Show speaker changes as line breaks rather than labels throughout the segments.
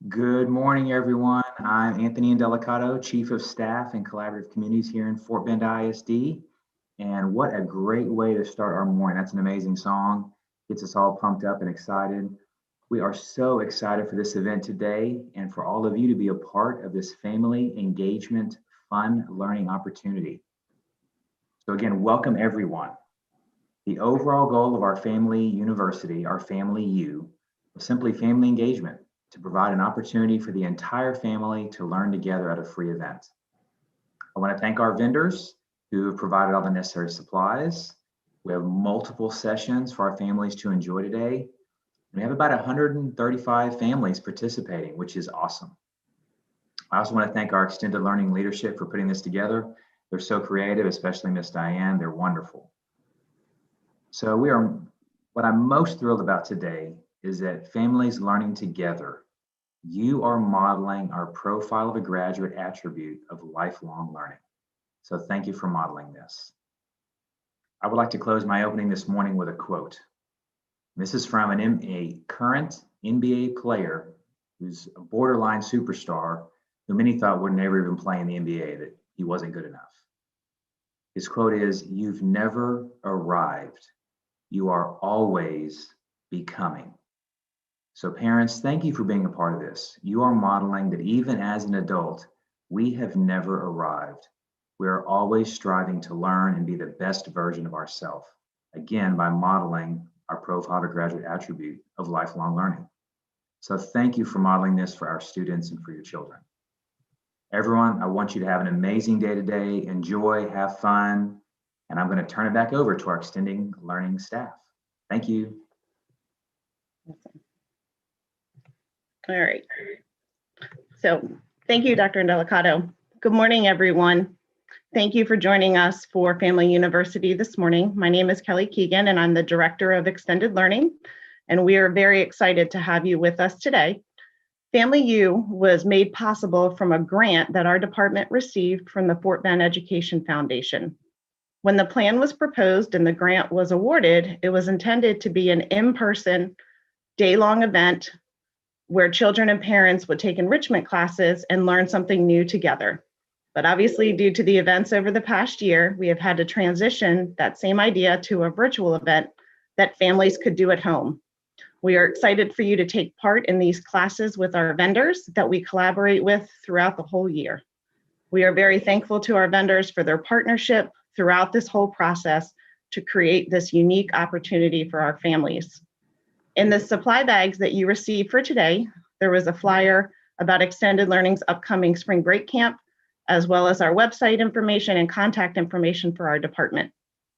Good morning, everyone. I'm Anthony Indelicato, Chief of Staff and Collaborative Communities here in Fort Bend ISD. And what a great way to start our morning. That's an amazing song. Gets us all pumped up and excited. We are so excited for this event today and for all of you to be a part of this family engagement, fun learning opportunity. So again, welcome everyone. The overall goal of our family university, our Family U, is simply family engagement, to provide an opportunity for the entire family to learn together at a free event. I want to thank our vendors who have provided all the necessary supplies. We have multiple sessions for our families to enjoy today. We have about 135 families participating, which is awesome. I also want to thank our extended learning leadership for putting this together. They're so creative, especially Miss Diane. They're wonderful. So what I'm most thrilled about today is that families learning together, you are modeling our profile of a graduate attribute of lifelong learning. So thank you for modeling this. I would like to close my opening this morning with a quote. This is from a current NBA player who's a borderline superstar who many thought would never even play in the NBA, that he wasn't good enough. His quote is, "You've never arrived. You are always becoming." So parents, thank you for being a part of this. You are modeling that even as an adult, we have never arrived. We are always striving to learn and be the best version of ourselves. Again, by modeling our profile of a graduate attribute of lifelong learning. So thank you for modeling this for our students and for your children. Everyone, I want you to have an amazing day today. Enjoy, have fun, and I'm going to turn it back over to our extending learning staff. Thank you.
All right. So thank you, Dr. Indelicato. Good morning, everyone. Thank you for joining us for Family University this morning. My name is Kelly Keegan, and I'm the Director of Extended Learning, and we are very excited to have you with us today. Family U was made possible from a grant that our department received from the Fort Bend Education Foundation. When the plan was proposed and the grant was awarded, it was intended to be an in-person, day-long event where children and parents would take enrichment classes and learn something new together. But obviously, due to the events over the past year, we have had to transition that same idea to a virtual event that families could do at home. We are excited for you to take part in these classes with our vendors that we collaborate with throughout the whole year. We are very thankful to our vendors for their partnership throughout this whole process to create this unique opportunity for our families. In the supply bags that you received for today, there was a flyer about Extended Learning's upcoming spring break camp, as well as our website information and contact information for our department.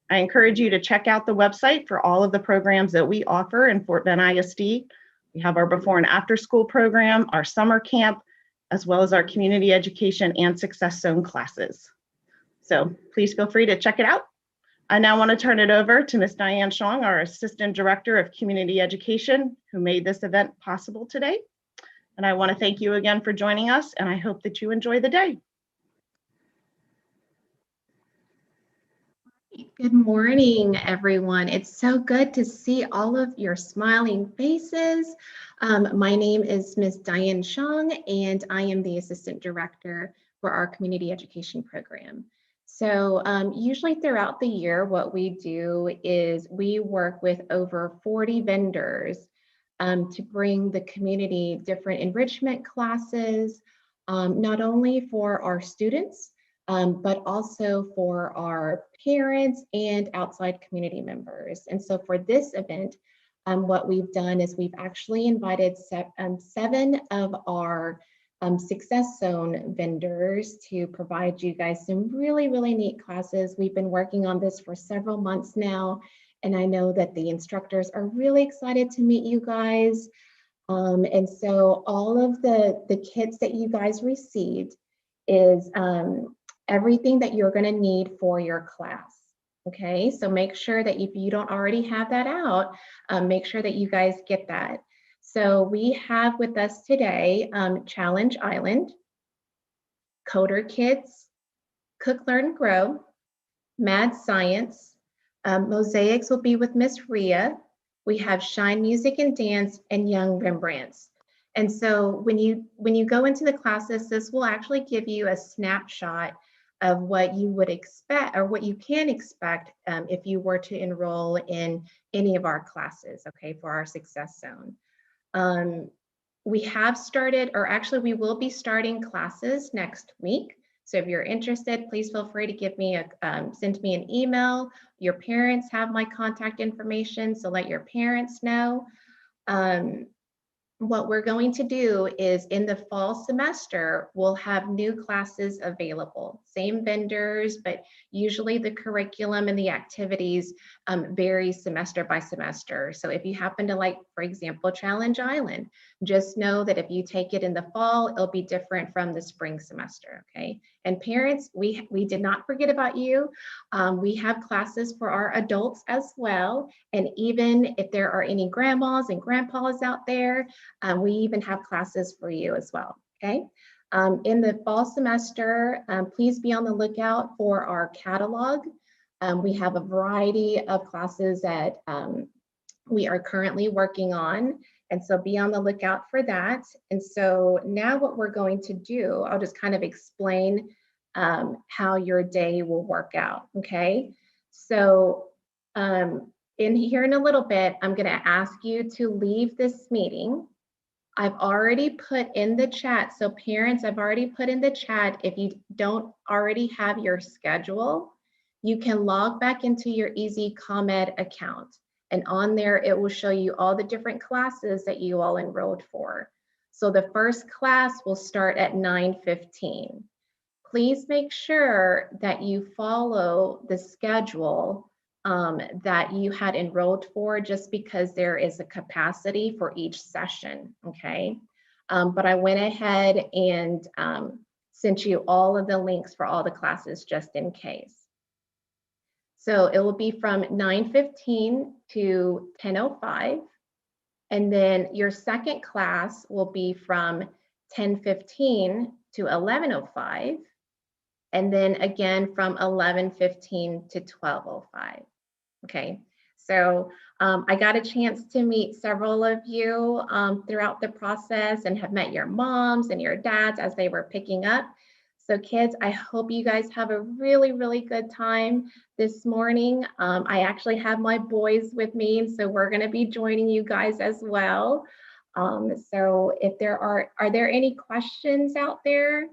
I encourage you to check out the website for all of the programs that we offer in Fort Bend ISD. We have our before and after school program, our summer camp, as well as our community education and success zone classes. So please feel free to check it out. I now want to turn it over to Ms. Diane Shong, our Assistant Director of Community Education, who made this event possible today. And I want to thank you again for joining us, and I hope that you enjoy the day.
Good morning, everyone. It's so good to see all of your smiling faces. My name is Ms. Diane Shong, and I am the Assistant Director for our Community Education Program. So usually throughout the year, what we do is we work with over 40 vendors to bring the community different enrichment classes, not only for our students, but also for our parents and outside community members. And so for this event, what we've done is we've actually invited 7 of our Success Zone vendors to provide you guys some really, really neat classes. We've been working on this for several months now, and I know that the instructors are really excited to meet you guys. And so all of the kits that you guys received is everything that you're going to need for your class. Okay, so make sure that if you don't already have that out, make sure that you guys get that. So we have with us today Challenge Island, Coder Kids, Cook, Learn, Grow, Mad Science, Mosaics will be with Miss Rhea. We have Shine Music and Dance and Young Rembrandts. And so when you go into the classes, this will actually give you a snapshot of what you would expect or what you can expect if you were to enroll in any of our classes, okay, for our Success Zone. We have started, or actually we will be starting classes next week. So if you're interested, please feel free to give me send me an email. Your parents have my contact information, so let your parents know. What we're going to do is in the fall semester, we'll have new classes available, same vendors, but usually the curriculum and the activities vary semester by semester. So if you happen to like, for example, Challenge Island, just know that if you take it in the fall, it'll be different from the spring semester, okay? And parents, we did not forget about you. We have classes for our adults as well. And even if there are any grandmas and grandpas out there, we even have classes for you as well, okay? In the fall semester, please be on the lookout for our catalog. We have a variety of classes that we are currently working on, and so be on the lookout for that. And so now what we're going to do, I'll just kind of explain how your day will work out, okay? So in here in a little bit, I'm gonna ask you to leave this meeting. I've already put in the chat, so parents, I've already put in the chat, if you don't already have your schedule, you can log back into your Easy ComEd account. And on there, it will show you all the different classes that you all enrolled for. So the first class will start at 9:15. Please make sure that you follow the schedule that you had enrolled for, just because there is a capacity for each session, okay? But I went ahead and sent you all of the links for all the classes just in case. So it will be from 9:15 to 10:05. And then your second class will be from 10:15 to 11:05. And then again from 11:15 to 12:05. Okay, so I got a chance to meet several of you throughout the process and have met your moms and your dads as they were picking up. So kids, I hope you guys have a really, really good time this morning. I actually have my boys with me, so we're gonna be joining you guys as well. So if there are there any questions out there?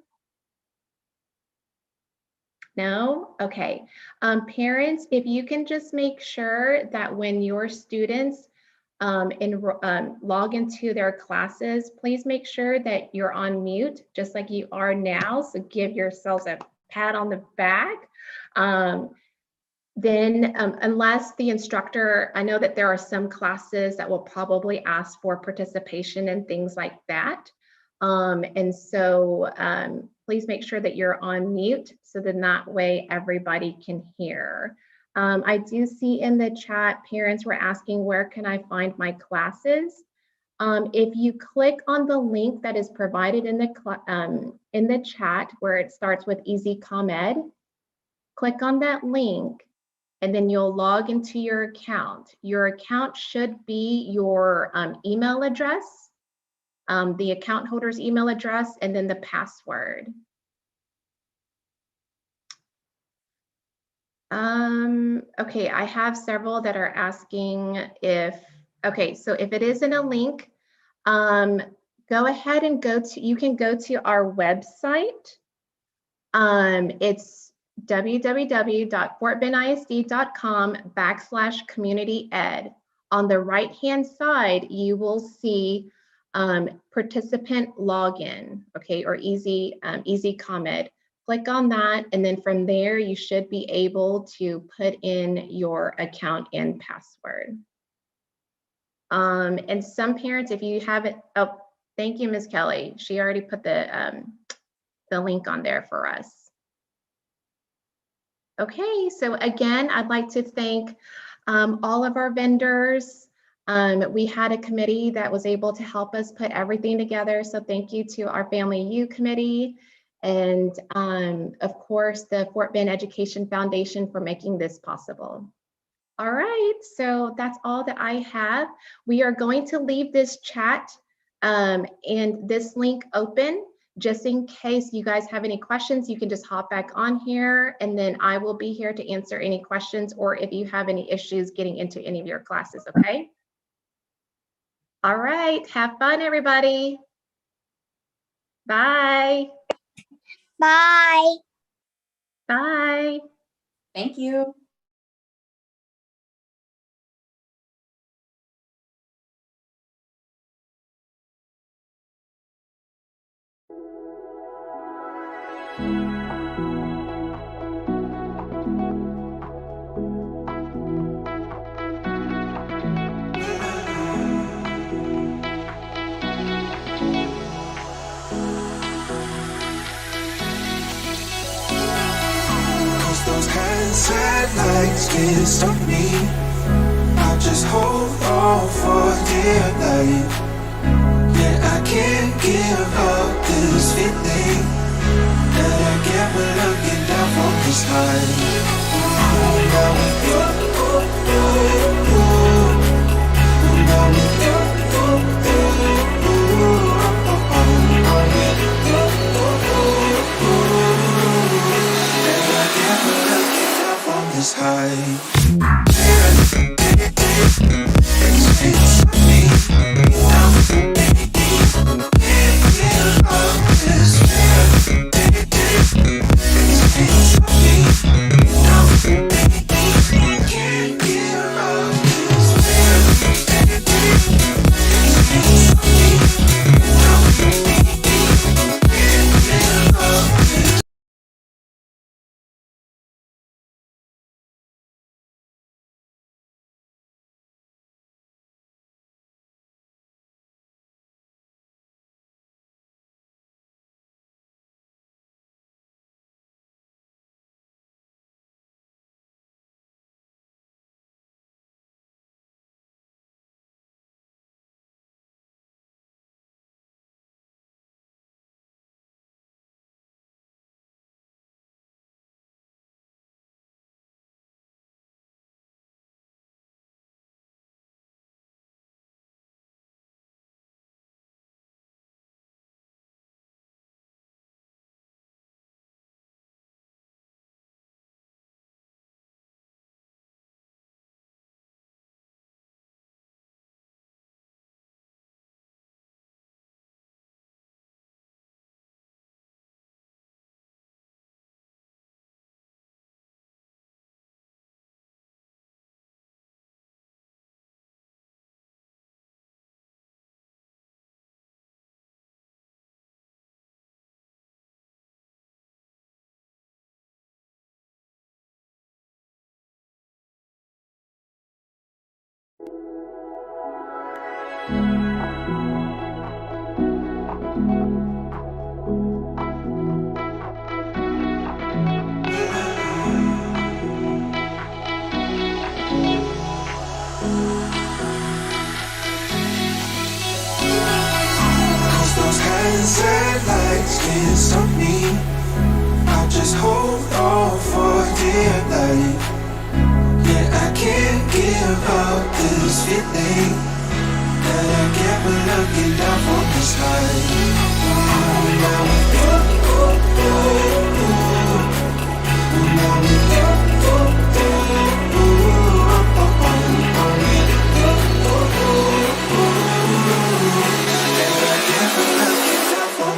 No? Okay. Parents, if you can just make sure that when your students log into their classes, please make sure that you're on mute, just like you are now. So give yourselves a pat on the back. Then unless the instructor, I know that there are some classes that will probably ask for participation and things like that. And so please make sure that you're on mute so that way everybody can hear. I do see in the chat, parents were asking, where can I find my classes? If you click on the link that is provided in the chat where it starts with Easy ComEd, click on that link and then you'll log into your account. Your account should be your email address, the account holder's email address, and then the password. Okay, I have several that are asking okay, so if it isn't a link, go ahead and you can go to our website. It's www.fortbendisd.com/community-ed. On the right-hand side, you will see participant login, okay, or Easy ComEd. Click on that, and then from there, you should be able to put in your account and password. And some parents, if you haven't, oh, thank you, Ms. Kelly. She already put the link on there for us. Okay, so again, I'd like to thank all of our vendors. We had a committee that was able to help us put everything together. So thank you to our Family U committee and of course the Fort Bend Education Foundation for making this possible. All right, so that's all that I have. We are going to leave this chat And this link open, just in case you guys have any questions, you can just hop back on here and then I will be here to answer any questions or if you have any issues getting into any of your classes, okay? All right, have fun, everybody. Bye.
Bye.
Bye.
Thank you.
Those handset lights can't stop me. I'll just hold on for dear life. Yeah, I can't give up this feeling that I get when looking down from this high. Now with you, now with you, this high. Sunset lights can't stop me. I'll just hold on for dear life. Yeah, I can't give up this feeling that I get when looking down from this high. Now with you, now with you.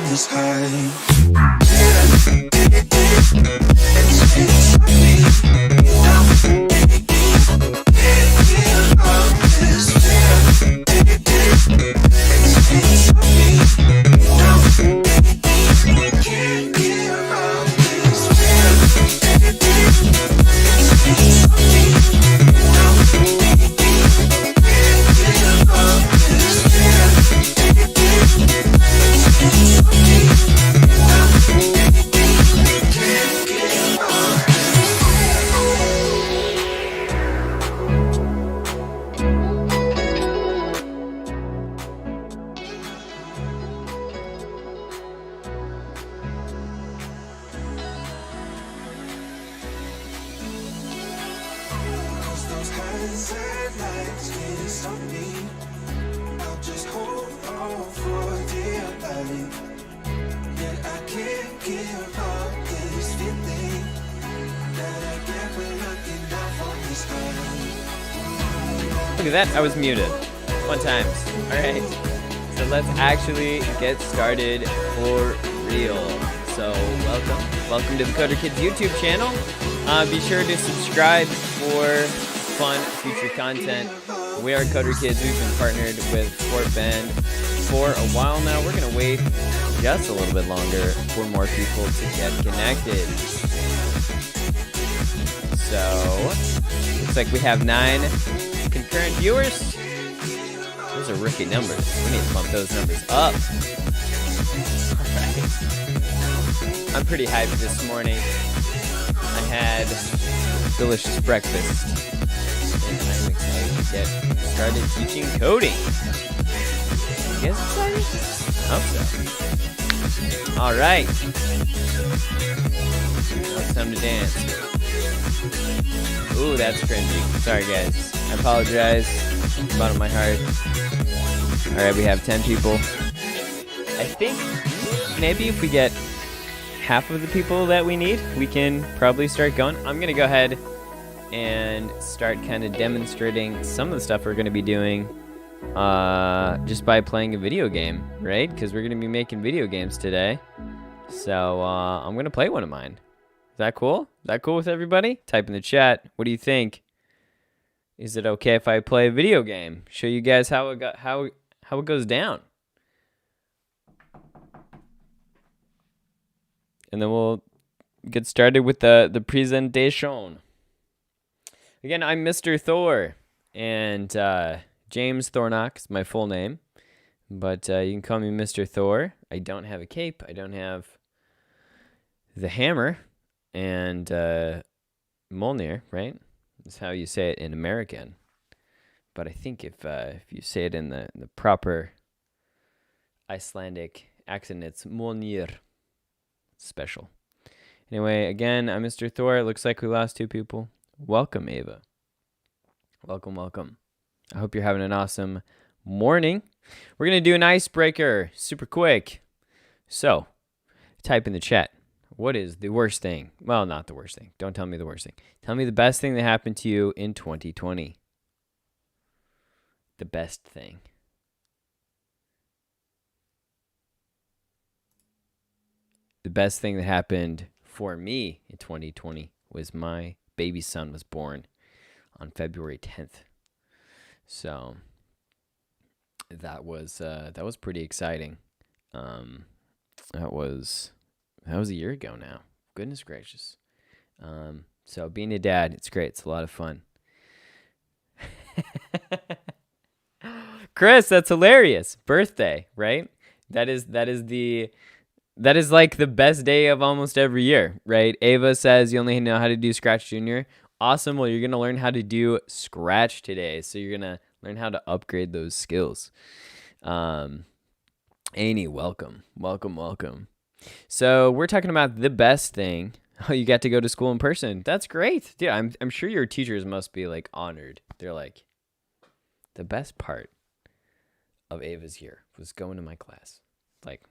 This high. Sunset lights can't stop me. I'll just hold on for
Look at that, I was muted. Fun times. Alright. So let's actually get started for real. So welcome to the Coder Kids YouTube channel. Be sure to subscribe for fun future content. We are Coder Kids. We've been partnered with Fort Bend for a while now. We're gonna wait just a little bit longer for more people to get connected. So looks like we have 9 concurrent viewers. Those are rookie numbers. We need to bump those numbers up. Alright. I'm pretty hyped this morning. I had delicious breakfast. And I'm excited to get started teaching coding. You guys excited? I hope so. Alright. Now it's time to dance. Ooh, that's cringy. Sorry guys. I apologize. Bottom of my heart. Alright, we have 10 people. I think maybe if we get half of the people that we need, we can probably start going. I'm gonna go ahead and start kind of demonstrating some of the stuff we're gonna be doing just by playing a video game, right? Because we're gonna be making video games today. So I'm gonna play one of mine. Is that cool? Is that cool with everybody? Type in the chat. What do you think? Is it okay if I play a video game? Show you guys how it goes down. And then we'll get started with the presentation. Again, I'm Mr. Thor, and James Thornock is my full name, but you can call me Mr. Thor. I don't have a cape. I don't have the hammer and Mjolnir, right? That's how you say it in American. But I think if you say it in the proper Icelandic accent, it's Mjolnir. Special. Anyway, again, I'm Mr. Thor. It looks like we lost 2 people. Welcome, Ava. Welcome. I hope you're having an awesome morning. We're going to do an icebreaker super quick. So, type in the chat. What is the worst thing? Well, not the worst thing. Don't tell me the worst thing. Tell me the best thing that happened to you in 2020. The best thing. The best thing that happened for me in 2020 was my baby son was born on February 10th. So that was pretty exciting. That was a year ago now. Goodness gracious. So being a dad, it's great. It's a lot of fun. Chris, that's hilarious. Birthday, right? That is like the best day of almost every year, right? Ava says you only know how to do Scratch Junior. Awesome. Well, you're going to learn how to do Scratch today. So you're going to learn how to upgrade those skills. Annie, welcome. So we're talking about the best thing. Oh, you got to go to school in person. That's great. Dude, I'm sure your teachers must be like honored. They're like, the best part of Ava's year was going to my class. Like,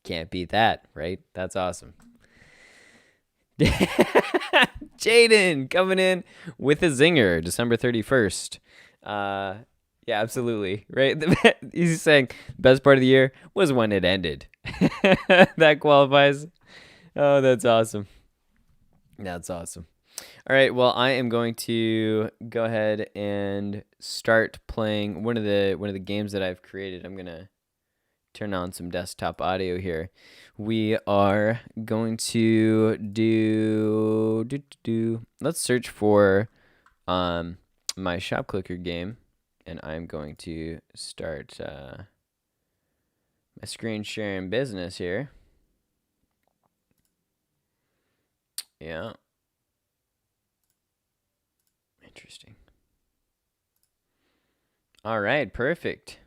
can't beat that, right? That's awesome. Jaden coming in with a zinger, December 31st. Yeah, absolutely, right? He's saying best part of the year was when it ended. That qualifies. Oh, that's awesome. That's awesome. All right, well, I am going to go ahead and start playing one of the games that I've created. I'm gonna turn on some desktop audio here. We are going to do let's search for my shop clicker game, and I'm going to start my screen sharing business here. Yeah. Interesting. All right, perfect.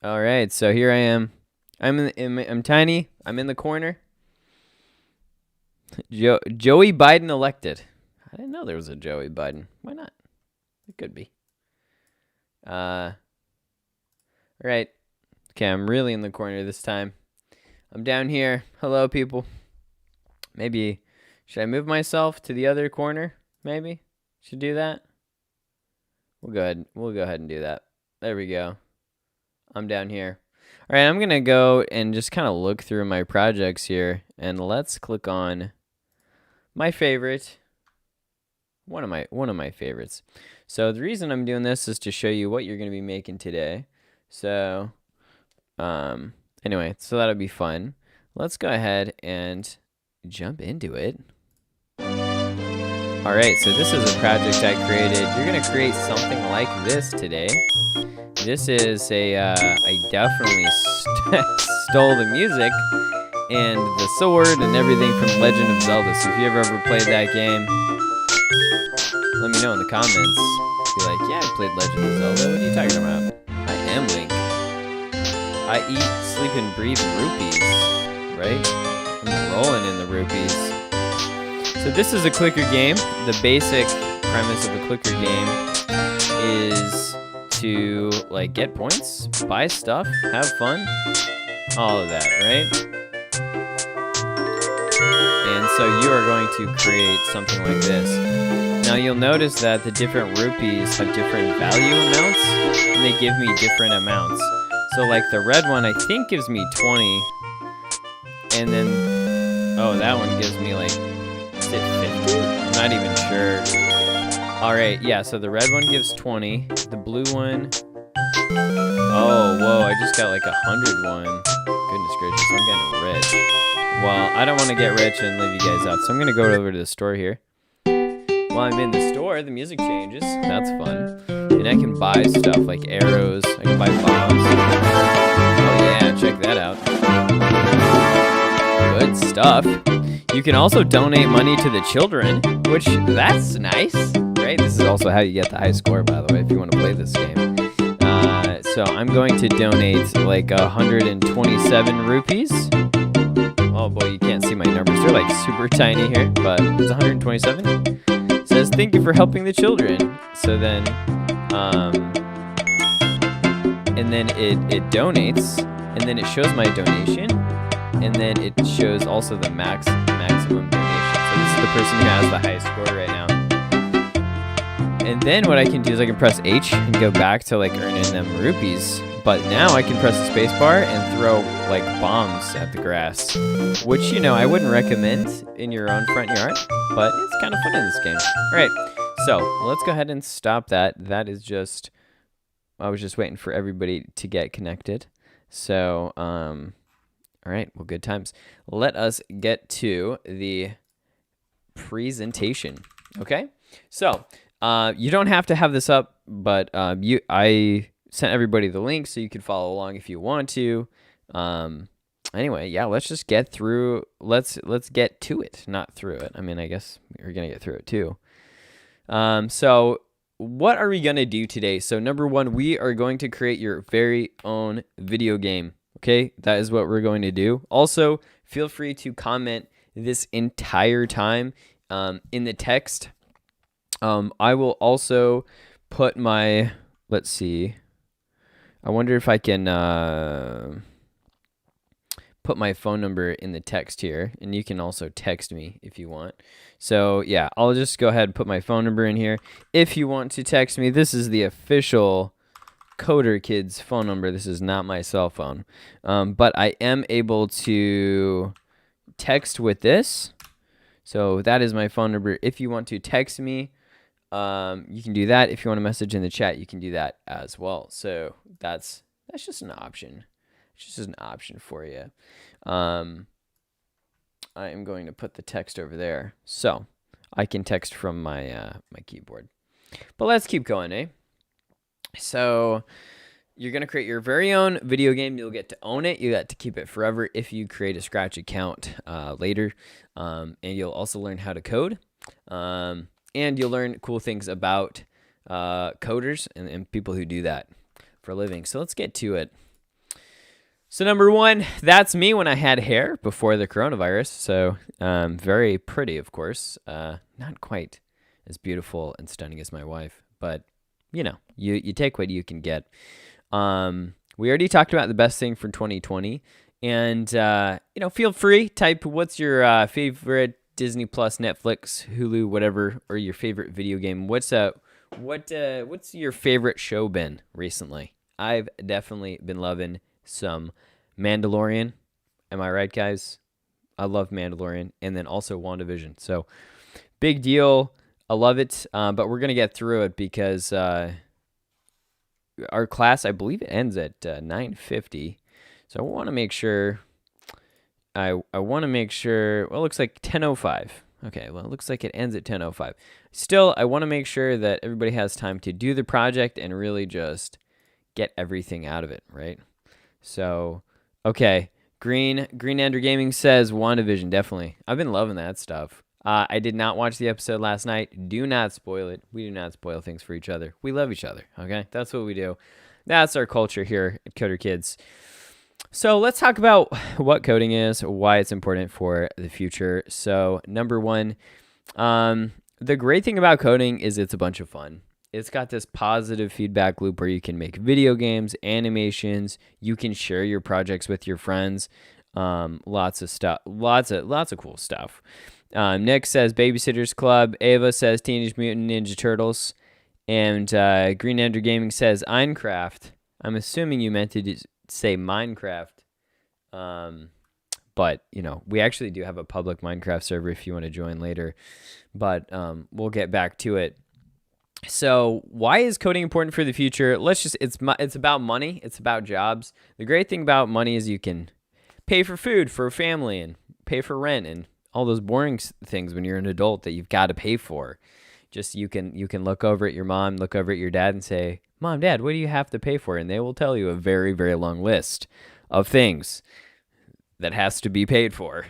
All right, so here I am. I'm tiny. I'm in the corner. Joey Biden elected. I didn't know there was a Joey Biden. Why not? It could be. All right. Okay, I'm really in the corner this time. I'm down here. Hello, people. Maybe, should I move myself to the other corner? Maybe? should do that. We'll go ahead and do that. There we go. I'm down here. All right, I'm gonna go and just kind of look through my projects here, and let's click on my favorite. One of my favorites. So the reason I'm doing this is to show you what you're gonna be making today. So, anyway, so that'll be fun. Let's go ahead and jump into it. All right, so this is a project I created. You're gonna create something like this today. This is I definitely stole the music and the sword and everything from Legend of Zelda. So if you ever played that game, let me know in the comments. Be like, yeah, I played Legend of Zelda. What are you talking about? I am Link. I eat, sleep, and breathe rupees, right? I'm rolling in the rupees. So this is a clicker game. The basic premise of a clicker game is to like get points, buy stuff, have fun, all of that, right? And so you are going to create something like this. Now you'll notice that the different rupees have different value amounts, and they give me different amounts. So like the red one I think gives me 20, and then, oh, that one gives me like, is it 50? I'm not even sure. All right, yeah, so the red one gives 20. The blue one, oh, whoa, I just got like 101. Goodness gracious, I'm getting rich. Well, I don't want to get rich and leave you guys out, so I'm going to go over to the store here. While I'm in the store, the music changes. That's fun. And I can buy stuff like arrows. I can buy bombs. Oh yeah, check that out. Good stuff. You can also donate money to the children, which that's nice, right? This is also how you get the high score, by the way, if you want to play this game. So I'm going to donate like 127 rupees. Oh boy, you can't see my numbers. They're like super tiny here, but it's 127. It says, thank you for helping the children. So then, and then it donates, and then it shows my donation, and then it shows also the maximum donation. So this is the person who has the highest score right now. And then what I can do is I can press H and go back to like earning them rupees. But now I can press the space bar and throw like bombs at the grass, which, you know, I wouldn't recommend in your own front yard, but it's kind of fun in this game. All right, so let's go ahead and stop that. That is just, I was just waiting for everybody to get connected. So, all right, well, good times. Let us get to the presentation, okay? So, you don't have to have this up, but I sent everybody the link so you can follow along if you want to. Anyway, yeah, let's just get through. Let's get to it, not through it. I mean, I guess we're gonna get through it too. So what are we gonna do today? So number one, we are going to create your very own video game. Okay, that is what we're going to do. Also, feel free to comment this entire time in the text. I will also put my, let's see. I wonder if I can put my phone number in the text here, and you can also text me if you want. So yeah, I'll just go ahead and put my phone number in here. If you want to text me, this is the official Coder Kids phone number. This is not my cell phone, but I am able to text with this. So that is my phone number. If you want to text me, you can do that. If you want to message in the chat, you can do that as well. So that's just an option. It's just an option for you. I am going to put the text over there, so I can text from my my keyboard. But let's keep going, eh? So you're gonna create your very own video game. You'll get to own it. You get to keep it forever if you create a Scratch account later, and you'll also learn how to code. And you'll learn cool things about coders and people who do that for a living. So let's get to it. So number one, that's me when I had hair before the coronavirus. So very pretty, of course. Not quite as beautiful and stunning as my wife, but you know, you take what you can get. We already talked about the best thing for 2020, and you know, feel free, type what's your favorite Disney Plus, Netflix, Hulu, whatever, or your favorite video game. What's your favorite show been recently? I've definitely been loving some Mandalorian. Am I right, guys? I love Mandalorian, and then also WandaVision. So big deal. I love it, but we're gonna get through it because our class, I believe, it ends at 9:50. So I want to make sure. I want to make sure. Well, it looks like 10:05. Okay, well, it looks like it ends at 10:05. Still, I want to make sure that everybody has time to do the project and really just get everything out of it, right? So, okay, Green Andrew Gaming says WandaVision, definitely. I've been loving that stuff. I did not watch the episode last night. Do not spoil it. We do not spoil things for each other. We love each other, okay? That's what we do. That's our culture here at Coder Kids. So let's talk about what coding is, why it's important for the future. So number one, the great thing about coding is it's a bunch of fun. It's got this positive feedback loop where you can make video games, animations. You can share your projects with your friends. Lots of stuff, lots of cool stuff. Nick says Babysitters Club. Ava says Teenage Mutant Ninja Turtles. And Green Ender Gaming says Minecraft. I'm assuming you meant to say Minecraft. But, you know, we actually do have a public Minecraft server if you want to join later. But we'll get back to it. So why is coding important for the future? It's about money. It's about jobs. The great thing about money is you can pay for food for a family and pay for rent and all those boring things when you're an adult that you've got to pay for. Just you can look over at your mom, look over at your dad and say, Mom, Dad, what do you have to pay for? And they will tell you a very, very long list of things that has to be paid for.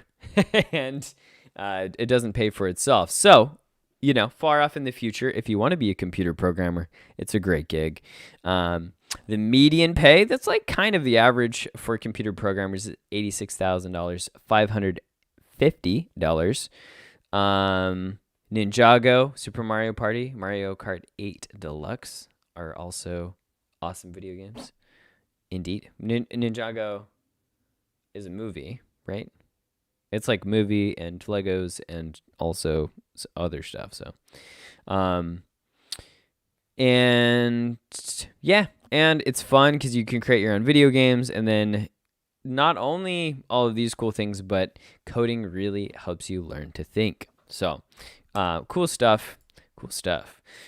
And it doesn't pay for itself. So, you know, far off in the future, if you want to be a computer programmer, it's a great gig. The median pay, that's like kind of the average for computer programmers, is $86,000, $550. Ninjago, Super Mario Party, Mario Kart 8 Deluxe are also awesome video games. Indeed. Ninjago is a movie, right? It's like movie and Legos and also other stuff. So, and yeah, and it's fun because you can create your own video games. And then not only all of these cool things, but coding really helps you learn to think. So, cool stuff.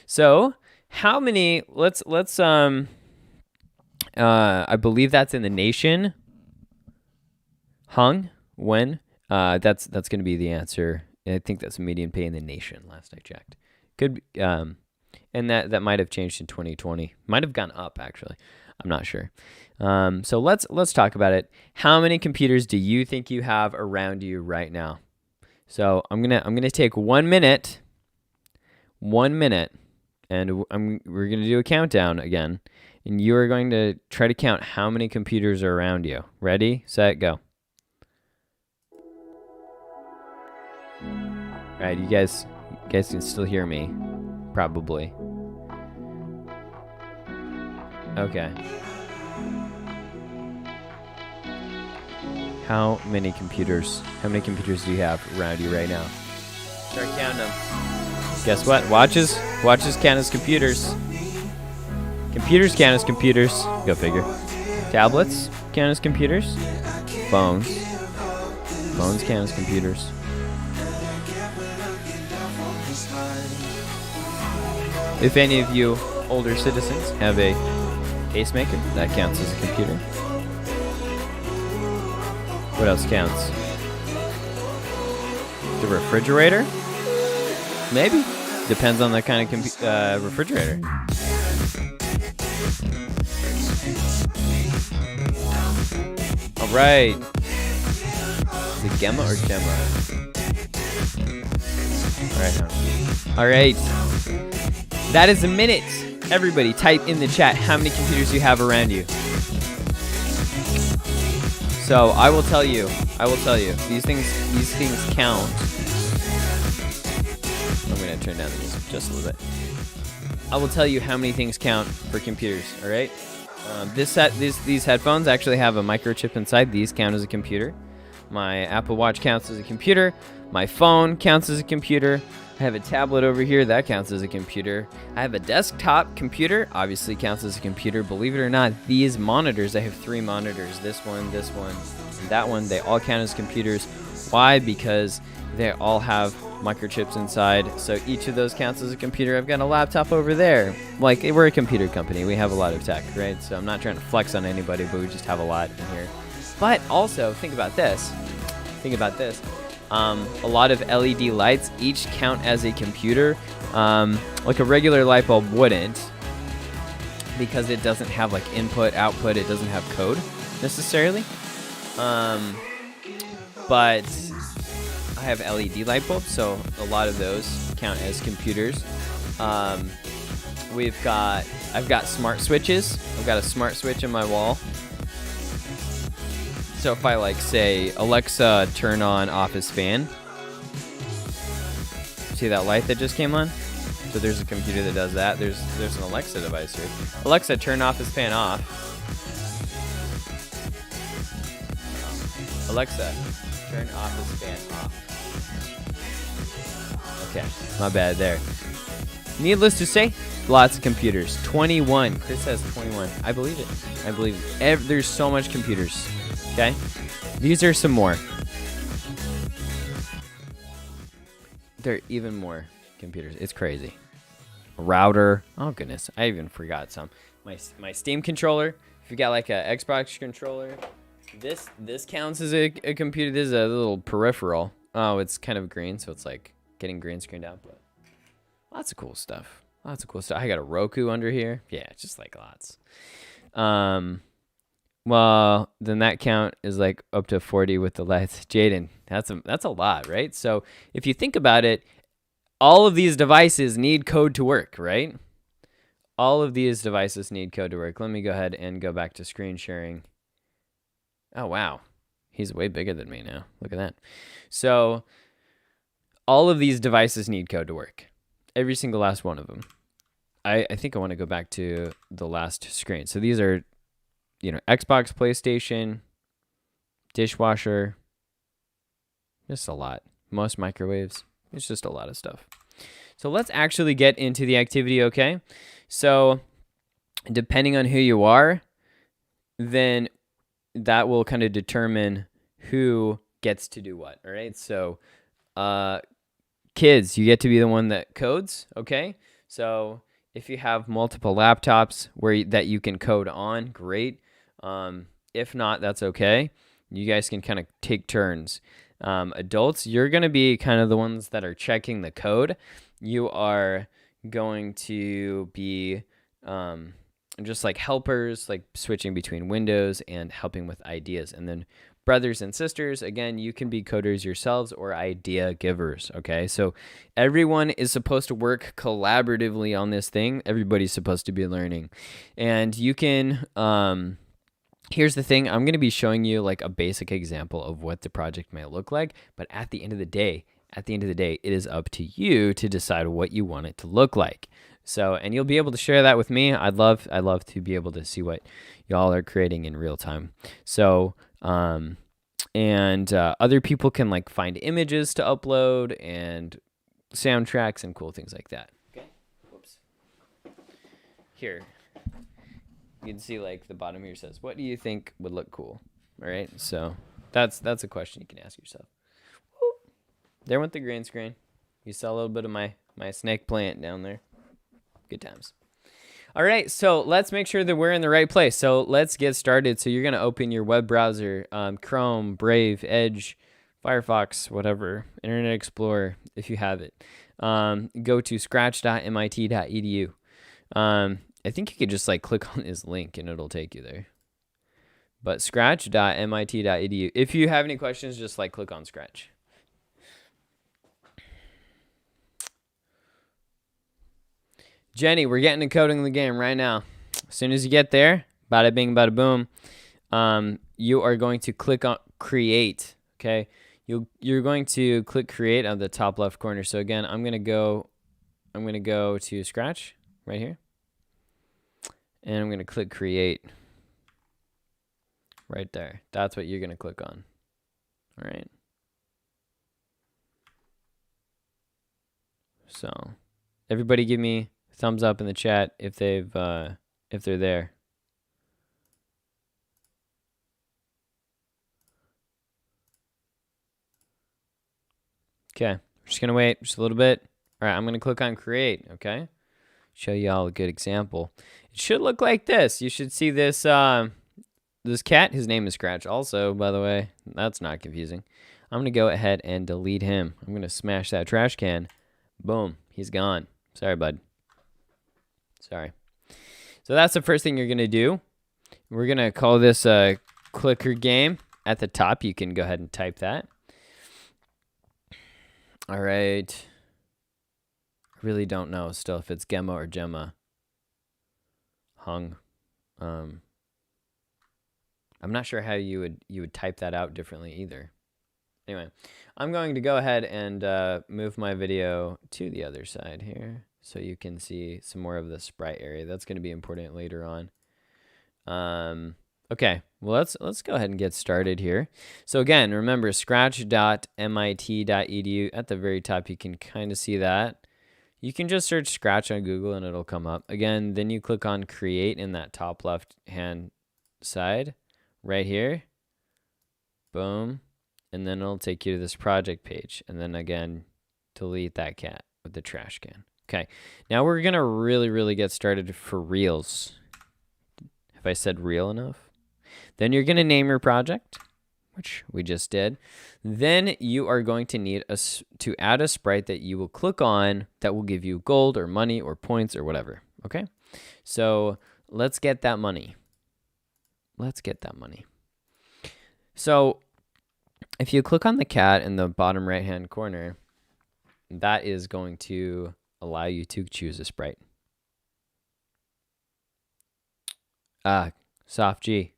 So, how many? Let's I believe that's in the nation. Hung when. That's going to be the answer. I think that's median pay in the nation. Last I checked, could and that might have changed in 2020. Might have gone up actually. I'm not sure. So let's talk about it. How many computers do you think you have around you right now? So I'm gonna take 1 minute. 1 minute, and we're gonna do a countdown again, and you are going to try to count how many computers are around you. Ready, set, go. All right, you guys can still hear me, probably. Okay. How many computers do you have around you right now? Start counting them. Guess what? Watches count as computers. Computers count as computers. Go figure. Tablets count as computers. Phones count as computers. If any of you older citizens have a pacemaker, that counts as a computer. What else counts? The refrigerator? Maybe. Depends on the kind of refrigerator. All right. The Gemma or Gemma? All right. That is a minute. Everybody type in the chat how many computers you have around you. So I will tell you, these things count. I'm going to turn down the music just a little bit. I will tell you how many things count for computers, all right? These headphones actually have a microchip inside. These count as a computer. My Apple Watch counts as a computer. My phone counts as a computer. I have a tablet over here, that counts as a computer. I have a desktop computer, obviously counts as a computer. Believe it or not, these monitors, I have 3 monitors, this one, and that one, they all count as computers. Why? Because they all have microchips inside, so each of those counts as a computer. I've got a laptop over there. Like, we're a computer company, we have a lot of tech, right? So I'm not trying to flex on anybody, but we just have a lot in here. But also, think about this. A lot of LED lights each count as a computer. Like a regular light bulb wouldn't, because it doesn't have like input, output, it doesn't have code necessarily. But I have LED light bulbs, so a lot of those count as computers. I've got smart switches. I've got a smart switch in my wall. So if I like say, Alexa, turn on office fan. See that light that just came on? So there's a computer that does that. There's an Alexa device here. Alexa, turn office fan off. Alexa, turn office fan off. Okay, my bad there. Needless to say, lots of computers. 21. Chris says 21. I believe it. There's so much computers. Okay, these are some more. There are even more computers. It's crazy. A router. Oh goodness, I even forgot some. My Steam controller. If you got like a Xbox controller, this counts as a computer. This is a little peripheral. Oh, it's kind of green, so it's like getting green screened out. But lots of cool stuff. I got a Roku under here. Yeah, just like lots. Well, then that count is like up to 40 with the lights. Jaden, that's a lot, right? So if you think about it, all of these devices need code to work, right? All of these devices need code to work. Let me go ahead and go back to screen sharing. Oh, wow. He's way bigger than me now. Look at that. So all of these devices need code to work. Every single last one of them. I think I want to go back to the last screen. So these are, Xbox, PlayStation, dishwasher, just a lot. Most microwaves. It's just a lot of stuff. So let's actually get into the activity, okay? So depending on who you are, then that will kind of determine who gets to do what, all right? So kids, you get to be the one that codes, okay? So if you have multiple laptops that you can code on, great. If not, that's okay. You guys can kind of take turns. Adults, you're going to be kind of the ones that are checking the code. You are going to be just like helpers, like switching between windows and helping with ideas. And then brothers and sisters, again, you can be coders yourselves or idea givers, okay? So everyone is supposed to work collaboratively on this thing. Everybody's supposed to be learning. And you can... here's the thing. I'm going to be showing you like a basic example of what the project may look like. But at the end of the day, it is up to you to decide what you want it to look like. So, and you'll be able to share that with me. I'd love to be able to see what y'all are creating in real time. So, other people can like find images to upload and soundtracks and cool things like that. Okay. Whoops. Here. You can see like the bottom here says, what do you think would look cool? All right. So that's a question you can ask yourself. Woo. There went the green screen. You saw a little bit of my snake plant down there. Good times. All right. So let's make sure that we're in the right place. So let's get started. So you're going to open your web browser, Chrome, Brave, Edge, Firefox, whatever, Internet Explorer, if you have it. Go to scratch.mit.edu. I think you could just like click on this link and it'll take you there. But scratch.mit.edu. If you have any questions, just like click on Scratch. Jenny, we're getting to coding the game right now. As soon as you get there, bada bing, bada boom, you are going to click on Create. Okay, you're going to click Create on the top left corner. So again, I'm gonna go to Scratch right here. And I'm going to click Create right there. That's what you're going to click on. All right. So everybody give me a thumbs up in the chat if they're there. Okay, we're just gonna wait just a little bit. All right, I'm gonna click on create, okay? Show you all a good example. It should look like this. You should see this this cat. His name is Scratch also, by the way. That's not confusing. I'm gonna go ahead and delete him. I'm gonna smash that trash can. Boom, he's gone. Sorry, bud. Sorry. So that's the first thing you're gonna do. We're gonna call this a clicker game. At the top, you can go ahead and type that. All right. I really don't know still if it's Gemma or Gemma. Hung. I'm not sure how you would type that out differently either. Anyway, I'm going to go ahead and move my video to the other side here so you can see some more of the Sprite area. That's going to be important later on. Okay, well, let's go ahead and get started here. So again, remember scratch.mit.edu. At the very top, you can kind of see that. You can just search Scratch on Google and it'll come up. Again, then you click on Create in that top left-hand side right here. Boom. And then it'll take you to this project page. And then again, delete that cat with the trash can. Okay, now we're going to really get started for reals. Have I said real enough? Then you're going to name your project, which we just did. Then you are going to need to add a sprite that you will click on that will give you gold or money or points or whatever. Okay, so let's get that money. Let's get that money. So if you click on the cat in the bottom right-hand corner, that is going to allow you to choose a sprite. Soft G.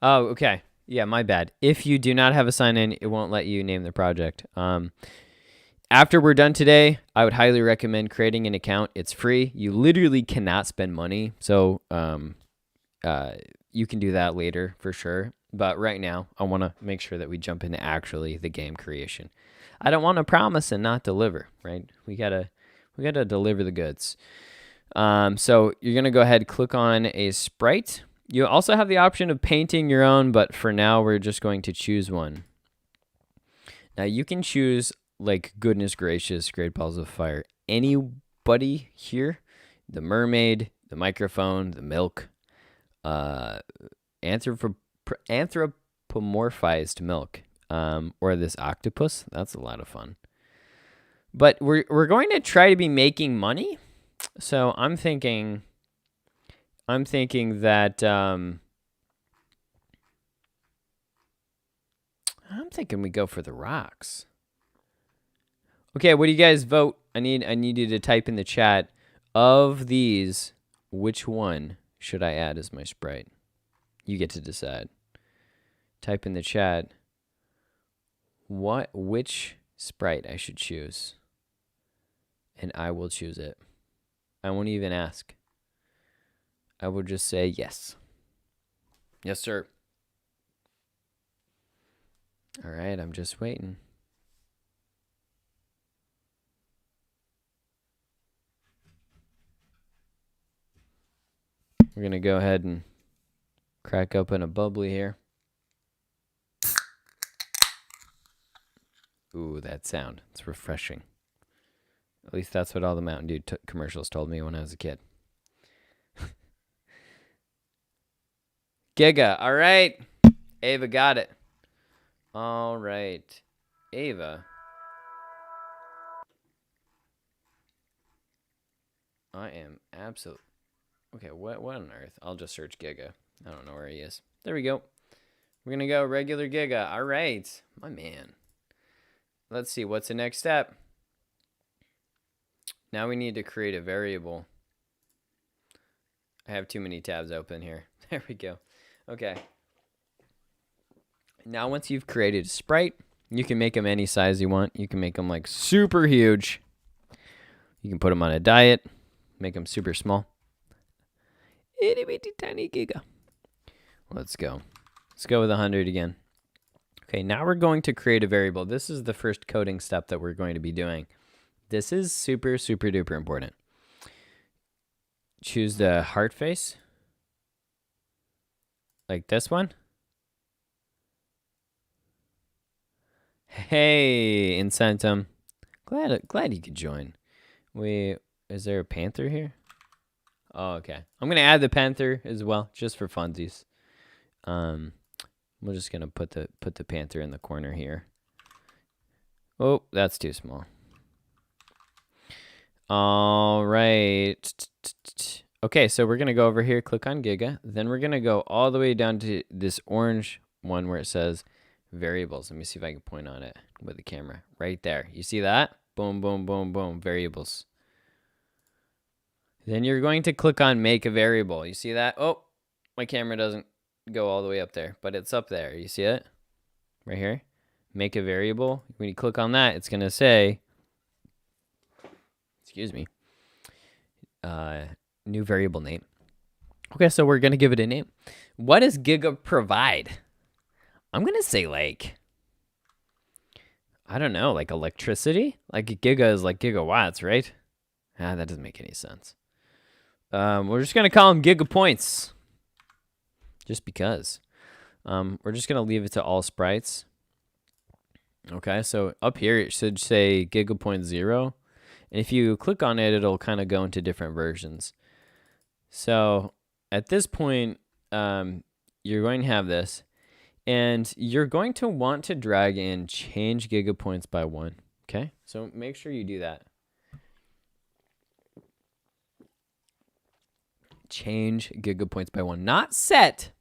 Oh, okay. Yeah, my bad. If you do not have a sign-in, it won't let you name the project. After we're done today, I would highly recommend creating an account. It's free. You literally cannot spend money. So you can do that later for sure. But right now, I want to make sure that we jump into actually the game creation. I don't want to promise and not deliver, right? We gotta deliver the goods. So you're gonna go ahead, click on a sprite. You also have the option of painting your own, but for now, we're just going to choose one. Now you can choose, like, goodness gracious, great balls of fire. Anybody here? The mermaid, the microphone, the milk, anthropomorphized milk, or this octopus. That's a lot of fun. But we're going to try to be making money. So I'm thinking that we go for the rocks. Okay, what do you guys vote? I need you to type in the chat, of these, which one should I add as my sprite? You get to decide. Type in the chat which sprite I should choose, and I will choose it. I won't even ask. I will just say yes. Yes, sir. All right, I'm just waiting. We're going to go ahead and crack open a bubbly here. Ooh, that sound. It's refreshing. At least that's what all the Mountain Dew commercials told me when I was a kid. Giga. All right. Ava got it. All right. Ava. I am absolutely... Okay, what on earth? I'll just search Giga. I don't know where he is. There we go. We're going to go regular Giga. All right. My man. Let's see. What's the next step? Now we need to create a variable. I have too many tabs open here. There we go. Okay. Now once you've created a sprite, you can make them any size you want. You can make them like super huge. You can put them on a diet. Make them super small. Itty bitty tiny Giga. Let's go. Let's go with 100 again. Okay, now we're going to create a variable. This is the first coding step that we're going to be doing. This is super, super duper important. Choose the heart face, like this one. Hey, Incentum. Glad you could join. Is there a panther here? Oh, okay. I'm gonna add the panther as well, just for funsies. We're just gonna put the panther in the corner here. Oh, that's too small. All right. Okay, so we're gonna go over here, click on Giga. Then we're gonna go all the way down to this orange one where it says variables. Let me see if I can point on it with the camera. Right there. You see that? Boom, boom, boom, boom. Variables. Then you're going to click on make a variable. You see that? Oh, my camera doesn't go all the way up there, but it's up there. You see it? Right here. Make a variable. When you click on that, it's going to say, excuse me, new variable name. Okay, so we're going to give it a name. What does Giga provide? I'm going to say like, I don't know, like electricity? Like Giga is like gigawatts, right? Ah, that doesn't make any sense. We're just going to call them Giga points. Just because. We're just going to leave it to all sprites. Okay, so up here it should say Giga point 0. And if you click on it, it'll kind of go into different versions. So at this point, you're going to have this. And you're going to want to drag in change Giga points by 1. Okay, so make sure you do that. Change Giga points by 1, not set.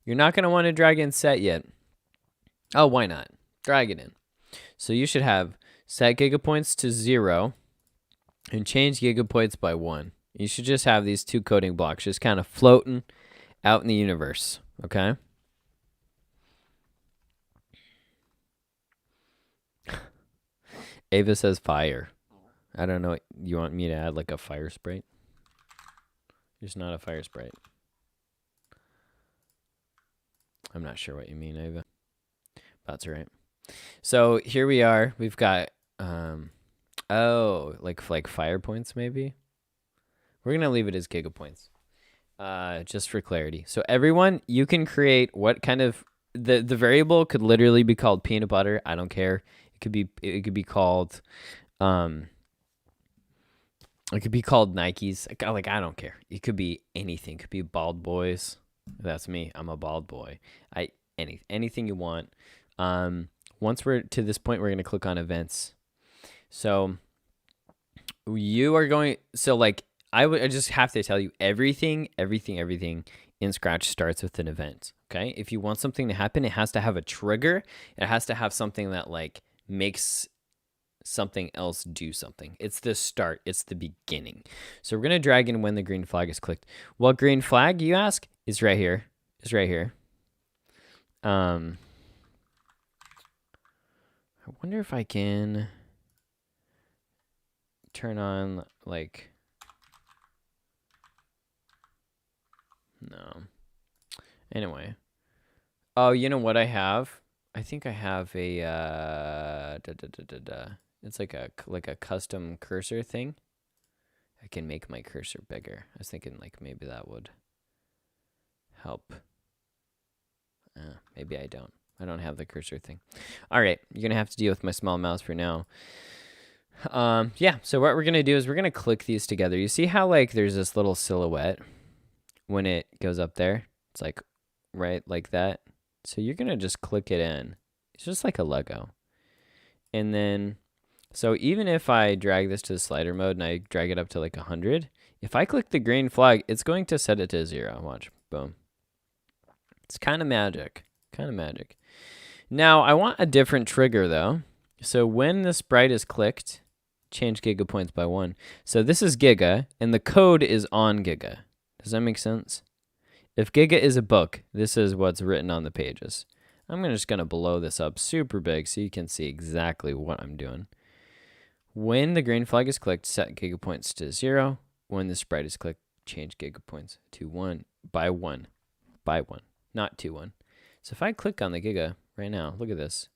You're not going to want to drag in set yet. Oh, why not? Drag it in. So you should have set Giga points to 0 and change Giga points by 1. You should just have these two coding blocks just kind of floating out in the universe. Okay. Ava says fire. I don't know. You want me to add like a fire sprite? There's not a fire sprite. I'm not sure what you mean, Ava. That's all right. So here we are. We've got, like fire points maybe. We're going to leave it as Giga points, just for clarity. So everyone, you can create what kind of, the variable could literally be called peanut butter. I don't care. It could be called, Nikes. Like, I don't care. It could be anything. It could be bald boys. That's me. I'm a bald boy. Anything you want. Once we're to this point, we're going to click on events. So you are going, I just have to tell you everything in Scratch starts with an event. Okay. If you want something to happen, it has to have a trigger. It has to have something that like makes something else do something. It's the start. It's the beginning. So we're going to drag in when the green flag is clicked. What green flag, you ask? Is right here. I wonder if I can turn on like, no. Anyway. Oh, you know what I have? I think I have a it's like a custom cursor thing. I can make my cursor bigger. I was thinking like maybe that would help. Maybe I don't. I don't have the cursor thing. All right, you're gonna have to deal with my small mouse for now. Yeah, so what we're gonna do is we're gonna click these together. You see how like there's this little silhouette when it goes up there? It's like right like that. So you're gonna just click it in. It's just like a Lego. And then, so even if I drag this to the slider mode and I drag it up to like 100, if I click the green flag, it's going to set it to 0. Watch, boom. It's kind of magic. Now, I want a different trigger, though. So when the sprite is clicked, change Giga points by 1. So this is Giga, and the code is on Giga. Does that make sense? If Giga is a book, this is what's written on the pages. I'm just going to blow this up super big so you can see exactly what I'm doing. When the green flag is clicked, set Giga points to 0. When the sprite is clicked, change Giga points to 1 by 1. By 1. Not 2, 1. So if I click on the Giga, right now. Look at this.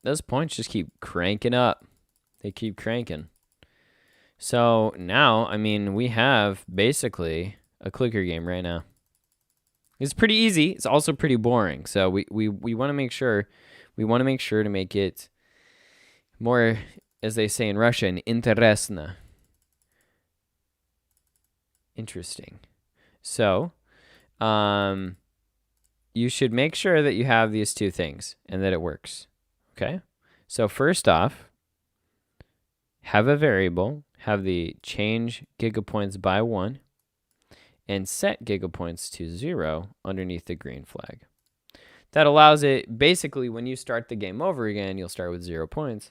Those points just keep cranking up. They keep cranking. So now, I mean, we have basically a clicker game right now. It's pretty easy. It's also pretty boring. So we want to make sure to make it more, as they say in Russian, интересно. Interesting. So, you should make sure that you have these two things and that it works. Okay? So first off, have a variable, have the change gigapoints by 1, and set gigapoints to 0 underneath the green flag. That allows it, basically, when you start the game over again, you'll start with 0 points.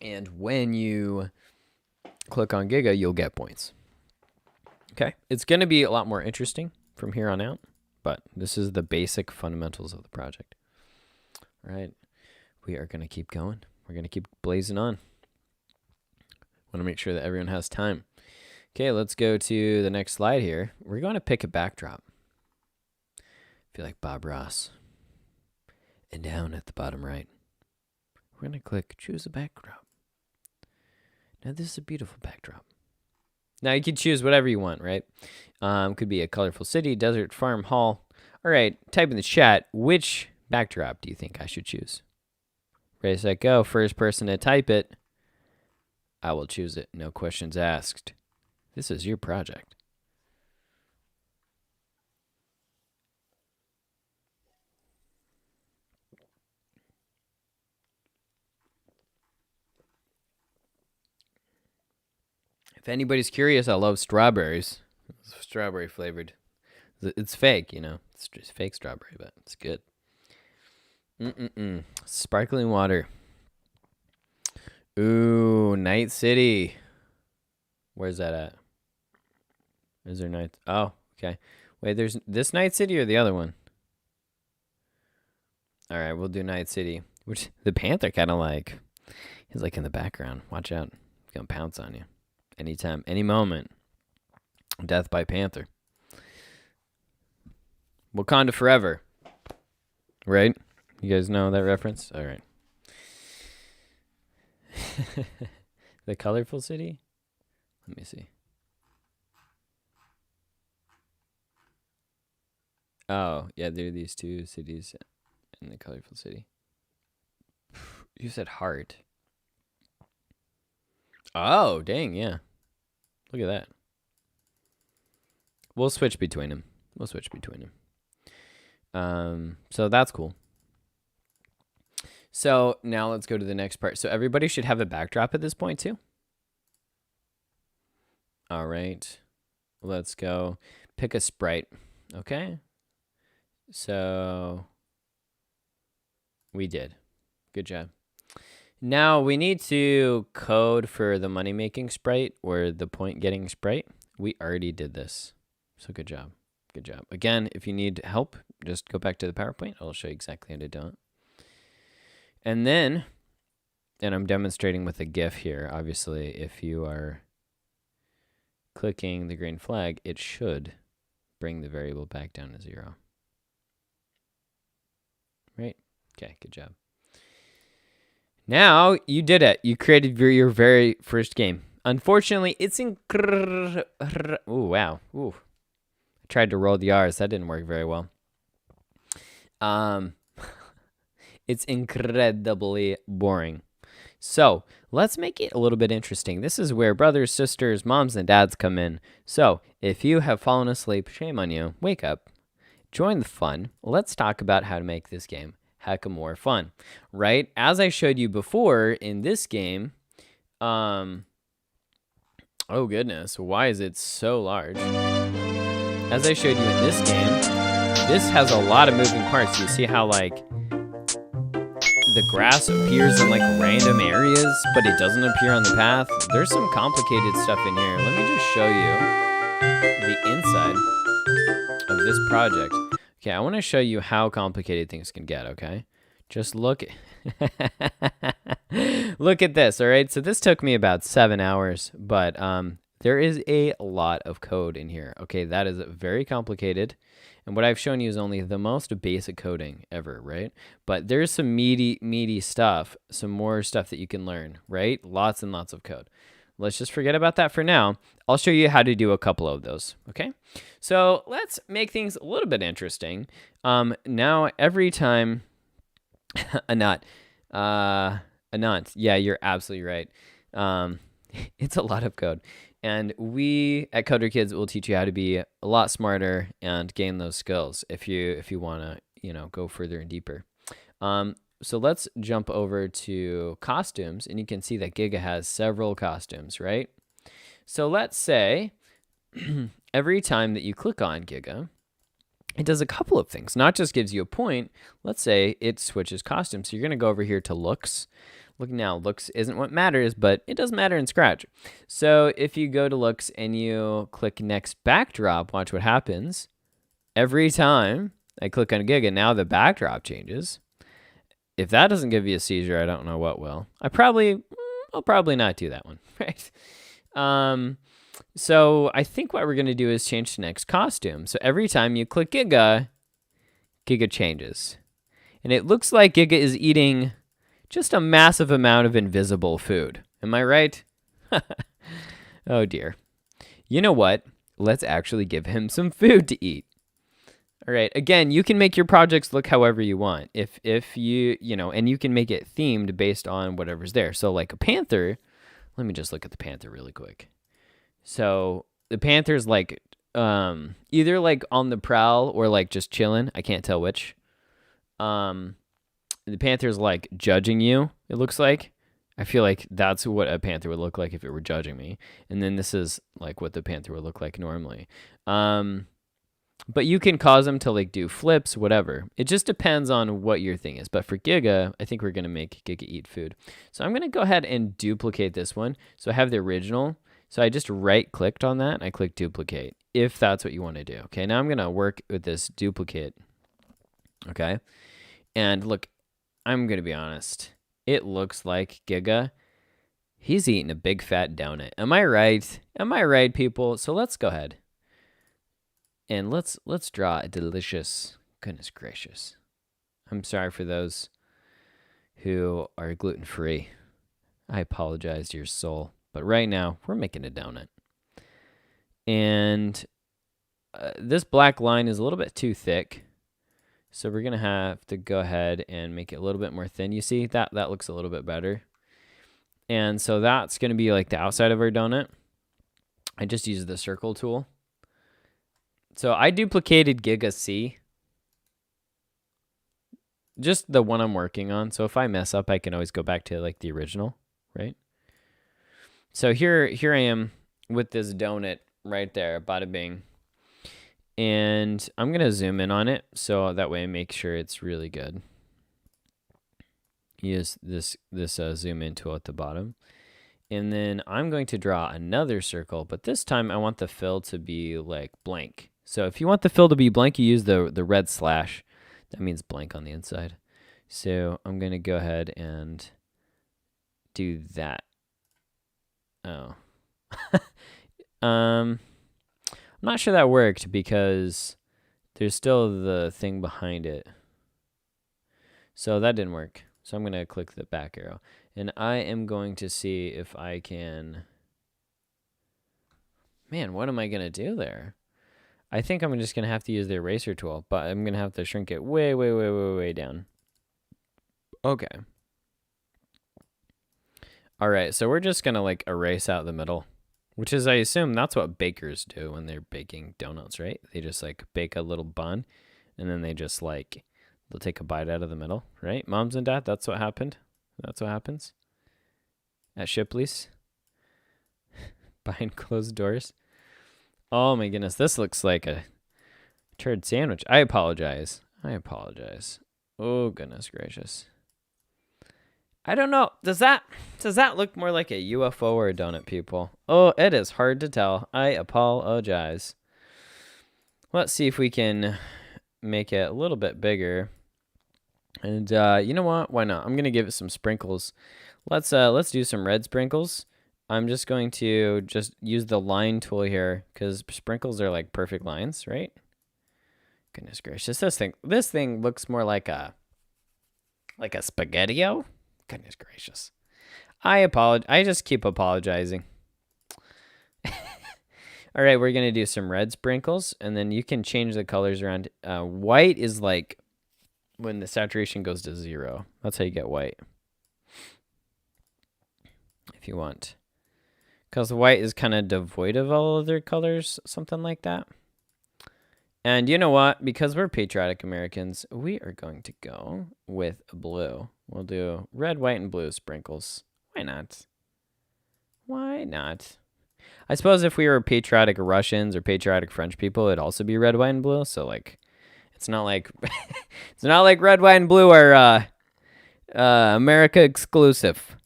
And when you click on Giga, you'll get points. Okay? It's going to be a lot more interesting from here on out, but this is the basic fundamentals of the project. All right? We are going to keep going. We're going to keep blazing on. Want to make sure that everyone has time. Okay, let's go to the next slide here. We're going to pick a backdrop. Feel like Bob Ross. And down at the bottom right, we're going to click choose a backdrop. Now this is a beautiful backdrop. Now you can choose whatever you want, right? Could be a colorful city, desert, farm, hall. All right, type in the chat, which backdrop do you think I should choose? Ready, set, go. First person to type it, I will choose it. No questions asked. This is your project. If anybody's curious, I love strawberries. It's strawberry flavored. It's fake, you know. It's just fake strawberry, but it's good. Sparkling water. Ooh, Night City. Where's that at? Is there Night? Oh, okay. Wait, there's this Night City or the other one? All right, we'll do Night City. Which the panther kind of like, he's like in the background. Watch out. He's going to pounce on you. Anytime, any moment. Death by panther. Wakanda forever. Right? You guys know that reference? All right. The colorful city? Let me see. Oh, yeah, there are these two cities in the colorful city. You said heart. Oh, dang, yeah. Look at that. We'll switch between them. So that's cool. So now let's go to the next part. So everybody should have a backdrop at this point too. All right. Let's go pick a sprite. Okay. So we did. Good job. Now we need to code for the money-making sprite or the point-getting sprite. We already did this. So good job. Good job. Again, if you need help, just go back to the PowerPoint. I'll show you exactly how to do it. And then, and I'm demonstrating with a GIF here. Obviously, if you are clicking the green flag, it should bring the variable back down to 0. Right? Okay, good job. Now you did it. You created your very first game. Unfortunately, it's ooh, wow. Ooh. I tried to roll the R's. That didn't work very well. It's incredibly boring. So let's make it a little bit interesting. This is where brothers, sisters, moms, and dads come in. So if you have fallen asleep, shame on you. Wake up. Join the fun. Let's talk about how to make this game heck of more fun, right? As I showed you before in this game, oh goodness, why is it so large? As I showed you in this game, this has a lot of moving parts. You see how like the grass appears in like random areas, but it doesn't appear on the path. There's some complicated stuff in here. Let me just show you the inside of this project. Okay, I want to show you how complicated things can get, okay? Just look at look at this, all right? So this took me about 7 hours, but there is a lot of code in here. Okay, that is very complicated. And what I've shown you is only the most basic coding ever, right? But there's some meaty stuff, some more stuff that you can learn, right? Lots and lots of code. Let's just forget about that for now. I'll show you how to do a couple of those, okay? So let's make things a little bit interesting. Now, every time, Anant, yeah, you're absolutely right. It's a lot of code. And we at Coder Kids will teach you how to be a lot smarter and gain those skills if you want to, go further and deeper. So let's jump over to costumes, and you can see that Giga has several costumes, right? So let's say every time that you click on Giga, it does a couple of things. Not just gives you a point. Let's say it switches costumes. So you're going to go over here to looks. Look now, looks isn't what matters, but it does matter in Scratch. So if you go to looks and you click next backdrop, watch what happens. Every time I click on Giga, now the backdrop changes. If that doesn't give you a seizure, I don't know what will. I'll probably not do that one, right? So I think what we're going to do is change to next costume. So every time you click Giga, Giga changes. And it looks like Giga is eating just a massive amount of invisible food. Am I right? Oh dear. You know what? Let's actually give him some food to eat. All right. Again, you can make your projects look however you want. If you and you can make it themed based on whatever's there. So like a panther, let me just look at the panther really quick. So the panther's like either like on the prowl or like just chilling. I can't tell which. The panther's like judging you, it looks like. I feel like that's what a panther would look like if it were judging me. And then this is like what the panther would look like normally. But you can cause them to like do flips, whatever. It just depends on what your thing is. But for Giga, I think we're going to make Giga eat food. So I'm going to go ahead and duplicate this one. So I have the original. So I just right clicked on that and I click duplicate if that's what you want to do. Okay, now I'm going to work with this duplicate. Okay. And look, I'm going to be honest. It looks like Giga, he's eating a big fat donut. Am I right? Am I right, people? So let's go ahead. And let's draw a delicious, goodness gracious. I'm sorry for those who are gluten-free. I apologize to your soul. But right now, we're making a donut. And this black line is a little bit too thick. So we're going to have to go ahead and make it a little bit more thin. You see, that looks a little bit better. And so that's going to be like the outside of our donut. I just used the circle tool. So I duplicated Giga C. Just the one I'm working on. So if I mess up, I can always go back to like the original, right? So here I am with this donut right there, bada bing. And I'm going to zoom in on it so that way I make sure it's really good. Use this zoom in tool at the bottom. And then I'm going to draw another circle, but this time I want the fill to be like blank. So if you want the fill to be blank, you use the red slash. That means blank on the inside. So I'm going to go ahead and do that. Oh. I'm not sure that worked because there's still the thing behind it. So that didn't work. So I'm going to click the back arrow. And I am going to see if I can... Man, what am I going to do there? I think I'm just going to have to use the eraser tool, but I'm going to have to shrink it way, way, way, way, way down. Okay. All right, so we're just going to like erase out the middle, which is, I assume, that's what bakers do when they're baking donuts, right? They just like bake a little bun, and then they just like, they'll take a bite out of the middle, right? Moms and dad, that's what happened. That's what happens at Shipley's behind closed doors. Oh my goodness, this looks like a turd sandwich. I apologize. Oh goodness gracious. I don't know. Does that look more like a UFO or a donut, people? Oh, it is hard to tell. I apologize. Let's see if we can make it a little bit bigger. And you know what? Why not? I'm gonna give it some sprinkles. Let's do some red sprinkles. I'm just going to just use the line tool here because sprinkles are like perfect lines, right? Goodness gracious, this thing looks more like a spaghetti-o. Goodness gracious. I apologize. I just keep apologizing. All right, we're going to do some red sprinkles, and then you can change the colors around. White is like when the saturation goes to 0. That's how you get white. If you want. Because white is kind of devoid of all other colors, something like that. And you know what? Because we're patriotic Americans, we are going to go with blue. We'll do red, white, and blue sprinkles. Why not? Why not? I suppose if we were patriotic Russians or patriotic French people, it'd also be red, white, and blue. So like, it's not like it's not like red, white, and blue are America exclusive.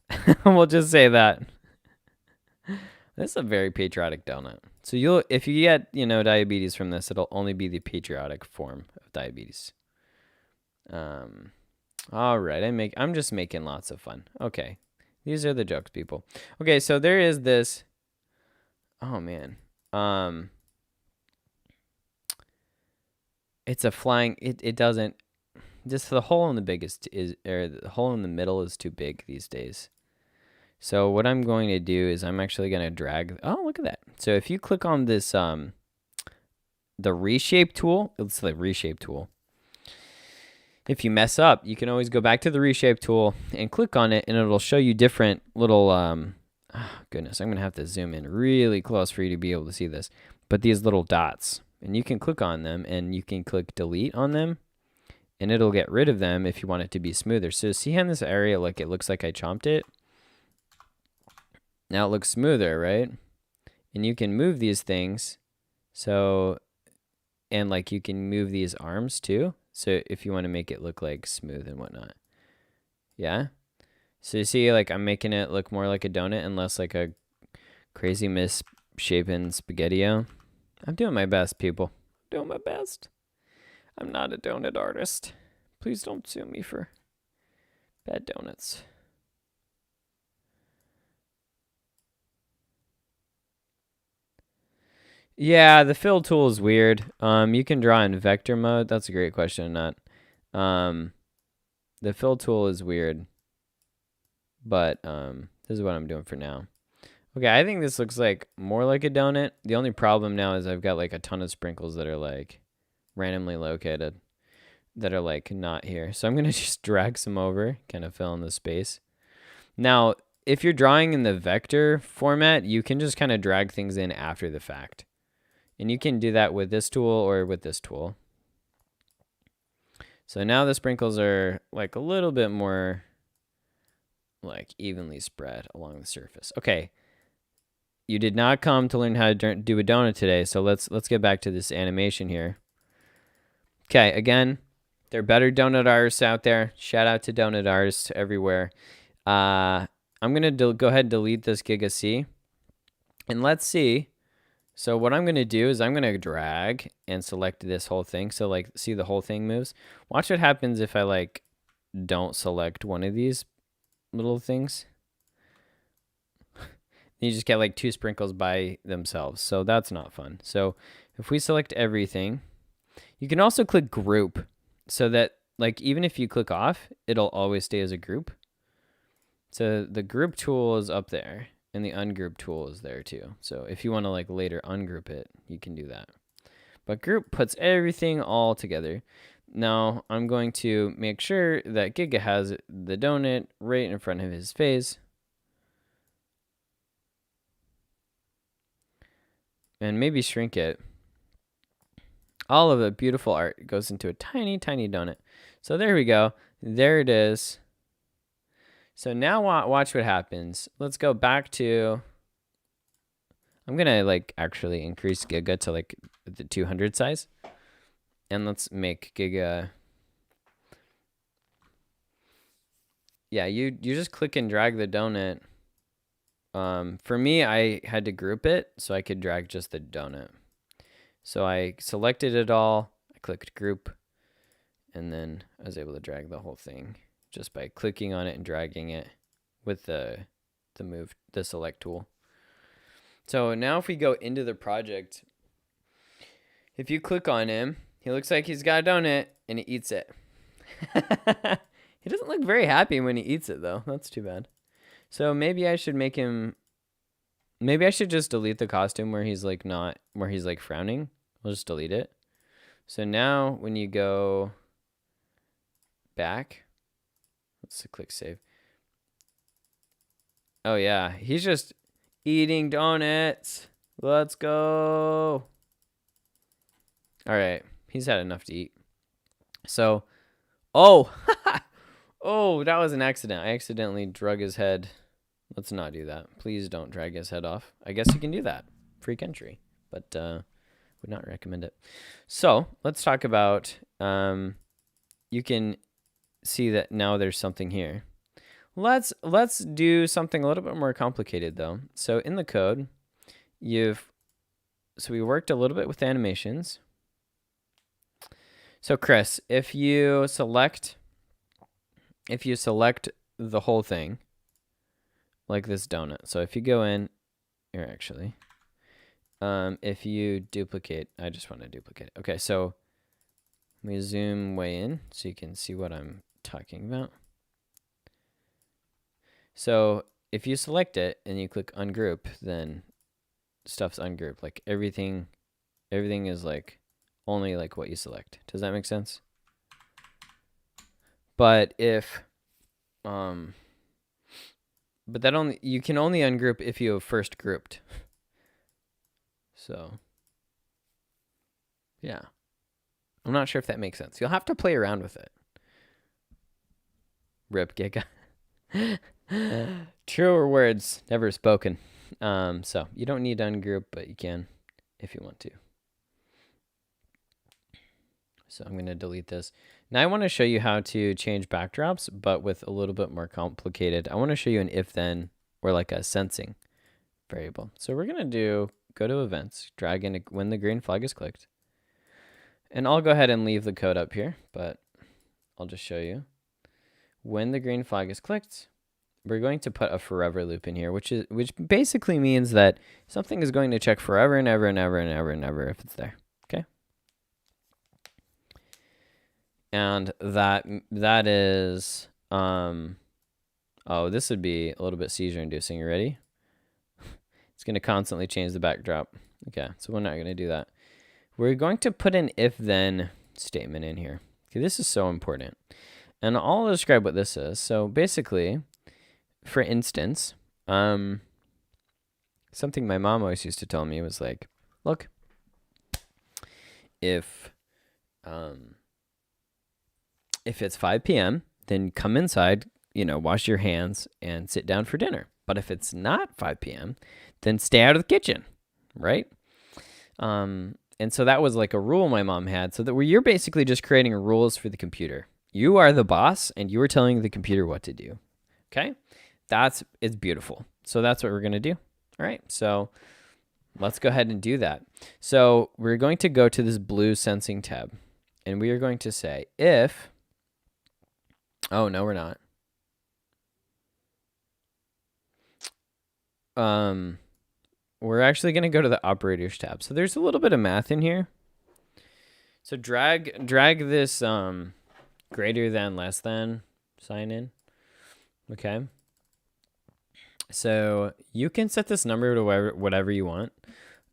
We'll just say that. This is a very patriotic donut. So if you get diabetes from this, it'll only be the patriotic form of diabetes. All right, I'm just making lots of fun. Okay, these are the jokes, people. Okay, so there is this. Oh man, it's a flying. It doesn't. Just the hole in the hole in the middle is too big these days. So what I'm going to do is I'm actually going to drag. Oh, look at that. So if you click on this, the Reshape Tool, it's the Reshape Tool. If you mess up, you can always go back to the Reshape Tool and click on it, and it'll show you different little, oh, goodness, I'm going to have to zoom in really close for you to be able to see this. But these little dots, and you can click on them, and you can click delete on them, and it'll get rid of them if you want it to be smoother. So see in this area, like it looks like I chomped it? Now it looks smoother, right? And you can move these things. So, and like you can move these arms too. So if you want to make it look like smooth and whatnot. Yeah? So you see, like I'm making it look more like a donut and less like a crazy misshapen spaghetti-o. I'm doing my best, people. I'm doing my best. I'm not a donut artist. Please don't sue me for bad donuts. Yeah, the fill tool is weird. You can draw in vector mode. That's a great question, not. The fill tool is weird. But this is what I'm doing for now. Okay, I think this looks like more like a donut. The only problem now is I've got like a ton of sprinkles that are like randomly located that are like not here. So I'm going to just drag some over, kind of fill in the space. Now, if you're drawing in the vector format, you can just kind of drag things in after the fact. And you can do that with this tool or with this tool. So now the sprinkles are like a little bit more like evenly spread along the surface. Okay. You did not come to learn how to do a donut today, so let's get back to this animation here. Okay, again, there are better donut artists out there. Shout out to donut artists everywhere. I'm going to go ahead and delete this Giga C. And let's see. So what I'm going to do is I'm going to drag and select this whole thing. So like, see the whole thing moves. Watch what happens if I like don't select one of these little things. You just get like 2 sprinkles by themselves. So that's not fun. So if we select everything, you can also click group so that like even if you click off, it'll always stay as a group. So the group tool is up there. And the ungroup tool is there too. So if you want to like later ungroup it, you can do that. But group puts everything all together. Now I'm going to make sure that Giga has the donut right in front of his face. And maybe shrink it. All of the beautiful art goes into a tiny, tiny donut. So there we go. There it is. So now watch what happens. Let's go back to, I'm going to like actually increase Giga to like the 200 size. And let's make Giga, yeah, you just click and drag the donut. For me, I had to group it so I could drag just the donut. So I selected it all, I clicked group, and then I was able to drag the whole thing just by clicking on it and dragging it with the select tool. So now if we go into the project, if you click on him, he looks like he's got a donut and he eats it. He doesn't look very happy when he eats it though. That's too bad. So maybe I should make him, maybe I should just delete the costume where he's like not, where he's like frowning. We'll just delete it. So now when you go back, let's click save. Oh yeah, he's just eating donuts. Let's go. All right, he's had enough to eat. So, oh, oh, that was an accident. I accidentally drug his head. Let's not do that. Please don't drag his head off. I guess you can do that. Free country, but would not recommend it. So let's talk about, you can see that now there's something here. Let's do something a little bit more complicated though. So in the code, so we worked a little bit with animations. So Chris, if you select the whole thing, like this donut. So if you go in here, actually, if you duplicate, I just want to duplicate it. Okay, so let me zoom way in so you can see what I'm talking about. So if you select it and you click ungroup, then stuff's ungrouped. Like everything is like only like what you select. Does that make sense? But if but that you can only ungroup if you have first grouped. So yeah. I'm not sure if that makes sense. You'll have to play around with it. Rip Giga. Truer words never spoken. So you don't need to ungroup, but you can if you want to. So I'm going to delete this. Now I want to show you how to change backdrops, but with a little bit more complicated. I want to show you an if-then or like a sensing variable. So we're going to go to events, drag in when the green flag is clicked. And I'll go ahead and leave the code up here, but I'll just show you. When the green flag is clicked, we're going to put a forever loop in here, which basically means that something is going to check forever and ever and ever and ever and ever if it's there. Okay? And that is oh, this would be a little bit seizure inducing. You ready? It's going to constantly change the backdrop. Okay, so we're not going to do that. We're going to put an if-then statement in here. Okay, this is so important. And I'll describe what this is. So basically, for instance, something my mom always used to tell me was like, look, if it's 5 p.m., then come inside, wash your hands and sit down for dinner. But if it's not 5 p.m., then stay out of the kitchen, right? And so that was like a rule my mom had, so that you're basically just creating rules for the computer. You are the boss, and you are telling the computer what to do. Okay? It's beautiful. So that's what we're going to do. All right. So let's go ahead and do that. So we're going to go to this blue sensing tab, and we are going to say if, oh, no, we're not. We're actually going to go to the operators tab. So there's a little bit of math in here. So drag this greater than, less than sign in. Okay. So you can set this number to whatever you want.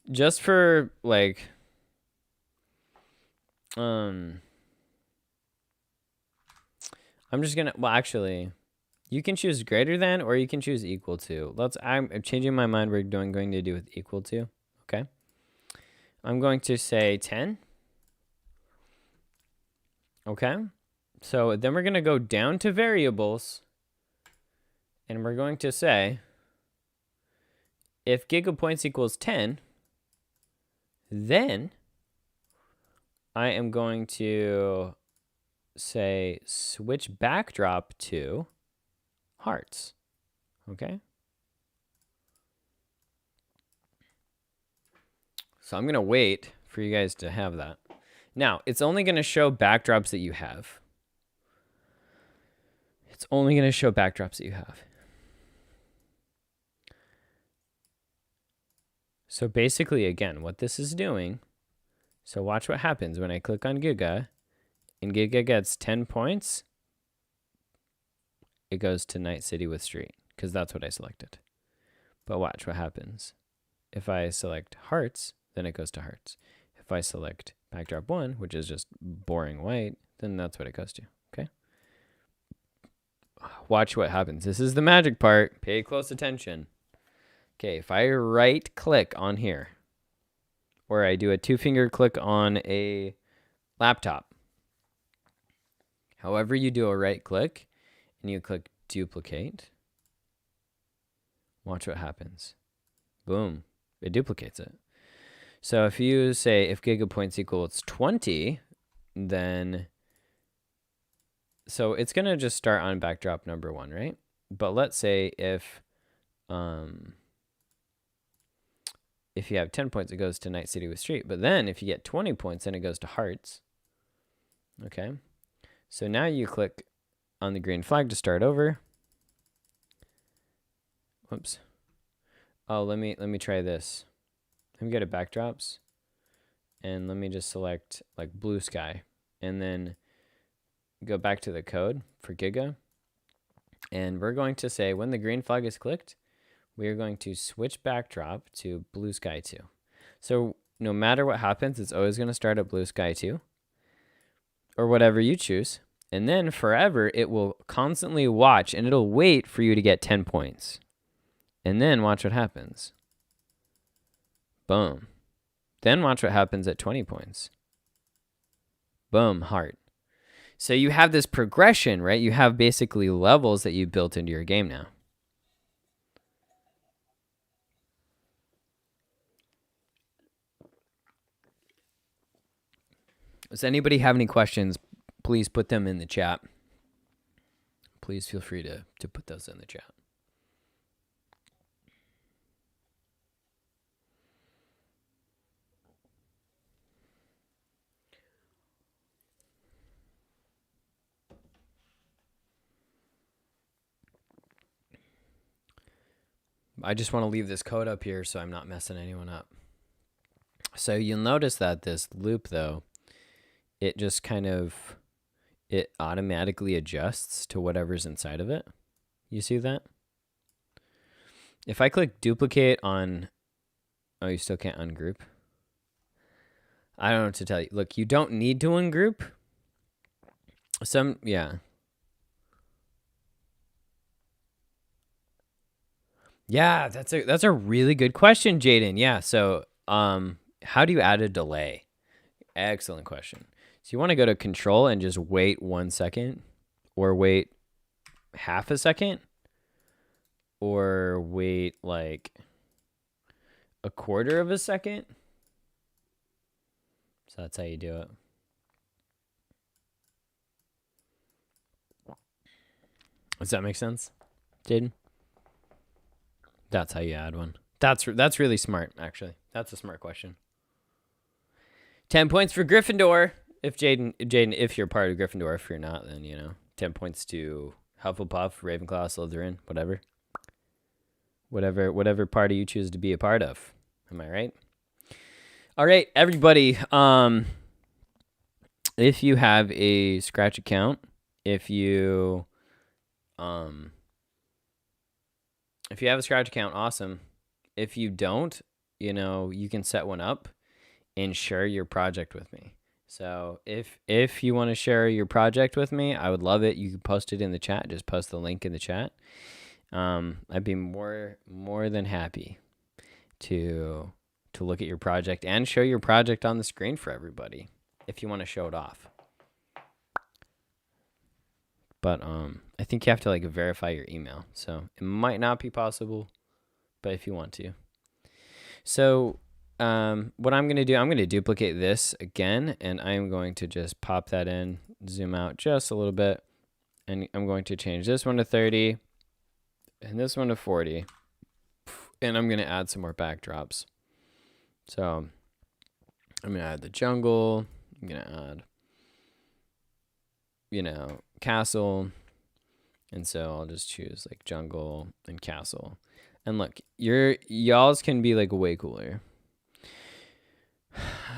Just for like I'm just gonna, well, actually, you can choose greater than or you can choose equal to. I'm changing my mind. We're going to do with equal to. Okay. I'm going to say 10. Okay. So then we're going to go down to variables, and we're going to say if gigapoints equals 10, then I am going to say switch backdrop to hearts. Okay. So I'm going to wait for you guys to have that. Now, it's only going to show backdrops that you have. It's only going to show backdrops that you have. So basically, again, what this is doing, so watch what happens when I click on Giga, and Giga gets 10 points. It goes to Night City with Street, because that's what I selected. But watch what happens. If I select Hearts, then it goes to Hearts. If I select Backdrop 1, which is just boring white, then that's what it goes to, okay? Watch what happens. This is the magic part. Pay close attention. Okay, if I right click on here, or I do a 2-finger click on a laptop, however you do a right click, and you click duplicate, watch what happens. Boom, it duplicates it. So if you say if gigapoints equals 20, then, so it's going to just start on backdrop number 1, right? But let's say if you have 10 points, it goes to Night City with Street. But then if you get 20 points, then it goes to Hearts. Okay. So now you click on the green flag to start over. Whoops. Oh, let me try this. Let me go to backdrops, and let me just select like blue sky, and then go back to the code for Giga. And we're going to say when the green flag is clicked, we are going to switch backdrop to blue sky 2. So no matter what happens, it's always going to start at blue sky 2, or whatever you choose. And then forever, it will constantly watch, and it'll wait for you to get 10 points. And then watch what happens. Boom. Then watch what happens at 20 points. Boom, heart. So you have this progression, right? You have basically levels that you built into your game now. Does anybody have any questions? Please put them in the chat. Please feel free to put those in the chat. I just want to leave this code up here so I'm not messing anyone up. So you'll notice that this loop, though, it just kind of, it automatically adjusts to whatever's inside of it. You see that? If I click duplicate on, oh, you still can't ungroup. I don't know what to tell you. Look, you don't need to ungroup. Yeah. Yeah, that's a really good question, Jaden. Yeah, so how do you add a delay? Excellent question. So you want to go to control and just wait 1 second, or wait half a second, or wait like a quarter of a second. So that's how you do it. Does that make sense, Jaden? That's how you add one. That's really smart, actually. That's a smart question. 10 points for Gryffindor. If Jaden, if you're part of Gryffindor, if you're not, then 10 points to Hufflepuff, Ravenclaw, Slytherin, whatever party you choose to be a part of. Am I right? All right, everybody. If you have a Scratch account, if you have a Scratch account, awesome. If you don't, you can set one up and share your project with me. So if you want to share your project with me, I would love it. You can post it in the chat. Just post the link in the chat. I'd be more than happy to look at your project and show your project on the screen for everybody if you want to show it off. But I think you have to verify your email. So it might not be possible, but if you want to. So what I'm going to do, I'm going to duplicate this again, and I'm going to just pop that in, zoom out just a little bit, and I'm going to change this one to 30 and this one to 40, and I'm going to add some more backdrops. So I'm going to add the jungle, I'm going to add, castle, and so I'll just choose jungle and castle. And look, y'all's can be like way cooler.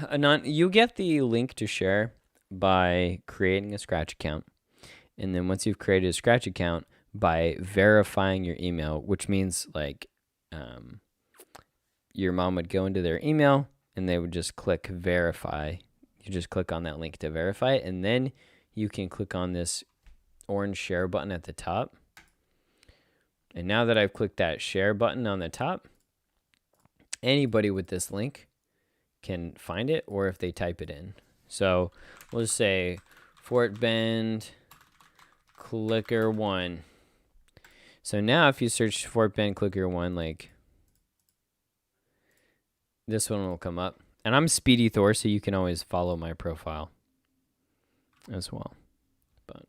Anon, you get the link to share by creating a Scratch account. And then once you've created a Scratch account, by verifying your email, which means like your mom would go into their email and they would just click verify. You just click on that link to verify it, and then you can click on this orange share button at the top. And now that I've clicked that share button on the top, anybody with this link can find it, or if they type it in. So we'll just say Fort Bend Clicker 1. So now if you search Fort Bend Clicker 1, like this one will come up. And I'm Speedy Thor, so you can always follow my profile as well. But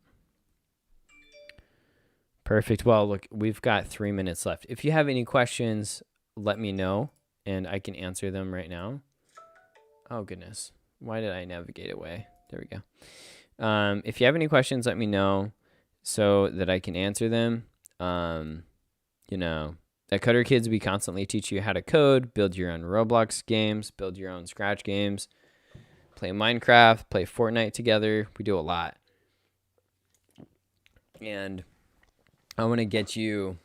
perfect. Well, look, we've got 3 minutes left. If you have any questions, let me know, and I can answer them right now. Oh, goodness. Why did I navigate away? There we go. If you have any questions, let me know so that I can answer them. You know, at Coder Kids, we constantly teach you how to code, build your own Roblox games, build your own Scratch games, play Minecraft, play Fortnite together. We do a lot. And I want to get you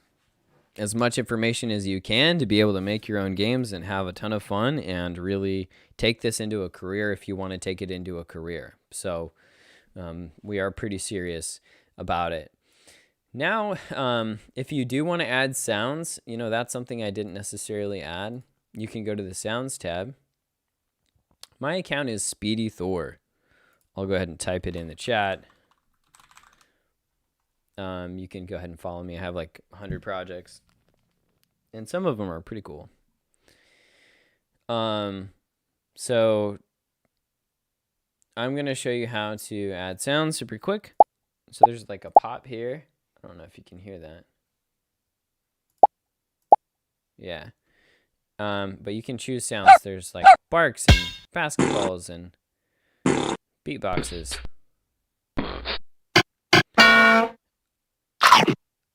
as much information as you can to be able to make your own games and have a ton of fun and really take this into a career if you want to take it into a career. So we are pretty serious about it. Now, if you do want to add sounds, you know, that's something I didn't necessarily add. You can go to the Sounds tab. My account is Speedy Thor. I'll go ahead and type it in the chat. You can go ahead and follow me. I have like 100 projects, and some of them are pretty cool. So I'm going to show you how to add sounds super quick. So there's like a pop here. I don't know if you can hear that. Yeah. But you can choose sounds. There's like barks and basketballs and beatboxes.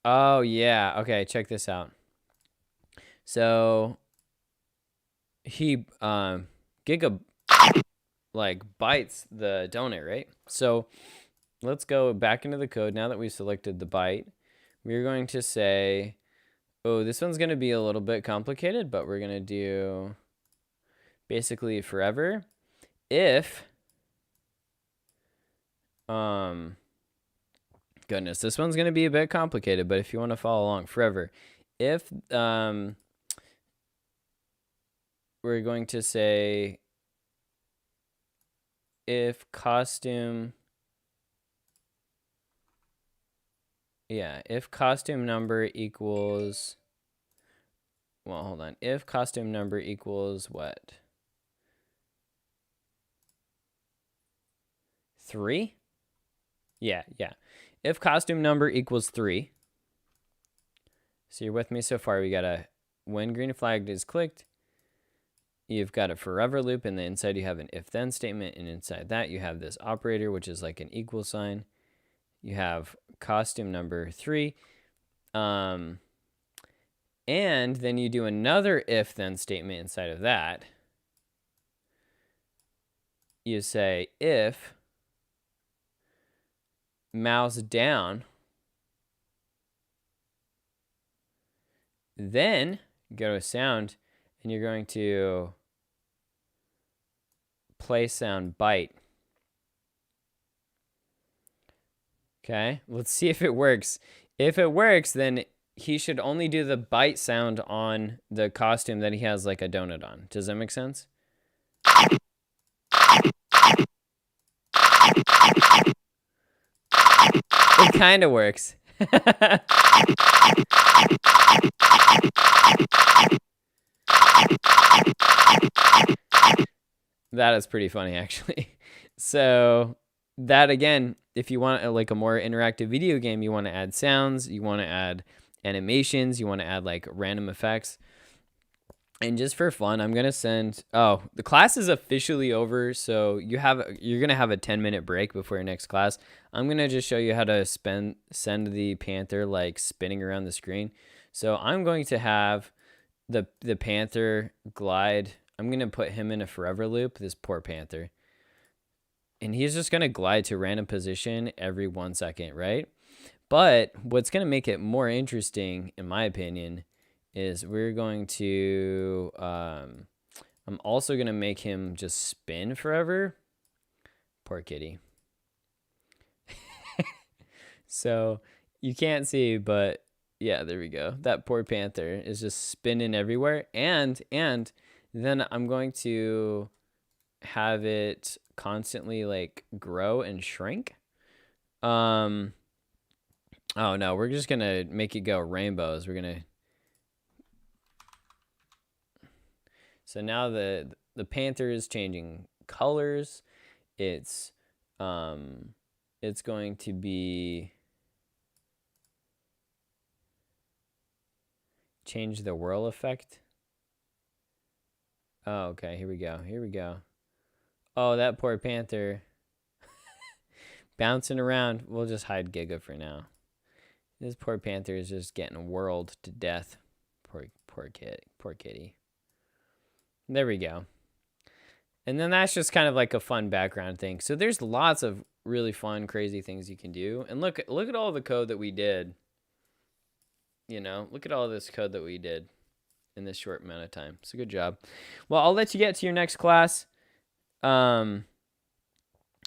Oh, yeah. Okay, check this out. So he Giga like bites the donut, right? So let's go back into the code. Now that we've selected the bite, we're going to say, oh, this one's going to be a little bit complicated, but we're going to do basically forever. If, goodness, this one's going to be a bit complicated, but if you want to follow along, forever. If, we're going to say, if costume, if costume number equals, well, hold on. If costume number equals what? 3? Yeah. If costume number equals 3. So you're with me so far. We got when green flag is clicked, you've got a forever loop, and then inside you have an if then statement, and inside that you have this operator, which is like an equal sign. You have costume number 3. And then you do another if then statement inside of that. You say if mouse down, then go to sound, and you're going to play sound bite. Okay, let's see if it works. If it works, then he should only do the bite sound on the costume that he has like a donut on. Does that make sense? It kind of works. That is pretty funny, actually. So that, again, if you want like a more interactive video game, you want to add sounds, you want to add animations, you want to add like random effects. And just for fun, I'm going to send, the class is officially over. So you're going to have a 10-minute break before your next class. I'm going to just show you how to send the panther like spinning around the screen. So I'm going to have the panther glide. I'm going to put him in a forever loop, this poor panther. And he's just going to glide to a random position every 1 second, right? But what's going to make it more interesting, in my opinion, is we're going to, I'm also going to make him just spin forever. Poor kitty. So you can't see, but yeah, there we go. That poor panther is just spinning everywhere. And then I'm going to have it constantly like grow and shrink. Oh no, we're just gonna make it go rainbows. So now the panther is changing colors. It's going to be change the whirl effect. Oh, okay, here we go. Oh, that poor panther. Bouncing around. We'll just hide Giga for now. This poor panther is just getting whirled to death. Poor kitty. There we go. And then that's just kind of like a fun background thing. So there's lots of really fun, crazy things you can do. And look at all the code that we did. You know, look at all this code that we did in this short amount of time. So good job. Well, I'll let you get to your next class. Y'all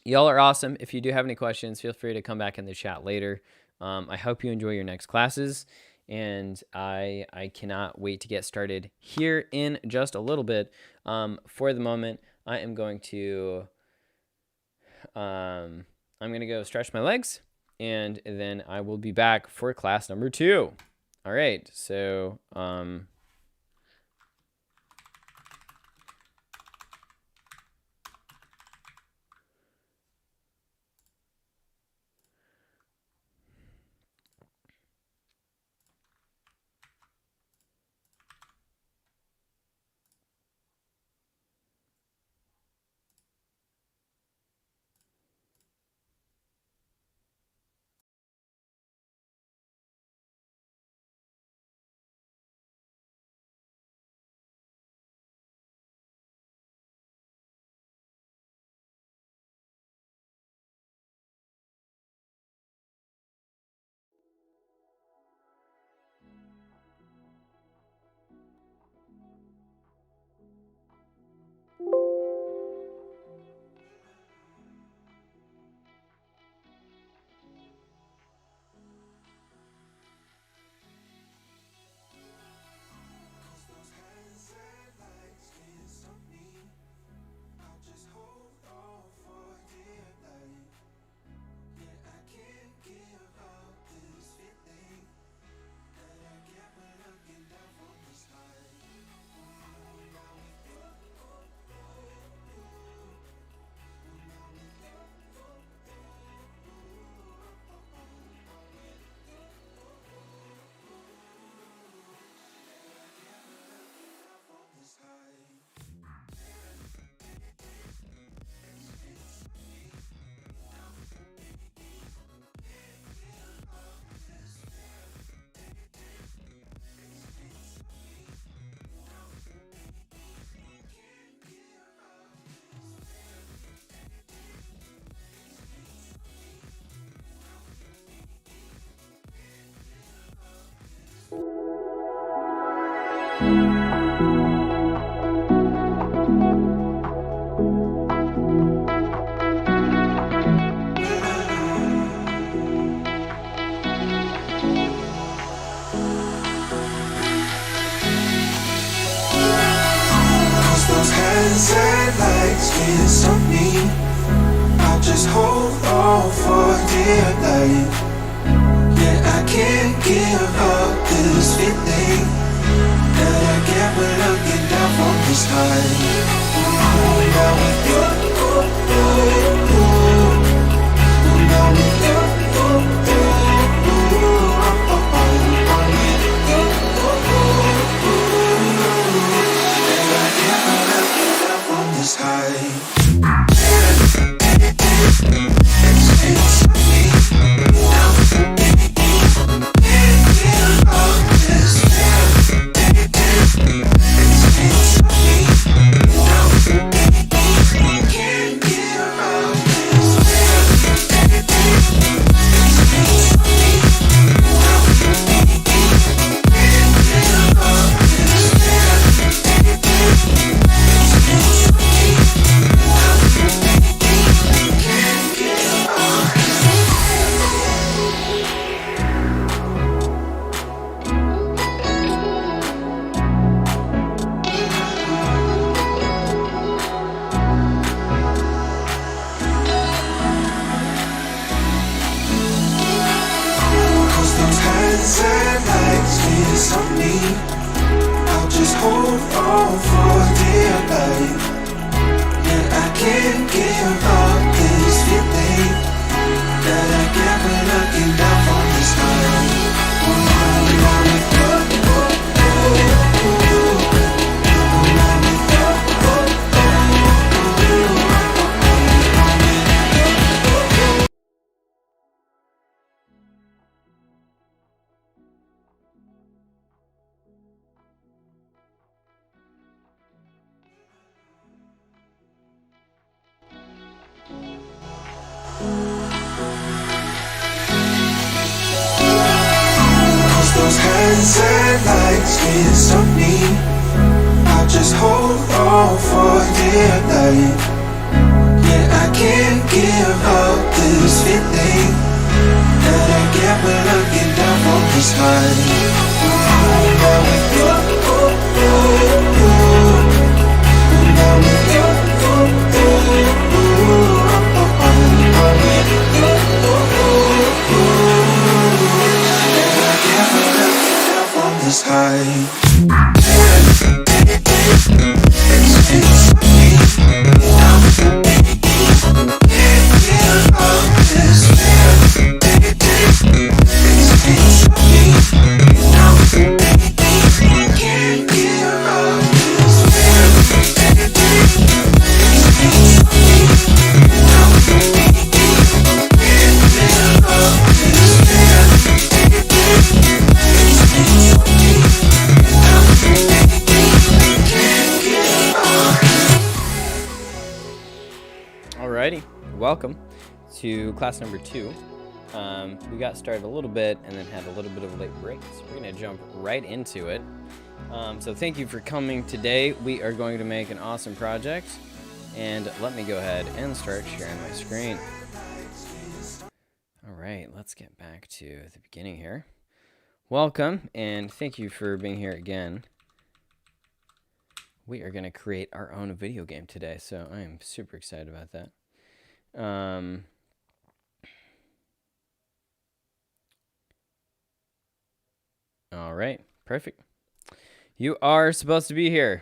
are awesome. If you do have any questions, feel free to come back in the chat later. I hope you enjoy your next classes, and I cannot wait to get started here in just a little bit. For the moment, I am going to I'm going to go stretch my legs, and then I will be back for class number 2. All right, so
Lights can't stop me. I'll just hold on for dear life. Yeah, I can't give up this feeling that I get when looking down from the sky. Now with you, now with you, and I get when looking down from the sky. It's me now. Can't give up this. sunset lights can't stop me. I'll just hold on for dear life. Yeah, I can't give up this feeling that I get when I get down from the sky. Now with you, now with you, and I get when I get down from this high. It's me now. Can't give up this feeling. It's me now. Can't give up this feeling. It's me now. Can't give up this feeling. It's me now. Can't give up.
Alrighty, welcome to class number 2. We got started a little bit and then had a little bit of a late break, so we're going to jump right into it. So thank you for coming today. We are going to make an awesome project, and let me go ahead and start sharing my screen. Alright, let's get back to the beginning here. Welcome, and thank you for being here again. We are going to create our own video game today, so I am super excited about that. All right, perfect. You are supposed to be here.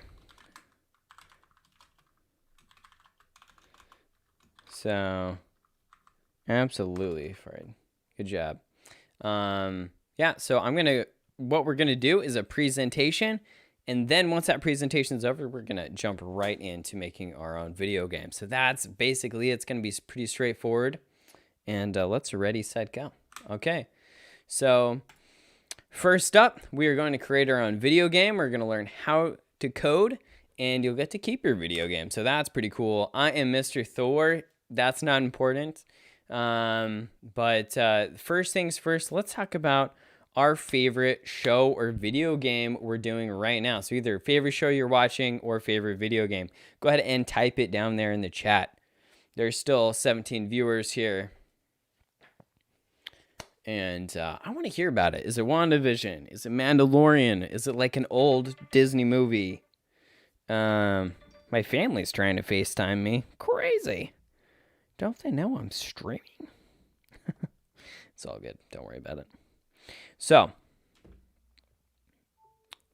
So, absolutely, Fred. Good job. Yeah, so what we're gonna do is a presentation, and then once that presentation is over, we're gonna jump right into making our own video game. So that's basically, it's gonna be pretty straightforward. And let's ready, set, go. Okay, so first up, we are going to create our own video game. We're gonna learn how to code, and you'll get to keep your video game. So that's pretty cool. I am Mr. Thor. That's not important. But first things first, let's talk about our favorite show or video game we're doing right now. So either favorite show you're watching or favorite video game. Go ahead and type it down there in the chat. There's still 17 viewers here. And I want to hear about it. Is it WandaVision? Is it Mandalorian? Is it like an old Disney movie? My family's trying to FaceTime me. Crazy. Don't they know I'm streaming? It's all good. Don't worry about it. So,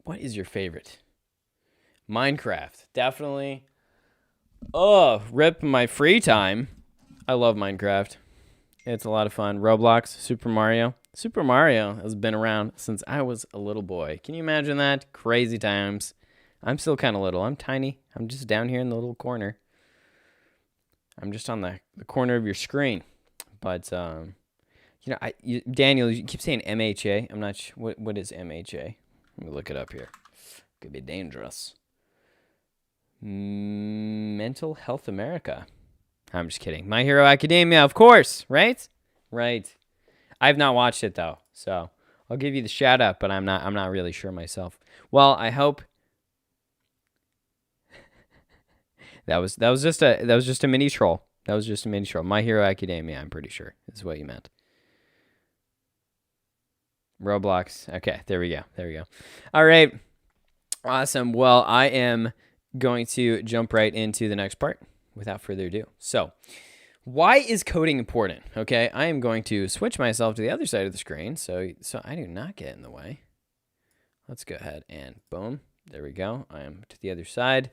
what is your favorite? Minecraft. Definitely. Oh, rip my free time. I love Minecraft. It's a lot of fun. Roblox, Super Mario. Super Mario has been around since I was a little boy. Can you imagine that? Crazy times. I'm still kind of little. I'm tiny. I'm just down here in the little corner. I'm just on the corner of your screen. But, Daniel, you keep saying MHA. I'm not sure. What is MHA? Let me look it up here. Could be dangerous. Mental Health America. I'm just kidding. My Hero Academia, of course, right? Right. I've not watched it though, so I'll give you the shout out, but I'm not really sure myself. Well, I hope that was just a mini troll. That was just a mini troll. My Hero Academia, I'm pretty sure is what you meant. Roblox. Okay, there we go. All right. Awesome. Well, I am going to jump right into the next part without further ado. So, why is coding important? Okay, I am going to switch myself to the other side of the screen so I do not get in the way. Let's go ahead and boom. There we go. I am to the other side.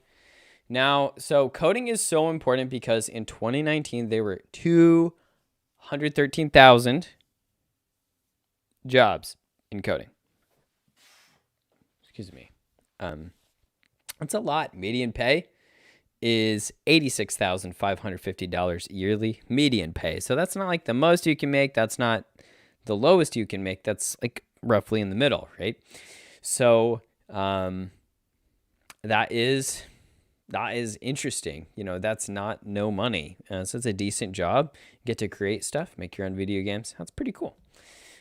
Now, so coding is so important because in 2019, there were 213,000 jobs in coding. Excuse me. That's a lot. Median pay is $86,550 yearly median pay. So that's not like the most you can make. That's not the lowest you can make. That's like roughly in the middle, right? So that is interesting. You know, that's not no money. So it's a decent job. You get to create stuff, make your own video games. That's pretty cool.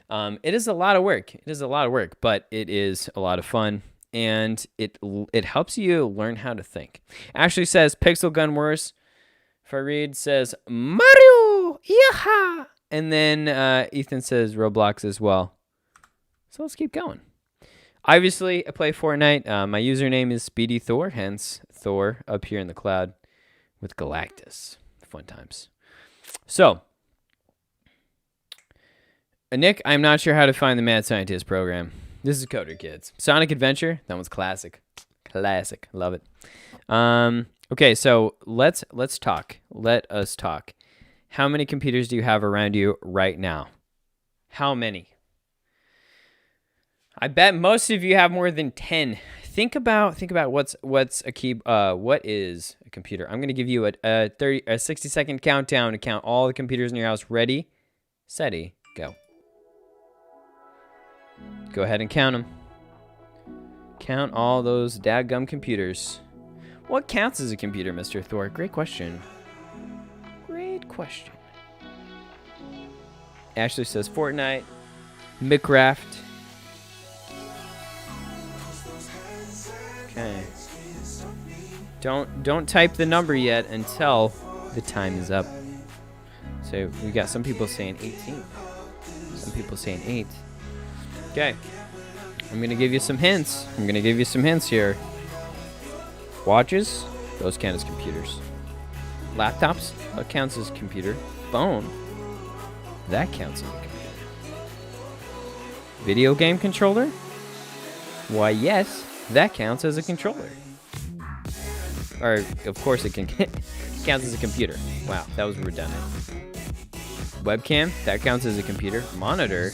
It is a lot of work. It is a lot of work, but it is a lot of fun, and it helps you learn how to think. Ashley says Pixel Gun Wars. Farid says Mario, yaha, and then Ethan says Roblox as well. So let's keep going. Obviously, I play Fortnite. My username is Speedy Thor, hence Thor up here in the cloud with Galactus. Fun times. So, Nick, I'm not sure how to find the Mad Scientist program. This is Coder Kids. Sonic Adventure, that one's classic. Classic. Love it. Okay, so let's talk. Let us talk. How many computers do you have around you right now? How many? I bet most of you have more than 10. Think about what is a computer. I'm going to give you a 60-second countdown to count all the computers in your house. Ready, steady, go. Go ahead and count them. Count all those dadgum computers. What counts as a computer, Mr. Thor? Great question. Great question. Ashley says Fortnite, Minecraft. Okay. Don't type the number yet until the time is up. So we got some people saying 18. Some people saying 8. Okay. I'm gonna give you some hints. Here. Watches, those count as computers. Laptops, that counts as a computer. Phone, that counts as a computer. Video game controller? Why, yes, that counts as a controller. Or, of course, it counts as a computer. Wow, that was redundant. Webcam, that counts as a computer. Monitor,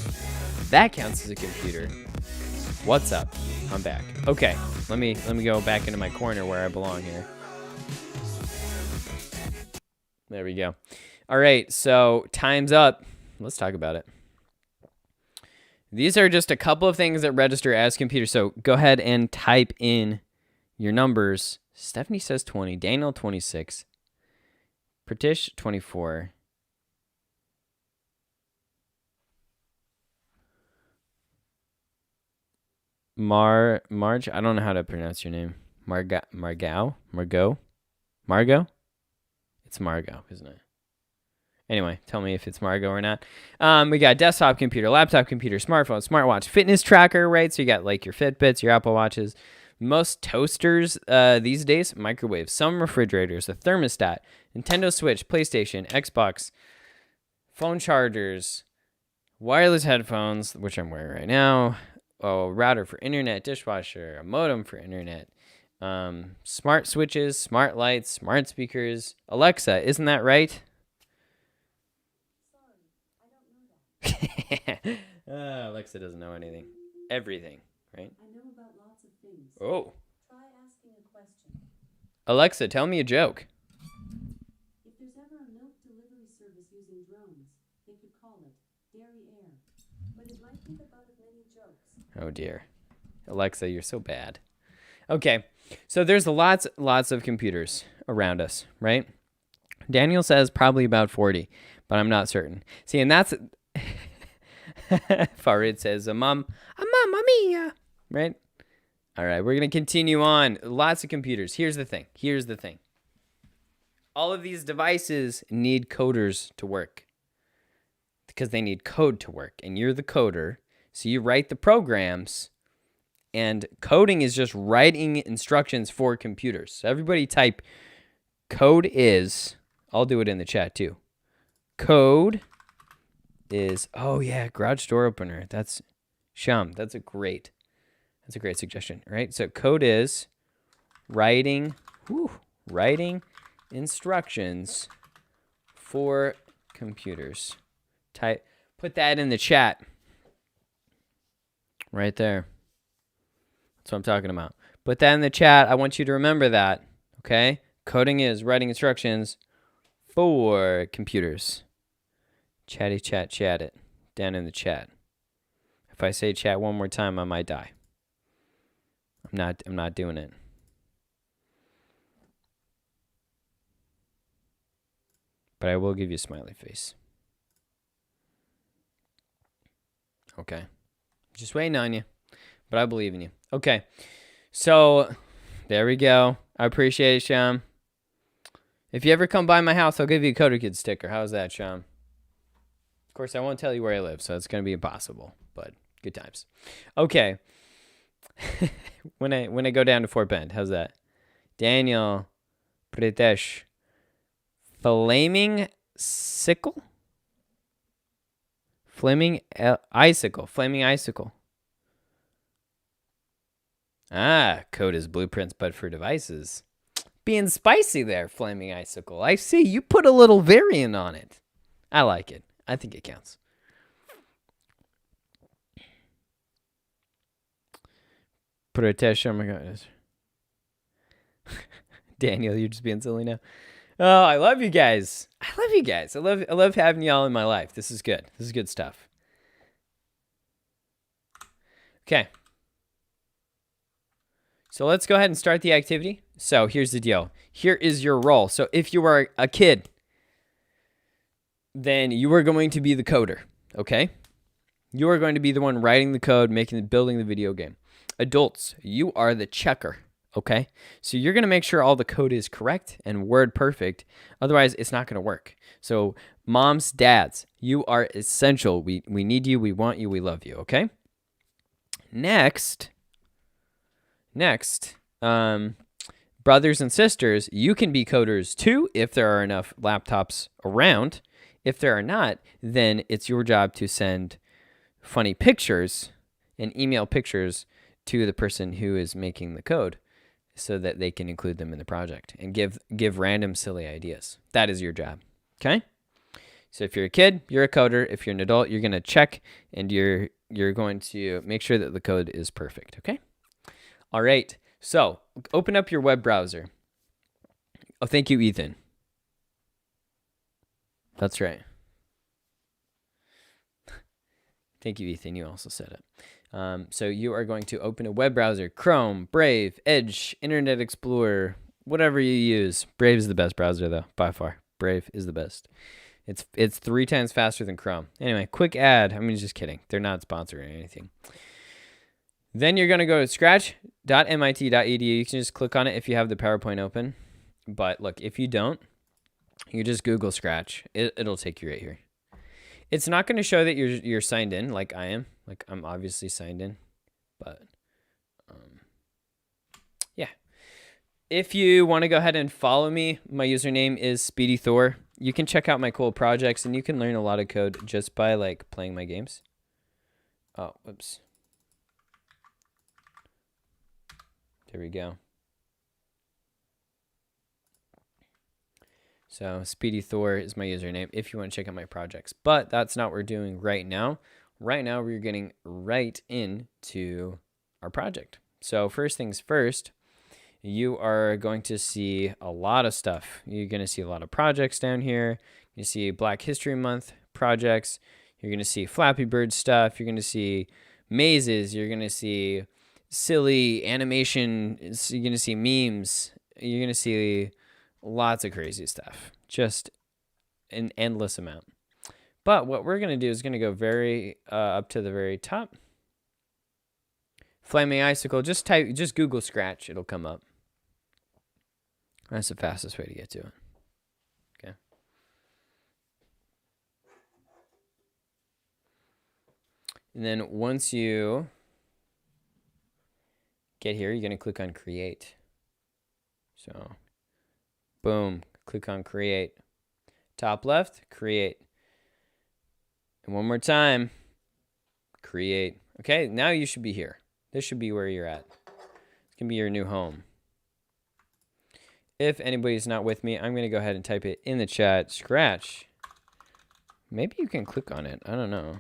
that counts as a computer. What's up? I'm back. Okay, let me go back into my corner where I belong here. There we go. All right, so time's up. Let's talk about it. These are just a couple of things that register as computers. So go ahead and type in your numbers. Stephanie says 20. Daniel 26. Pratish 24. Marge, I don't know how to pronounce your name. Margot? It's Margot, isn't it? Anyway, tell me if it's Margot or not. We got desktop computer, laptop computer, smartphone, smartwatch, fitness tracker, right? So you got like your Fitbits, your Apple Watches. Most toasters these days, microwaves, some refrigerators, a thermostat, Nintendo Switch, PlayStation, Xbox, phone chargers, wireless headphones, which I'm wearing right now, a router for internet, dishwasher, a modem for internet, smart switches, smart lights, smart speakers. Alexa, isn't that right? Alexa doesn't know anything. Everything, right?
I know about lots of things.
Oh.
Try asking a question.
Alexa, tell me a joke.
If there's ever a milk delivery service using drones, they could call it Dairy Air. But it might be the butt of many jokes.
Oh dear. Alexa, you're so bad. Okay, so there's lots of computers around us, right? Daniel says probably about 40, but I'm not certain. See, and that's... Farid says, Mamma mia, right? All right, we're going to continue on. Lots of computers. Here's the thing. All of these devices need coders to work because they need code to work, and you're the coder, so you write the programs, and coding is just writing instructions for computers. So everybody type code is, I'll do it in the chat too. Code is, oh yeah, garage door opener. That's Sham. That's a great suggestion, right? So code is writing instructions for computers. Put that in the chat. Right there. That's what I'm talking about. Put that in the chat. I want you to remember that, okay? Coding is writing instructions for computers. Chatty chat, chat it down in the chat. If I say chat one more time, I might die. I'm not doing it. But I will give you a smiley face. Okay. Just waiting on you, but I believe in you. Okay. So there we go. I appreciate it, Sham. If you ever come by my house, I'll give you a Coder Kid sticker. How's that, Sham? Of course, I won't tell you where I live, so it's going to be impossible, but good times. Okay. when I go down to Fort Bend, how's that? Daniel Pritesh. Flaming sickle? Flaming icicle. Flaming icicle. Ah, code is blueprints, but for devices. Being spicy there, Flaming Icicle. I see. You put a little variant on it. I like it. I think it counts. Protest. Oh my God. Daniel, you're just being silly now. Oh, I love you guys. I love you guys. I love having y'all in my life. This is good. This is good stuff. Okay. So let's go ahead and start the activity. So here's the deal. Here is your role. So if you are a kid, then you are going to be the coder, okay? You are going to be the one writing the code, building the video game. Adults, you are the checker, okay? So you're going to make sure all the code is correct and word perfect. Otherwise, it's not going to work. So moms, dads, you are essential. We need you. We want you. We love you, okay? Next, brothers and sisters, you can be coders too if there are enough laptops around. If there are not, then it's your job to send funny pictures and email pictures to the person who is making the code so that they can include them in the project and give random silly ideas. That is your job, okay? So if you're a kid, you're a coder. If you're an adult, you're going to check and you're going to make sure that the code is perfect, okay? All right, so open up your web browser. Oh, thank you, Ethan. That's right. Thank you, Ethan. You also said it. So you are going to open a web browser. Chrome, Brave, Edge, Internet Explorer, whatever you use. Brave is the best browser, though, by far. Brave is the best. It's 3 times faster than Chrome. Anyway, quick ad. I mean, just kidding. They're not sponsoring or anything. Then you're going to go to scratch.mit.edu. You can just click on it if you have the PowerPoint open. But look, if you don't, you just Google Scratch. It'll take you right here. It's not going to show that you're signed in like I am. Like I'm obviously signed in. But yeah. If you want to go ahead and follow me, my username is Speedy Thor. You can check out my cool projects and you can learn a lot of code just by like playing my games. Oh, whoops. There we go. So Speedy Thor is my username if you want to check out my projects. But that's not what we're doing right now. Right now, we're getting right into our project. So first things first, you are going to see a lot of stuff. You're going to see a lot of projects down here. You see Black History Month projects. You're going to see Flappy Bird stuff. You're going to see mazes. You're going to see silly animation. You're going to see memes. You're going to see lots of crazy stuff. Just an endless amount. But what we're going to do is going to go very up to the very top. Flaming Icicle. Just Google Scratch. It'll come up. That's the fastest way to get to it. Okay. And then once you get here, you're going to click on Create. So, boom. Click on Create. Top left, Create. And one more time, Create. Okay, now you should be here. This should be where you're at. It's going to be your new home. If anybody's not with me, I'm going to go ahead and type it in the chat. Scratch. Maybe you can click on it. I don't know.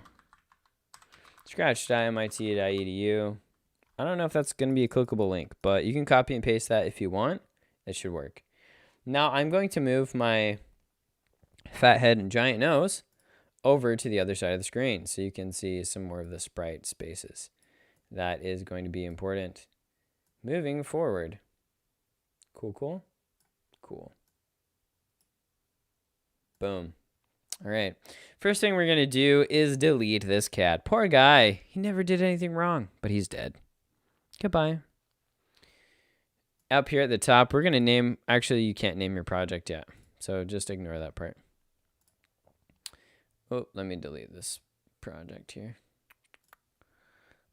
Scratch.mit.edu. I don't know if that's going to be a clickable link, but you can copy and paste that if you want. It should work. Now I'm going to move my fat head and giant nose over to the other side of the screen so you can see some more of the sprite spaces. That is going to be important moving forward. Cool. Boom. All right. First thing we're going to do is delete this cat. Poor guy. He never did anything wrong, but he's dead. Goodbye. Up here at the top, we're going to name, actually, you can't name your project yet. So just ignore that part. Oh, let me delete this project here.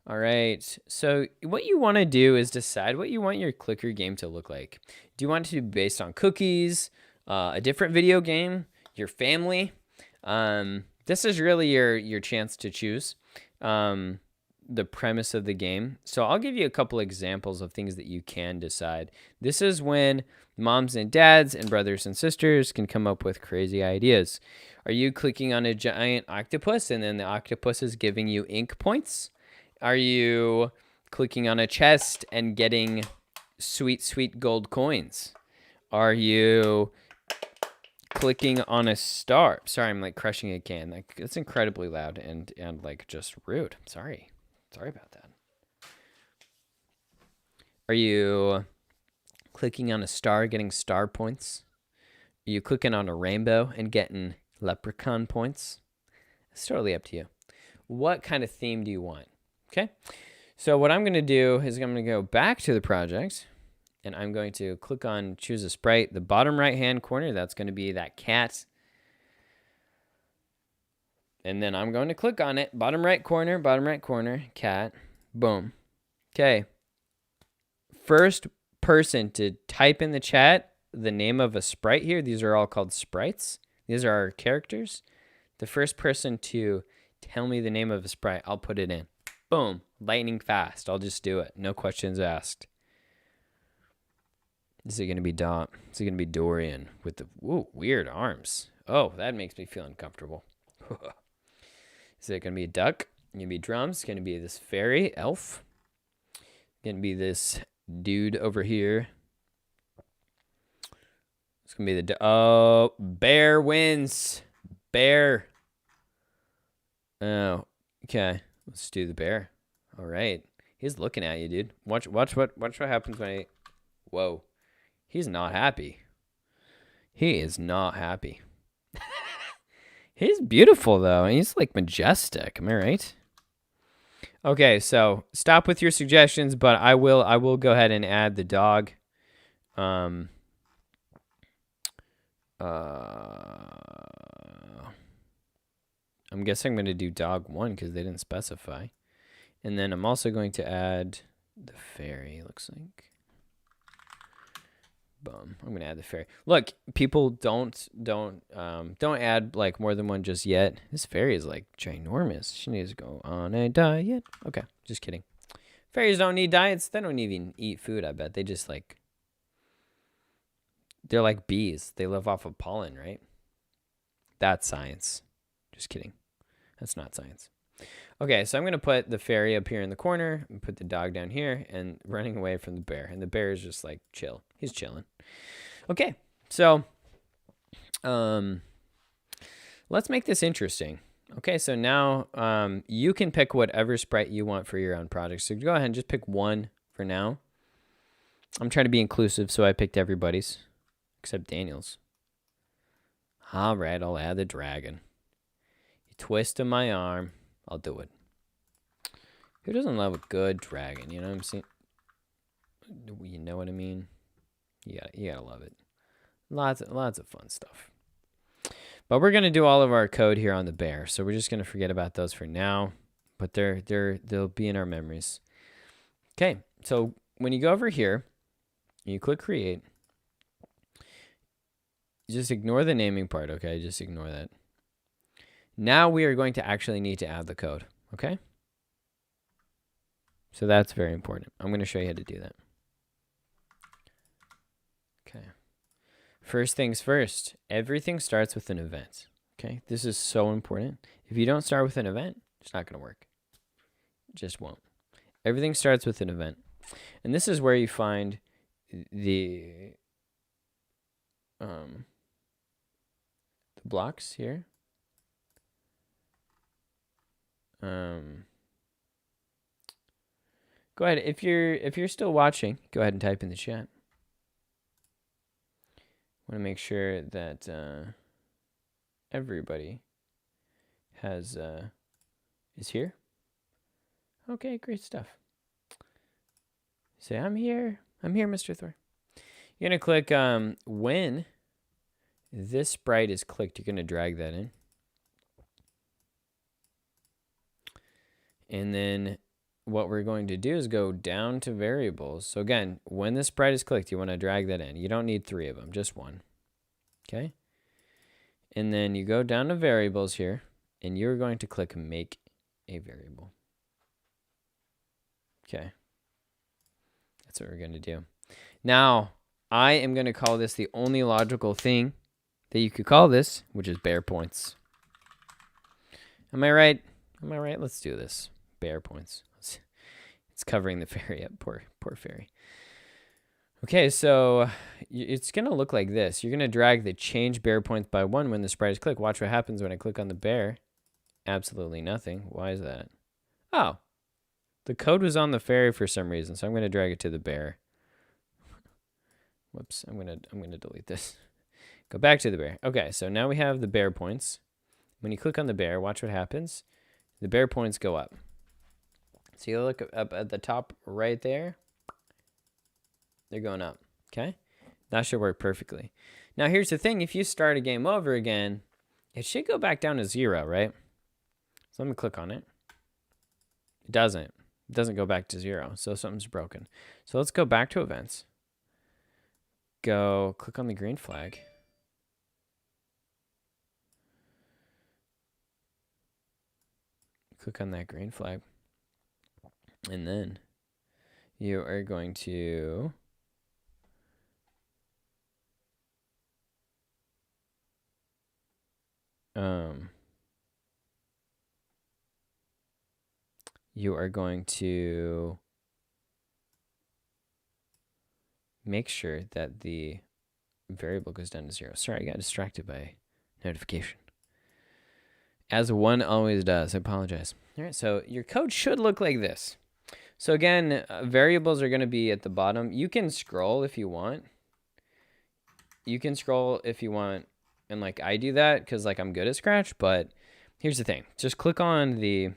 All right. So what you want to do is decide what you want your clicker game to look like. Do you want it to be based on cookies, a different video game, your family? This is really your chance to choose the premise of the game. So I'll give you a couple examples of things that you can decide. This is when moms and dads and brothers and sisters can come up with crazy ideas. Are you clicking on a giant octopus and then the octopus is giving you ink points? Are you clicking on a chest and getting sweet, sweet gold coins? Are you clicking on a star? Sorry, I'm like crushing a can. Like, it's incredibly loud and like just rude. Sorry about that. Are you clicking on a star, getting star points? Are you clicking on a rainbow and getting leprechaun points? It's totally up to you. What kind of theme do you want? Okay. So what I'm going to do is I'm going to go back to the project and I'm going to click on choose a sprite. The bottom right hand corner, that's going to be that cat. And then I'm going to click on it. Bottom right corner, cat. Boom. Okay. First person to type in the chat the name of a sprite here. These are all called sprites. These are our characters. The first person to tell me the name of a sprite, I'll put it in. Boom. Lightning fast. I'll just do it. No questions asked. Is it going to be Dom? Is it going to be Dorian with the weird arms? Oh, that makes me feel uncomfortable. Is it going to be a duck? Going to be drums? Going to be this fairy elf? Going to be this dude over here? It's going to be the bear wins. Bear. Oh, okay. Let's do the bear. All right. He's looking at you, dude. Watch what happens when I... Whoa. He's not happy. He is not happy. He's beautiful, though. He's, like, majestic. Am I right? Okay, so stop with your suggestions, but I will go ahead and add the dog. I guess I'm going to do dog 1 because they didn't specify. And then I'm also going to add the fairy, it looks like. Boom. I'm gonna add the fairy. Look, people don't add like more than one just yet. This fairy is like ginormous. She needs to go on a diet. Okay, just kidding. Fairies don't need diets. They don't even eat food, I bet. They just like, they're like bees. They live off of pollen, right? That's science. Just kidding. That's not science. Okay, so I'm going to put the fairy up here in the corner and put the dog down here and running away from the bear. And the bear is just like chill. He's chilling. Okay, so let's make this interesting. Okay, so now you can pick whatever sprite you want for your own project. So go ahead and just pick one for now. I'm trying to be inclusive, so I picked everybody's except Daniel's. All right, I'll add the dragon. You twist in my arm. I'll do it. Who doesn't love a good dragon? You know what I'm saying? You know what I mean? You gotta love it. Lots of fun stuff. But we're gonna do all of our code here on the bear, so we're just gonna forget about those for now. But they'll be in our memories. Okay, so when you go over here, you click create. Just ignore the naming part, okay? Just ignore that. Now we are going to actually need to add the code, okay? So that's very important. I'm going to show you how to do that. Okay. First things first, everything starts with an event, okay? This is so important. If you don't start with an event, it's not going to work. It just won't. Everything starts with an event. And this is where you find the blocks here. Go ahead, if you're still watching, go ahead and type in the chat. Want to make sure that everybody has is here. Okay, great stuff. Say, I'm here, Mr. Thor. You're gonna click when this sprite is clicked, you're gonna drag that in. And then what we're going to do is go down to variables. So again, when the sprite is clicked, you want to drag that in. You don't need 3 of them, just 1. Okay? And then you go down to variables here, and you're going to click make a variable. Okay. That's what we're going to do. Now, I am going to call this the only logical thing that you could call this, which is bear points. Am I right? Am I right? Let's do this. Bear points. It's covering the fairy up. Poor fairy. Okay, so it's going to look like this. You're going to drag the change bear points by 1 when the sprite is clicked. Watch what happens when I click on the bear. Absolutely nothing. Why is that? Oh, the code was on the fairy for some reason, so I'm going to drag it to the bear. Whoops, I'm going to delete this. Go back to the bear. Okay, so now we have the bear points. When you click on the bear, watch what happens. The bear points go up. So you look up at the top right there. They're going up, okay? That should work perfectly. Now here's the thing. If you start a game over again, it should go back down to 0, right? So let me click on it. It doesn't. It doesn't go back to 0, so something's broken. So let's go back to events. Go click on the green flag. Click on that green flag. And then you are going to make sure that the variable goes down to 0. Sorry, I got distracted by notification. As one always does. I apologize. All right, so your code should look like this. So again, variables are going to be at the bottom. You can scroll if you want. And like I do that because like I'm good at Scratch. But here's the thing: just click on the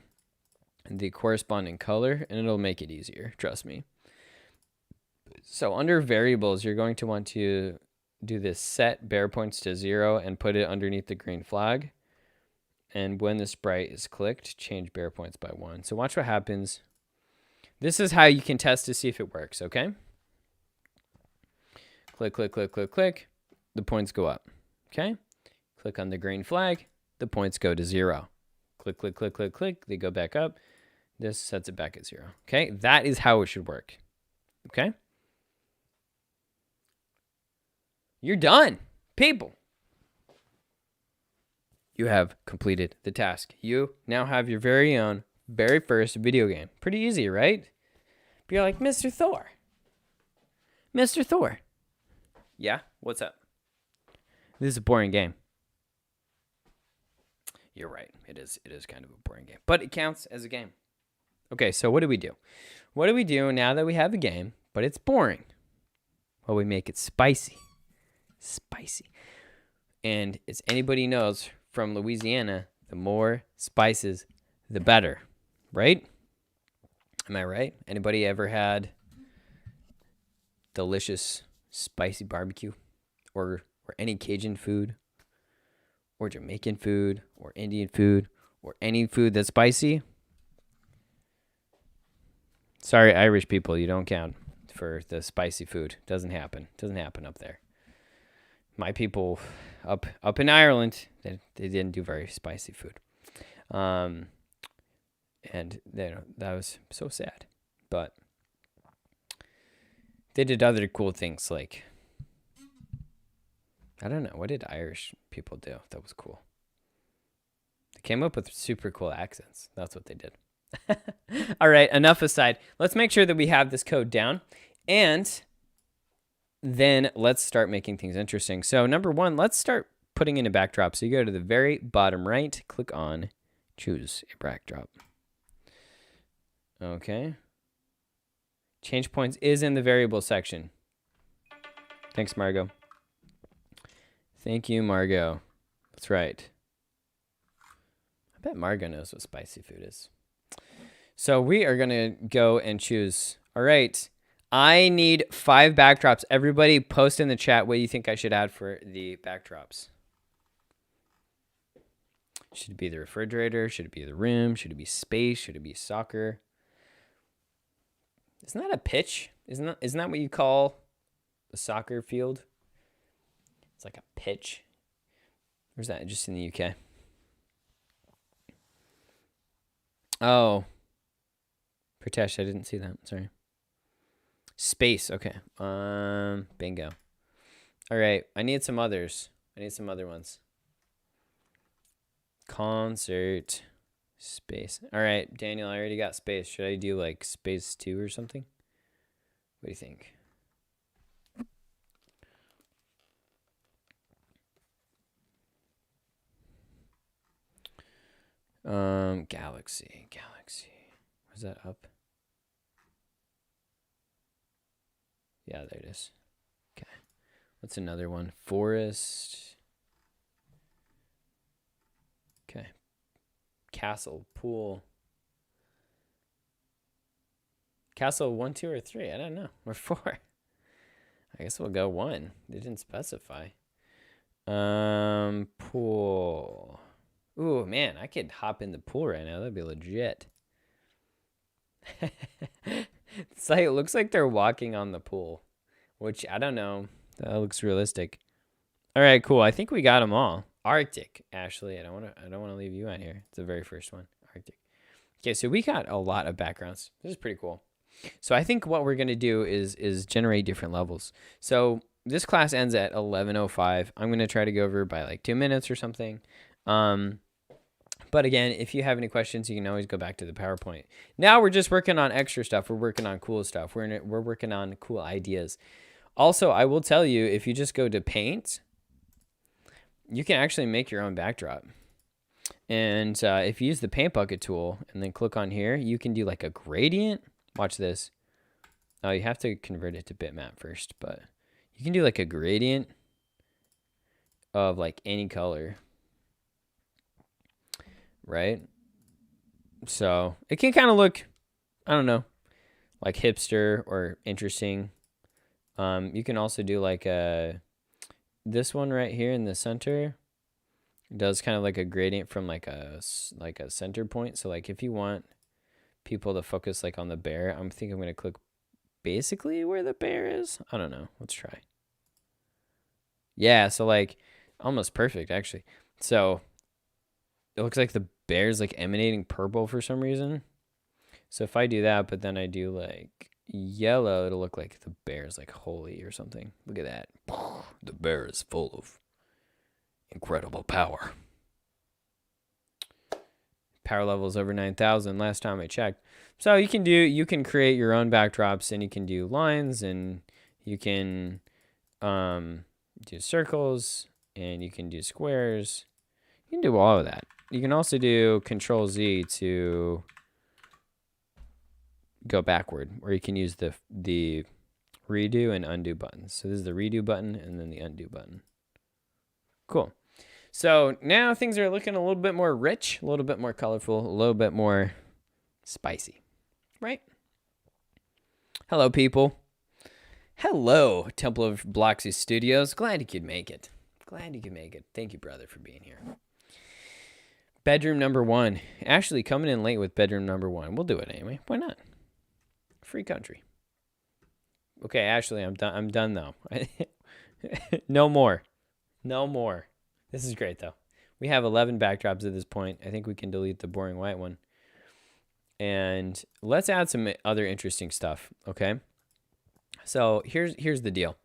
corresponding color, and it'll make it easier. Trust me. So under variables, you're going to want to do this set bear points to 0 and put it underneath the green flag. And when the sprite is clicked, change bear points by 1. So watch what happens. This is how you can test to see if it works, okay? Click, click, click, click, click. The points go up, okay? Click on the green flag. The points go to 0. Click, click, click, click, click. They go back up. This sets it back at 0, okay? That is how it should work, okay? You're done, people. You have completed the task. You now have your very own, very first video game. Pretty easy, right? But you're like, Mr. Thor. Mr. Thor. Yeah? What's up? This is a boring game. You're right. It is kind of a boring game. But it counts as a game. Okay, so what do we do? What do we do now that we have a game, but it's boring? Well, we make it spicy. Spicy. And as anybody knows from Louisiana, the more spices, the better, right? Am I right? Anybody ever had delicious spicy barbecue or any Cajun food or Jamaican food or Indian food or any food that's spicy? Sorry, Irish people, you don't count for the spicy food. Doesn't happen. Doesn't happen up there. My people up in Ireland, they didn't do very spicy food. And that was so sad. But they did other cool things like, I don't know, what did Irish people do that was cool? They came up with super cool accents. That's what they did. All right, enough aside. Let's make sure that we have this code down. And then let's start making things interesting. So number 1, let's start putting in a backdrop. So you go to the very bottom right, click on choose a backdrop. Okay. Change points is in the variable section. Thanks, Margot. Thank you, Margot. That's right. bet Margot knows what spicy food is. So we are going to go and choose. All right. I need 5 backdrops. Everybody post in the chat what you think I should add for the backdrops. Should it be the refrigerator? Should it be the room? Should it be space? Should it be soccer? Isn't that a pitch? Isn't that what you call the soccer field? It's like a pitch. Where's that? Just in the UK. Oh. Pritesh, I didn't see that. Sorry. Space. Okay. Bingo. All right. I need some others. I need some other ones. Concert. Space. All right, Daniel, I already got space. Should I do like space 2 or something? What do you think? Galaxy. Was that up? Yeah, there it is. Okay. What's another one? Forest. Okay. Castle, pool. Castle 1, 2, or 3. I don't know. Or 4. I guess we'll go 1. They didn't specify. Pool. Ooh, man, I could hop in the pool right now. That'd be legit. It's like, it looks like they're walking on the pool, which I don't know. That looks realistic. All right, cool. I think we got them all. Arctic, Ashley. I don't want to leave you out here. It's the very first one. Arctic. Okay, so we got a lot of backgrounds. This is pretty cool. So I think what we're gonna do is generate different levels. So this class ends at 11:05. I'm gonna try to go over by like 2 minutes or something. But again, if you have any questions, you can always go back to the PowerPoint. Now we're just working on extra stuff. We're working on cool stuff. We're working on cool ideas. Also, I will tell you, if you just go to Paint, you can actually make your own backdrop. And if you use the paint bucket tool and then click on here, you can do like a gradient. Watch this. Oh, you have to convert it to bitmap first, but you can do like a gradient of like any color. Right? So it can kind of look, I don't know, like hipster or interesting. You can also do like this one right here in the center does kind of like a gradient from like a center point. So like if you want people to focus like on the bear, I'm going to click basically where the bear is. I don't know. Let's try. Yeah, so like almost perfect actually. So it looks like the bear's like emanating purple for some reason. So if I do that, but then I do like yellow, it'll look like the bear's like holy or something. Look at that. The bear is full of incredible power. Power level is over 9,000 last time I checked. So you can create your own backdrops, and you can do lines, and you can do circles, and you can do squares. You can do all of that. You can also do Control Z to go backward, or you can use the redo and undo buttons. So this is the redo button and then the undo button. Cool. So now things are looking a little bit more rich, a little bit more colorful, a little bit more spicy, right? Hello, people. Hello, Temple of Bloxy Studios. Glad you could make it. Thank you, brother, for being here. Bedroom number 1. Ashley coming in late with bedroom number 1. We'll do it anyway. Why not? Free country. Okay, Ashley, I'm done though. No more. This is great though. We have 11 backdrops at this point. I think we can delete the boring white one. And let's add some other interesting stuff, okay? So here's the deal.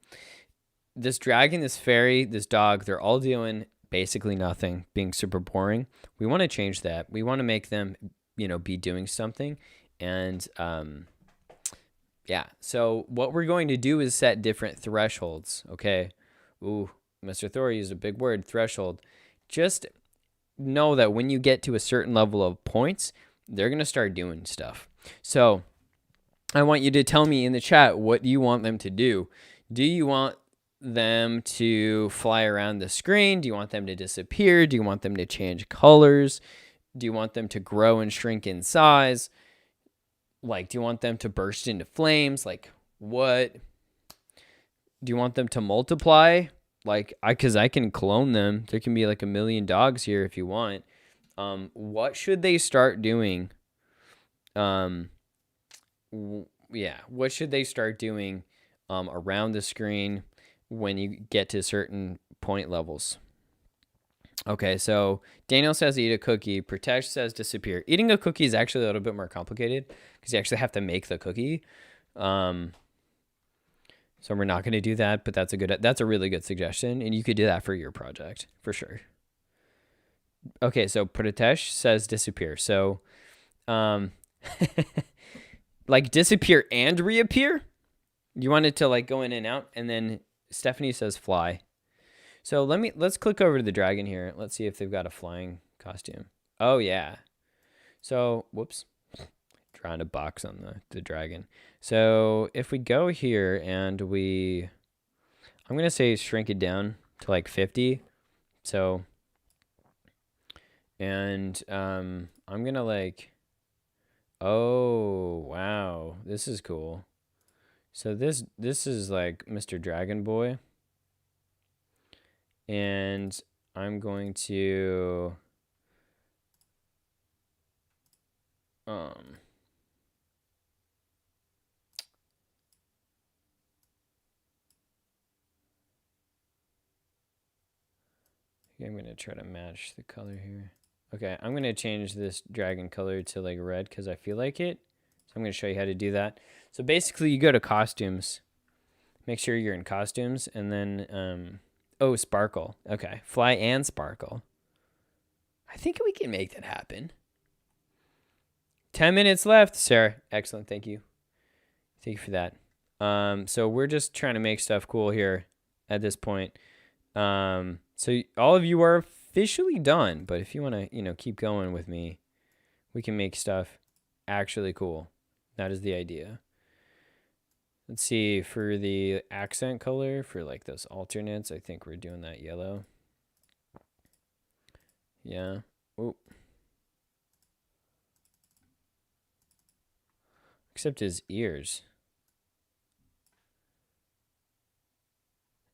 This dragon, this fairy, this dog, they're all doing basically nothing, being super boring. We want to change that. We want to make them, be doing something. And yeah, so what we're going to do is set different thresholds, okay? Ooh, Mr. Thor used a big word, threshold. Just know that when you get to a certain level of points, they're going to start doing stuff. So I want you to tell me in the chat, what do you want them to do? Do you want them to fly around the screen? Do you want them to disappear? Do you want them to change colors? Do you want them to grow and shrink in size? Like, do you want them to burst into flames? Like, what? Do you want them to multiply? Like, because I can clone them. There can be like 1 million dogs here if you want. What should they start doing? What should they start doing around the screen when you get to certain point levels? Okay, so Daniel says eat a cookie. Pritesh says disappear. Eating a cookie is actually a little bit more complicated because you actually have to make the cookie. So we're not going to do that, but that's a really good suggestion, and you could do that for your project for sure. Okay, so Pritesh says disappear. So, like disappear and reappear. You want it to like go in and out, and then Stephanie says fly. So let's click over to the dragon here. Let's see if they've got a flying costume. Oh yeah. So whoops, drawing a box on the dragon. So if we go here and I'm gonna say shrink it down to like 50. So, and I'm gonna like, oh wow, this is cool. So this is like Mr. Dragon Boy. And I'm going to I'm going to try to match the color here. Okay, I'm going to change this dragon color to like red because I feel like it. So I'm going to show you how to do that. So basically you go to costumes. Make sure you're in costumes, and then oh, sparkle. Okay, fly and sparkle. I think we can make that happen. 10 minutes left, Sarah. Excellent, thank you. Thank you for that. So we're just trying to make stuff cool here at this point. So all of you are officially done, but if you want to, keep going with me, we can make stuff actually cool. That is the idea. Let's see, for the accent color, for like those alternates, I think we're doing that yellow. Yeah. Oh. Except his ears.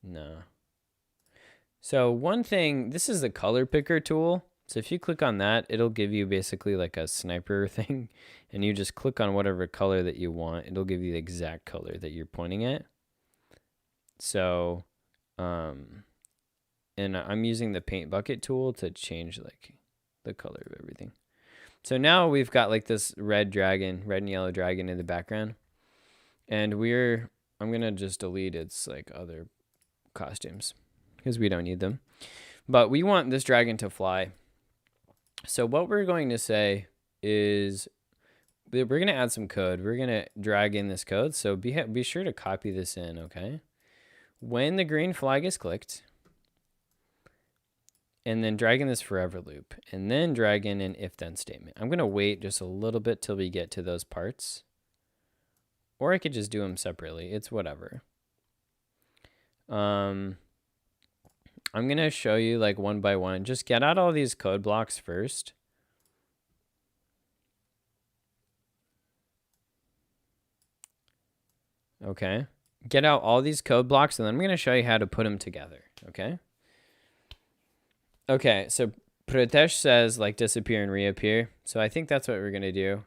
No. So one thing, this is the color picker tool. So if you click on that, it'll give you basically like a sniper thing, and you just click on whatever color that you want. It'll give you the exact color that you're pointing at. So, and I'm using the paint bucket tool to change like the color of everything. So now we've got like this red and yellow dragon in the background, and I'm gonna just delete its like other costumes because we don't need them, but we want this dragon to fly. So what we're going to say is we're going to add some code. We're going to drag in this code. So be sure to copy this in, okay? When the green flag is clicked, and then drag in this forever loop, and then drag in an if-then statement. I'm going to wait just a little bit till we get to those parts. Or I could just do them separately. It's whatever. I'm going to show you like one by one. Just get out all these code blocks first. Okay. Get out all these code blocks, and then I'm going to show you how to put them together. Okay. Okay. So Pritesh says like disappear and reappear. So I think that's what we're going to do.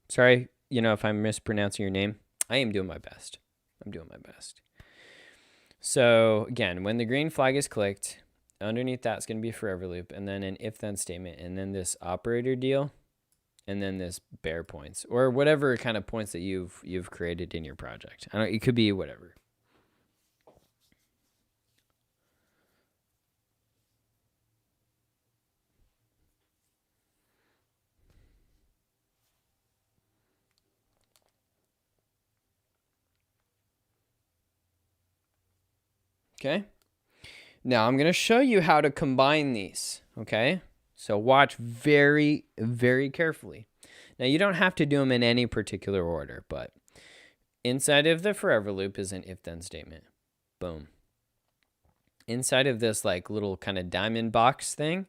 Sorry, if I'm mispronouncing your name. I am doing my best. I'm doing my best. So again, when the green flag is clicked, underneath that's going to be a forever loop, and then an if-then statement, and then this operator deal, and then this bare points, or whatever kind of points that you've created in your project. It could be whatever. Okay. Now I'm going to show you how to combine these. Okay. So watch very, very carefully. Now you don't have to do them in any particular order, but inside of the forever loop is an if-then statement. Boom. Inside of this like little kind of diamond box thing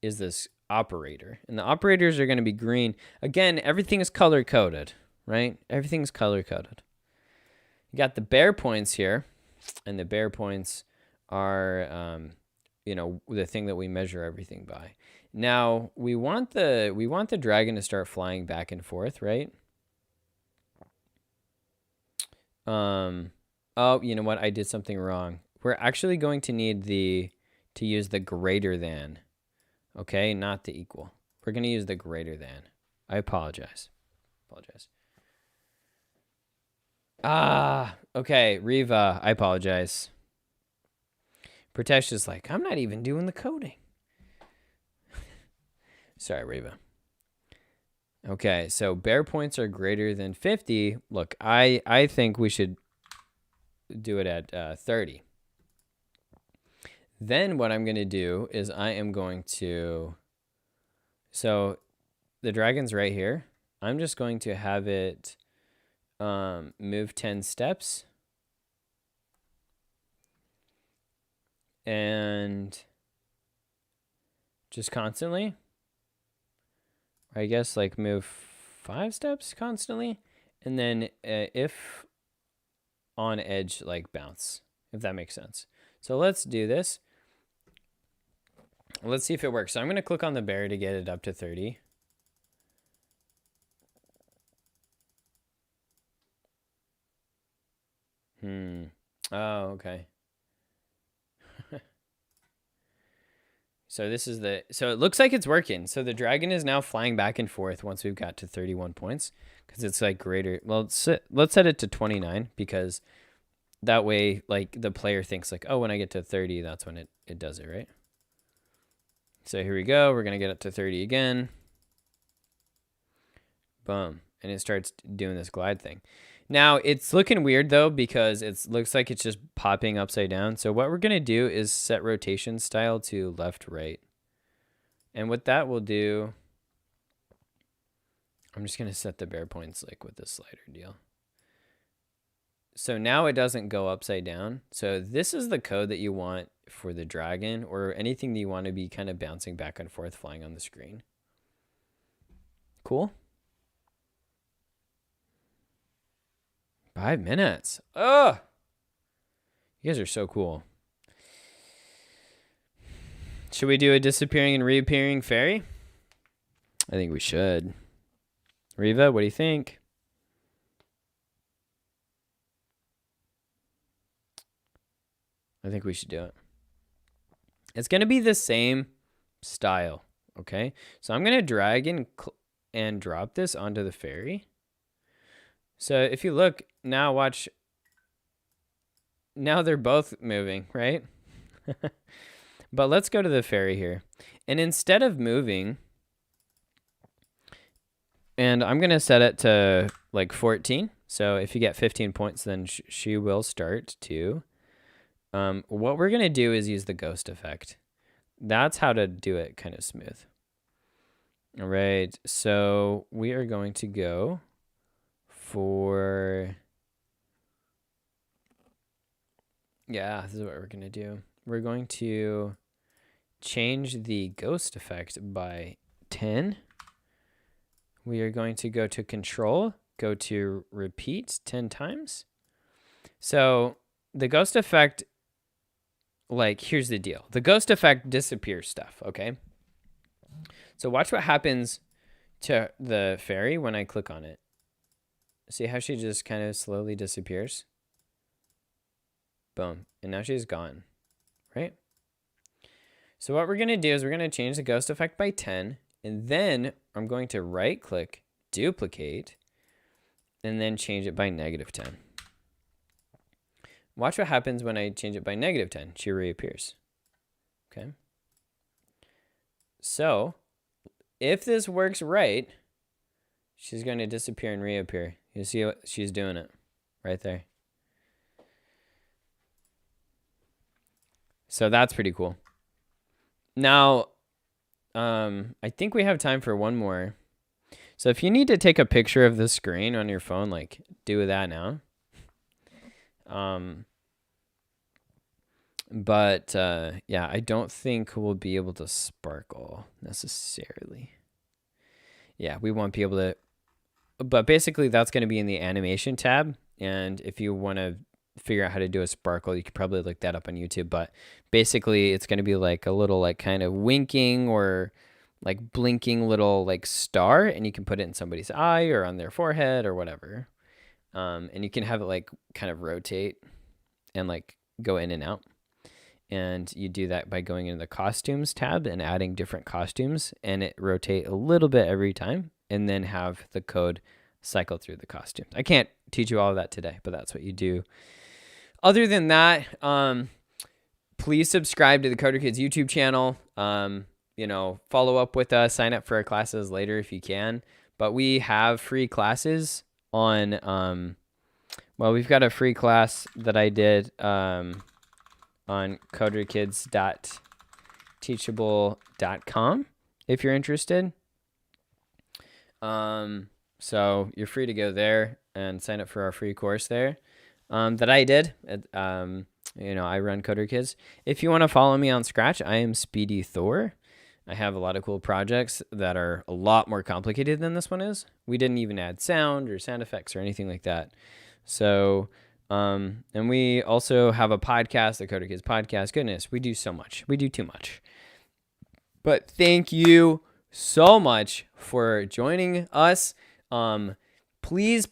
is this operator. And the operators are going to be green. Again, everything is color-coded, right? Everything's color-coded. You got the bear points here, and the bear points are, the thing that we measure everything by. Now, we want the dragon to start flying back and forth, right? Oh, you know what? I did something wrong. We're actually going to need to use the greater than, okay? Not the equal. We're going to use the greater than. I apologize. Okay, Riva, I apologize. Pritesh is like, I'm not even doing the coding. Sorry, Riva. Okay, so bear points are greater than 50. Look, I think we should do it at 30. Then what I'm going to do is I am going to, so the dragon's right here. I'm just going to have it move 10 steps. And just constantly, I guess, like move 5 steps constantly. And then if on edge, like bounce, if that makes sense. So let's do this. Let's see if it works. So I'm going to click on the bear to get it up to 30. Oh, okay. So this is so it looks like it's working. So the dragon is now flying back and forth once we've got to 31 points because it's like greater. Well, let's set it to 29 because that way, like the player thinks like, oh, when I get to 30, that's when it does it, right? So here we go. We're going to get up to 30 again. Boom. And it starts doing this glide thing. Now, it's looking weird, though, because it looks like it's just popping upside down. So what we're going to do is set rotation style to left, right. And what that will do, I'm just going to set the bear points like with this slider deal. So now it doesn't go upside down. So this is the code that you want for the dragon or anything that you want to be kind of bouncing back and forth flying on the screen. Cool. 5 minutes. Oh, you guys are so cool. Should we do a disappearing and reappearing fairy? I think we should. Riva, what do you think? I think we should do it. It's going to be the same style, okay? So I'm going to drag and drop this onto the fairy. So if you look, now watch, now they're both moving, right? But let's go to the fairy here. And instead of moving, and I'm going to set it to like 14. So if you get 15 points, then she will start to. What we're going to do is use the ghost effect. That's how to do it kind of smooth. All right. So we are going to go for, yeah, this is what we're going to do. We're going to change the ghost effect by 10. We are going to go to control, go to repeat 10 times. So the ghost effect, like, here's the deal. The ghost effect disappears stuff, okay? So watch what happens to the fairy when I click on it. See how she just kind of slowly disappears? Boom. And now she's gone, right? So what we're going to do is we're going to change the ghost effect by 10. And then I'm going to right click, duplicate, and then change it by -10. Watch what happens when I change it by -10. She reappears. Okay. So if this works right, she's going to disappear and reappear. You see what she's doing it right there. So that's pretty cool. Now, I think we have time for one more. So if you need to take a picture of the screen on your phone, like do that now. But yeah, I don't think we'll be able to sparkle necessarily. Yeah, we won't be able to. But basically, that's going to be in the animation tab. And if you want to figure out how to do a sparkle, you could probably look that up on YouTube. But basically, it's going to be like a little like kind of winking or like blinking little like star, and you can put it in somebody's eye or on their forehead or whatever. And you can have it like kind of rotate and like go in and out. And you do that by going into the costumes tab and adding different costumes, and it rotate a little bit every time, and then have the code cycle through the costumes. I can't teach you all of that today, but that's what you do. Other than that, please subscribe to the Coder Kids YouTube channel. Follow up with us, sign up for our classes later if you can. But we have free classes on, we've got a free class that I did on coderkids.teachable.com if you're interested. So you're free to go there and sign up for our free course there that I did. I run Coder Kids. If you want to follow me on Scratch, I am Speedy Thor. I have a lot of cool projects that are a lot more complicated than this one is. We didn't even add sound or sound effects or anything like that. So, and we also have a podcast, the Coder Kids podcast. Goodness, we do so much. We do too much. But thank you so much for joining us. Please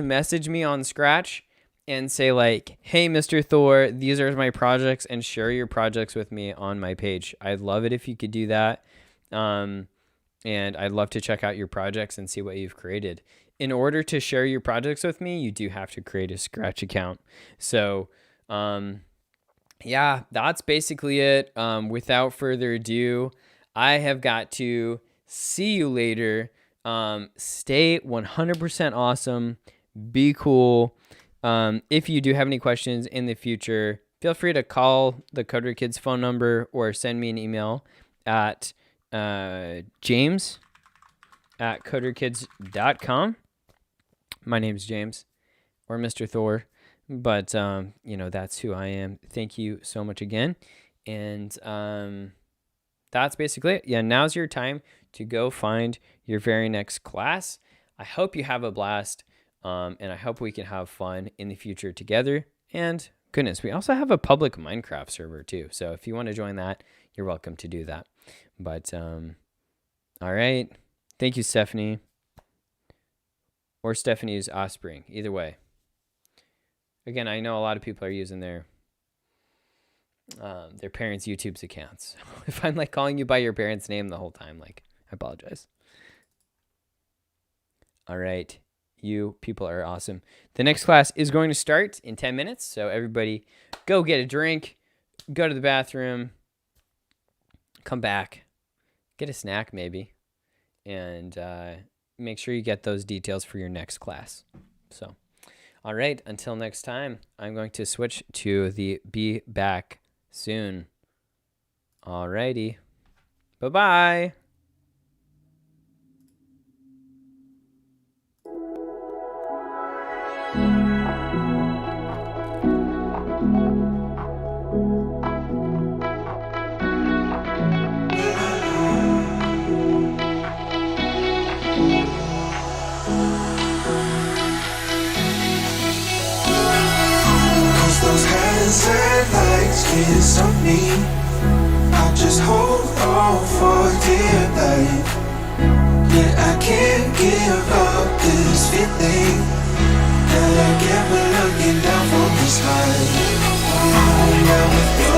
message me on Scratch and say like, hey, Mr. Thor, these are my projects, and share your projects with me on my page. I'd love it if you could do that. And I'd love to check out your projects and see what you've created. In order to share your projects with me, you do have to create a Scratch account. So, yeah, that's basically it. Without further ado, I have got to see you later. Stay 100% awesome. Be cool. If you do have any questions in the future, feel free to call the Coder Kids phone number or send me an email at james@coderkids.com. My name's James, or Mr. Thor, but that's who I am. Thank you so much again. And that's basically it. Yeah, now's your time to go find your very next class. I hope you have a blast, and I hope we can have fun in the future together. And goodness, we also have a public Minecraft server too. So if you want to join that, you're welcome to do that. But all right. Thank you, Stephanie. Or Stephanie's offspring. Either way. Again, I know a lot of people are using their parents' YouTube's accounts. If I'm like calling you by your parents' name the whole time, like, I apologize. All right. You people are awesome. The next class is going to start in 10 minutes. So everybody go get a drink, go to the bathroom, come back, get a snack maybe, and make sure you get those details for your next class. So, all right. Until next time, I'm going to switch to the be back soon. All righty. Bye-bye.
Those hands and legs kiss on me. I'll just hold on for dear life. Yeah, I can't give up this feeling that I get when looking down from the sky. Now with you,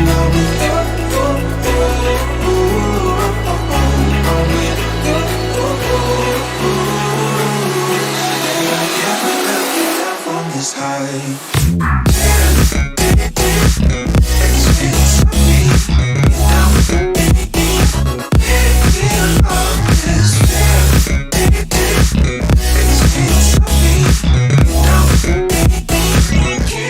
now with you, I'm with you. This high. Can't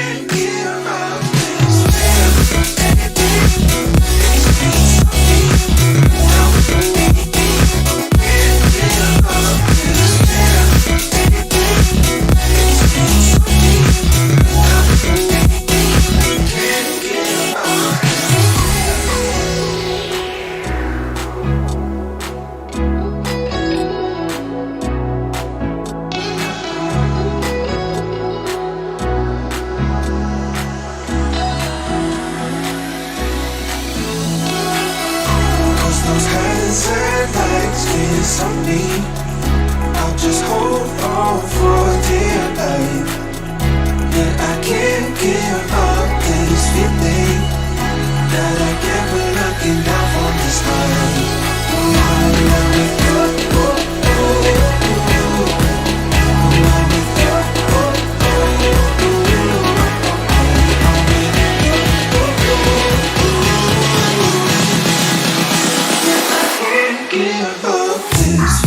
kiss on me. I'll just hold on for dear life. Yeah, I can't give up this feeling that I get when looking down from the sky. Give up this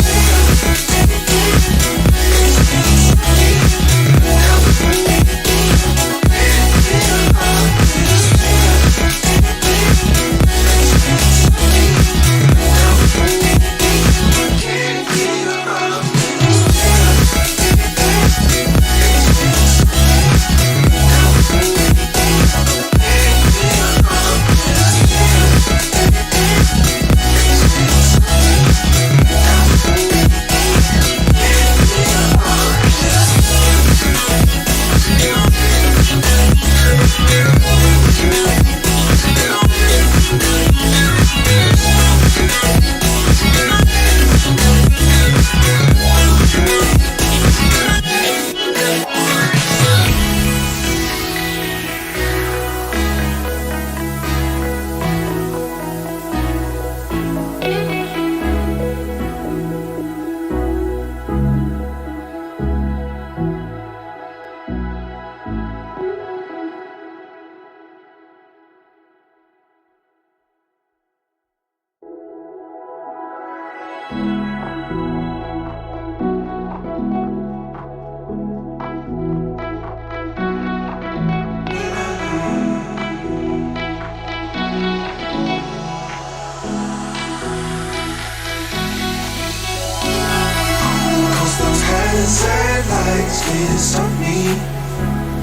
kiss on me.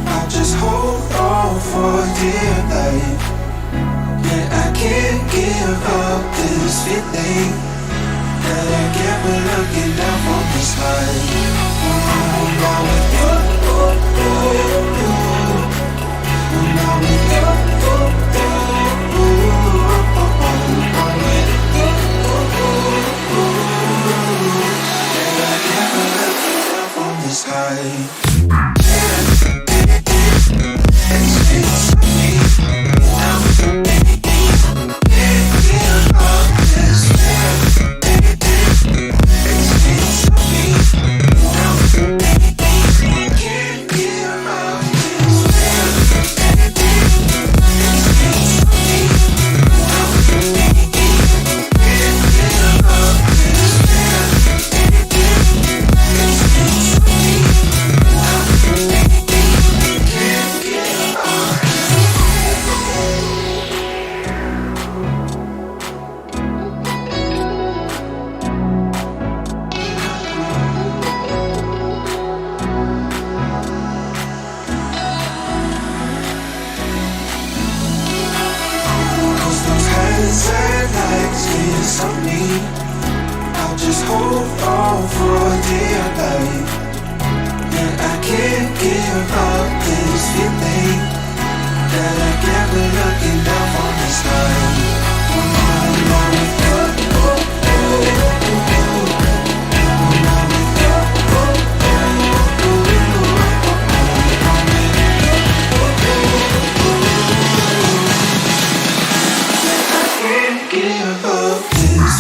I'll just hold on for dear life. Yeah, I can't give up this feeling that I get when looking down from the sky. Now with you, now with you, yeah, I get when looking down from the sky. I'll just hold on for dear life. Yeah, I can't give up this feeling that I get when looking down from the sky. Give up this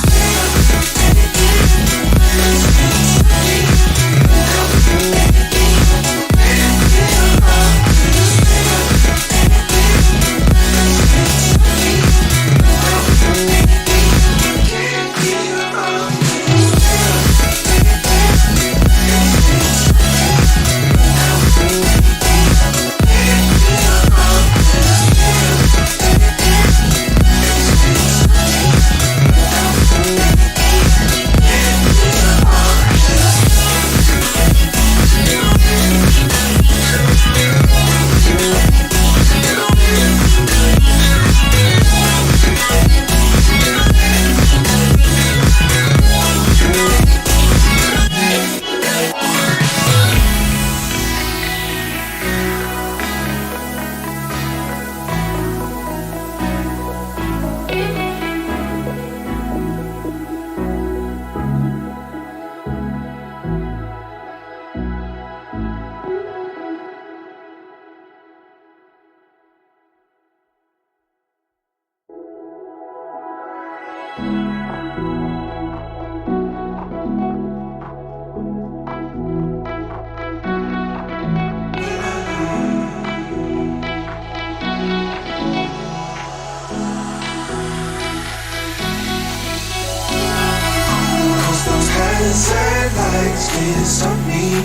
can't stop me.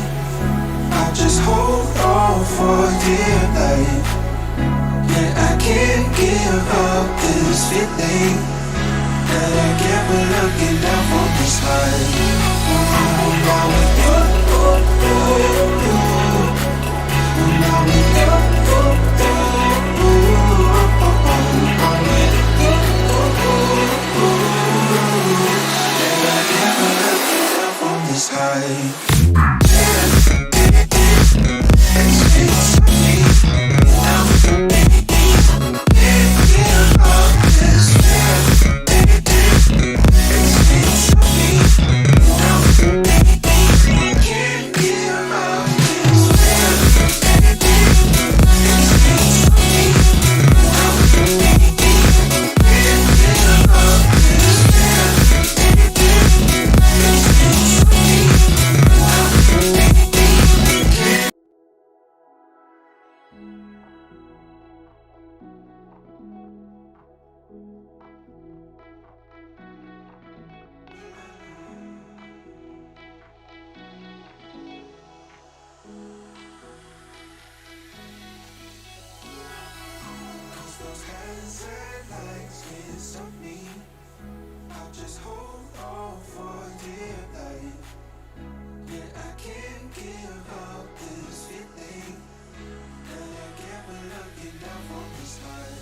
I'll just hold on for dear life. Yeah, I can't give up this feeling that I get when looking down from this height. Now with you, now with you, and I get when looking down from this height. Those hands and legs can't stop me. I'll just hold on for dear life. Yeah, I can't give up this feeling that I get when looking down from this height.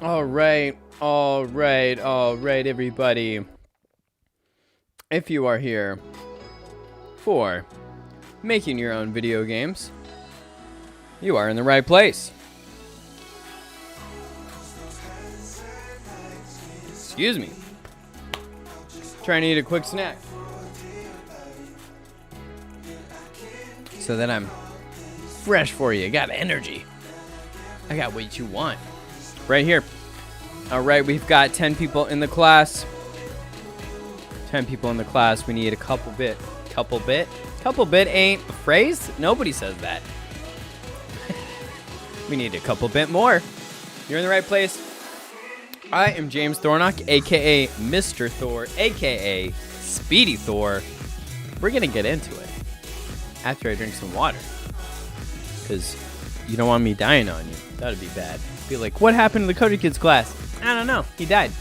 All right, everybody. If you are here for making your own video games, you are in the right place. Excuse me. Trying to eat a quick snack so that I'm fresh for you. I got energy. I got what you want right here. All right, we've got 10 people in the class. 10 people in the class. We need a couple bit. Couple bit ain't a phrase. Nobody says that. We need a couple bit more. You're in the right place. I am James Thornock, aka Mr. Thor, aka Speedy Thor. We're gonna get into it after I drink some water, because you don't want me dying on you. That'd be bad. Be like, what happened to the Cody Kids class? I don't know. He died.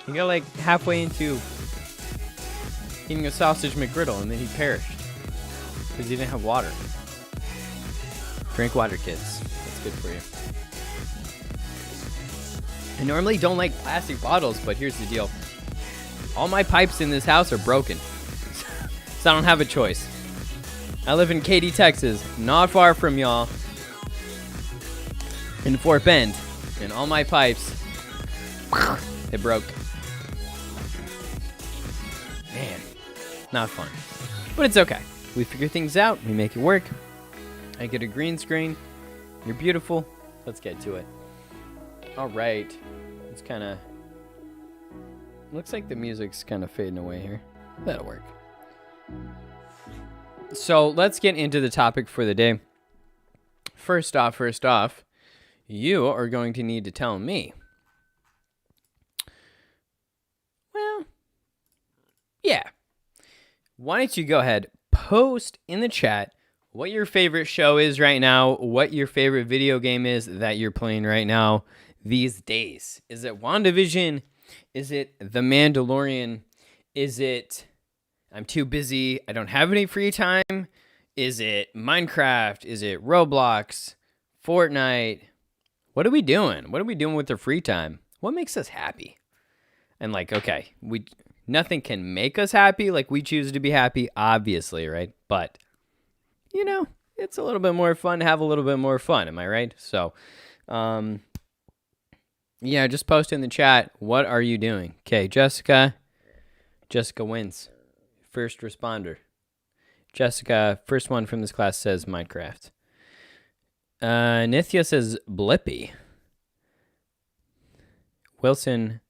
He got like halfway into eating a sausage McGriddle and then he perished because he didn't have water. Drink water, kids. That's good for you. I normally don't like plastic bottles, but here's the deal. All my pipes in this house are broken, so I don't have a choice. I live in Katy, Texas, not far from y'all, in Fort Bend, and all my pipes, they broke. Man, not fun. But it's okay. We figure things out. We make it work. I get a green screen. You're beautiful. Let's get to it. All right. It's kind of... looks like the music's kind of fading away here. That'll work. So let's get into the topic for the day. First off, you are going to need to tell me. Well, yeah. Why don't you go ahead, post in the chat what your favorite show is right now, what your favorite video game is that you're playing right now these days. Is it WandaVision? Is it The Mandalorian? Is it I'm too busy, I don't have any free time? Is it Minecraft? Is it Roblox? Fortnite? What are we doing? What are we doing with our free time? What makes us happy? And like, okay, nothing can make us happy. Like, we choose to be happy, obviously, right? But, you know, it's a little bit more fun to have a little bit more fun. Am I right? So, yeah, just post in the chat. What are you doing? Okay, Jessica wins. First responder. Jessica, first one from this class, says Minecraft. Nithya says Blippy. Wilson,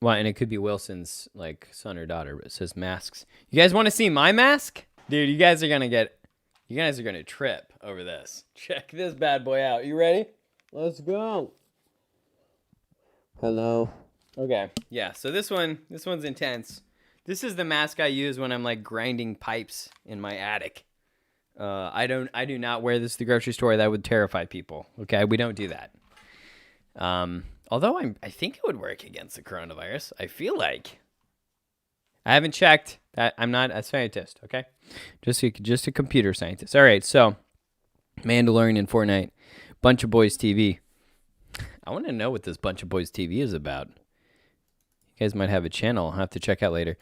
well, and it could be Wilson's like son or daughter, but it says masks. You guys want to see my mask? Dude, you guys are gonna trip over this. Check this bad boy out. You ready? Let's go. Hello. Okay, yeah, so this one's intense. This is the mask I use when I'm like grinding pipes in my attic. I do not wear this to the grocery store. That would terrify people. Okay, we don't do that. Although I think it would work against the coronavirus. I feel like. I haven't checked. I'm not a scientist. Okay, just a computer scientist. All right, so Mandalorian and Fortnite, Bunch of Boys TV. I want to know what this Bunch of Boys TV is about. You guys might have a channel. I'll have to check out later.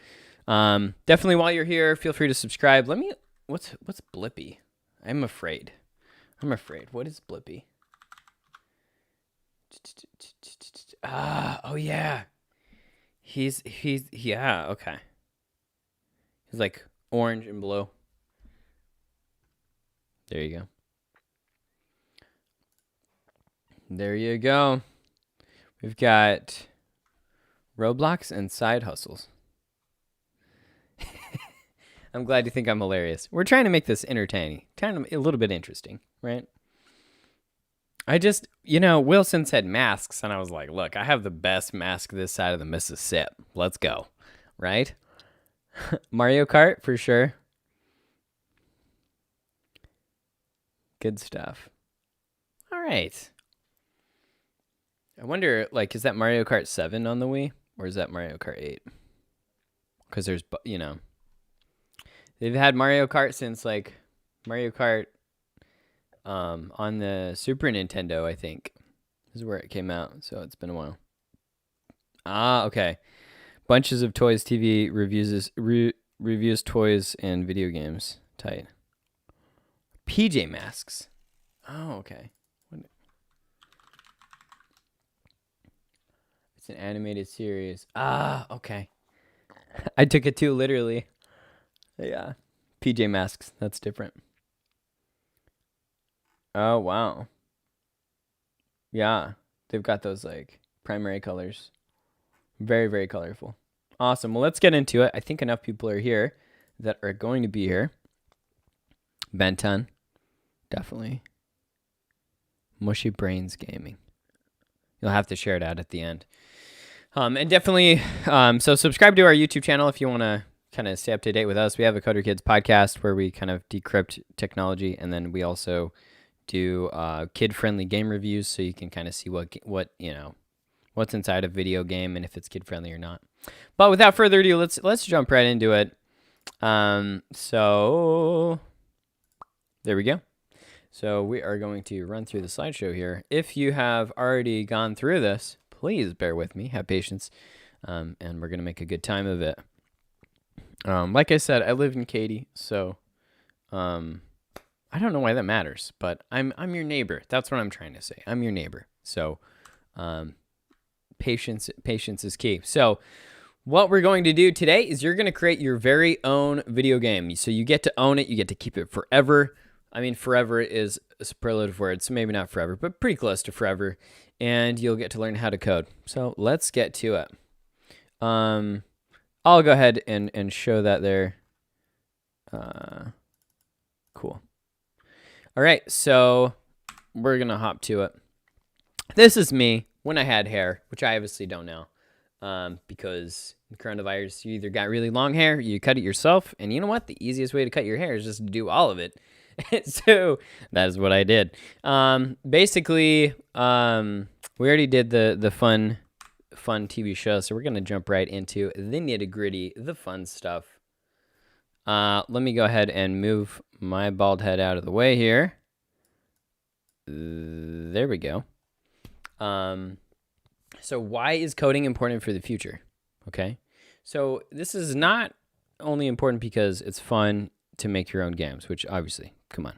Definitely while you're here, feel free to subscribe. What's Blippy? I'm afraid. What is Blippy? Oh yeah. He's yeah, okay. He's like orange and blue. There you go. There you go. We've got Roblox and side hustles. I'm glad you think I'm hilarious. We're trying to make this entertaining, kind of a little bit interesting, right? I just, Wilson said masks, and I was like, look, I have the best mask this side of the Mississippi. Let's go, right? Mario Kart, for sure. Good stuff. All right. I wonder, like, is that Mario Kart 7 on the Wii, or is that Mario Kart 8? Because there's, they've had Mario Kart since, like, Mario Kart on the Super Nintendo, I think. This is where it came out, so it's been a while. Ah, okay. Bunches of Toys TV reviews toys and video games. Tight. PJ Masks. Oh, okay. It's an animated series. Ah, okay. I took it too literally. Yeah. PJ Masks. That's different. Oh, wow. Yeah. They've got those, like, primary colors. Very, very colorful. Awesome. Well, let's get into it. I think enough people are here that are going to be here. Benton. Definitely. Mushy Brains Gaming. You'll have to share it out at the end. And definitely, so subscribe to our YouTube channel if you want to kind of stay up to date with us. We have a Coder Kids podcast where we kind of decrypt technology, and then we also do kid-friendly game reviews, so you can kind of see what's inside a video game and if it's kid-friendly or not. But without further ado, let's jump right into it. So there we go. So we are going to run through the slideshow here. If you have already gone through this, please bear with me, have patience, and we're going to make a good time of it. Like I said, I live in Katy, so I don't know why that matters, but I'm your neighbor. That's what I'm trying to say. I'm your neighbor. So patience is key. So what we're going to do today is you're going to create your very own video game. So you get to own it. You get to keep it forever. I mean, forever is a superlative word, so maybe not forever, but pretty close to forever. And you'll get to learn how to code. So let's get to it. I'll go ahead and show that there. Cool. All right, so we're going to hop to it. This is me when I had hair, which I obviously don't now, because the coronavirus, you either got really long hair, you cut it yourself, and you know what? The easiest way to cut your hair is just to do all of it. So that is what I did. Basically, we already did the fun TV show, so we're going to jump right into the nitty-gritty, the fun stuff. Let me go ahead and move my bald head out of the way here. There we go. So why is coding important for the future? Okay. So this is not only important because it's fun to make your own games, which obviously, come on.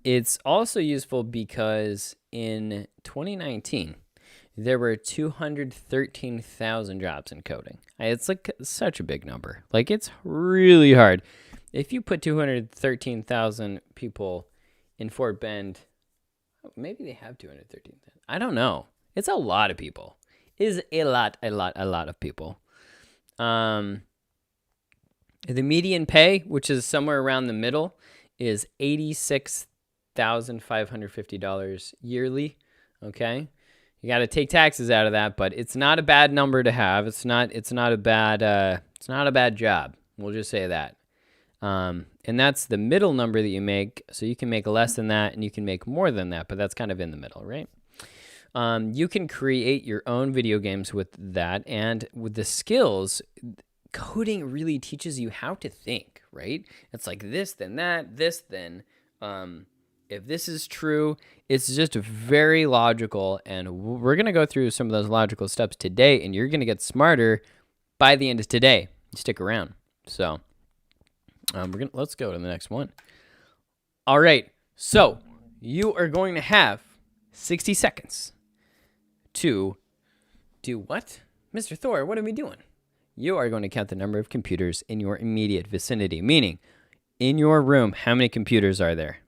It's also useful because in 2019, there were 213,000 jobs in coding. It's like such a big number. Like, it's really hard. If you put 213,000 people in Fort Bend, maybe they have 213,000. I don't know. It's a lot of people. It is a lot of people. The median pay, which is somewhere around the middle, is $86,550 yearly. Okay, you got to take taxes out of that, but it's not a bad number to have. It's not a bad job. We'll just say that. And that's the middle number that you make. So you can make less than that, and you can make more than that, but that's kind of in the middle, right? You can create your own video games with that, and with the skills, coding really teaches you how to think, right? It's like this, then that, this, then. If this is true, it's just very logical, and we're going to go through some of those logical steps today, and you're going to get smarter by the end of today. Stick around. So let's go to the next one. All right, so you are going to have 60 seconds to do what? Mr. Thor, what are we doing? You are going to count the number of computers in your immediate vicinity, meaning in your room, how many computers are there?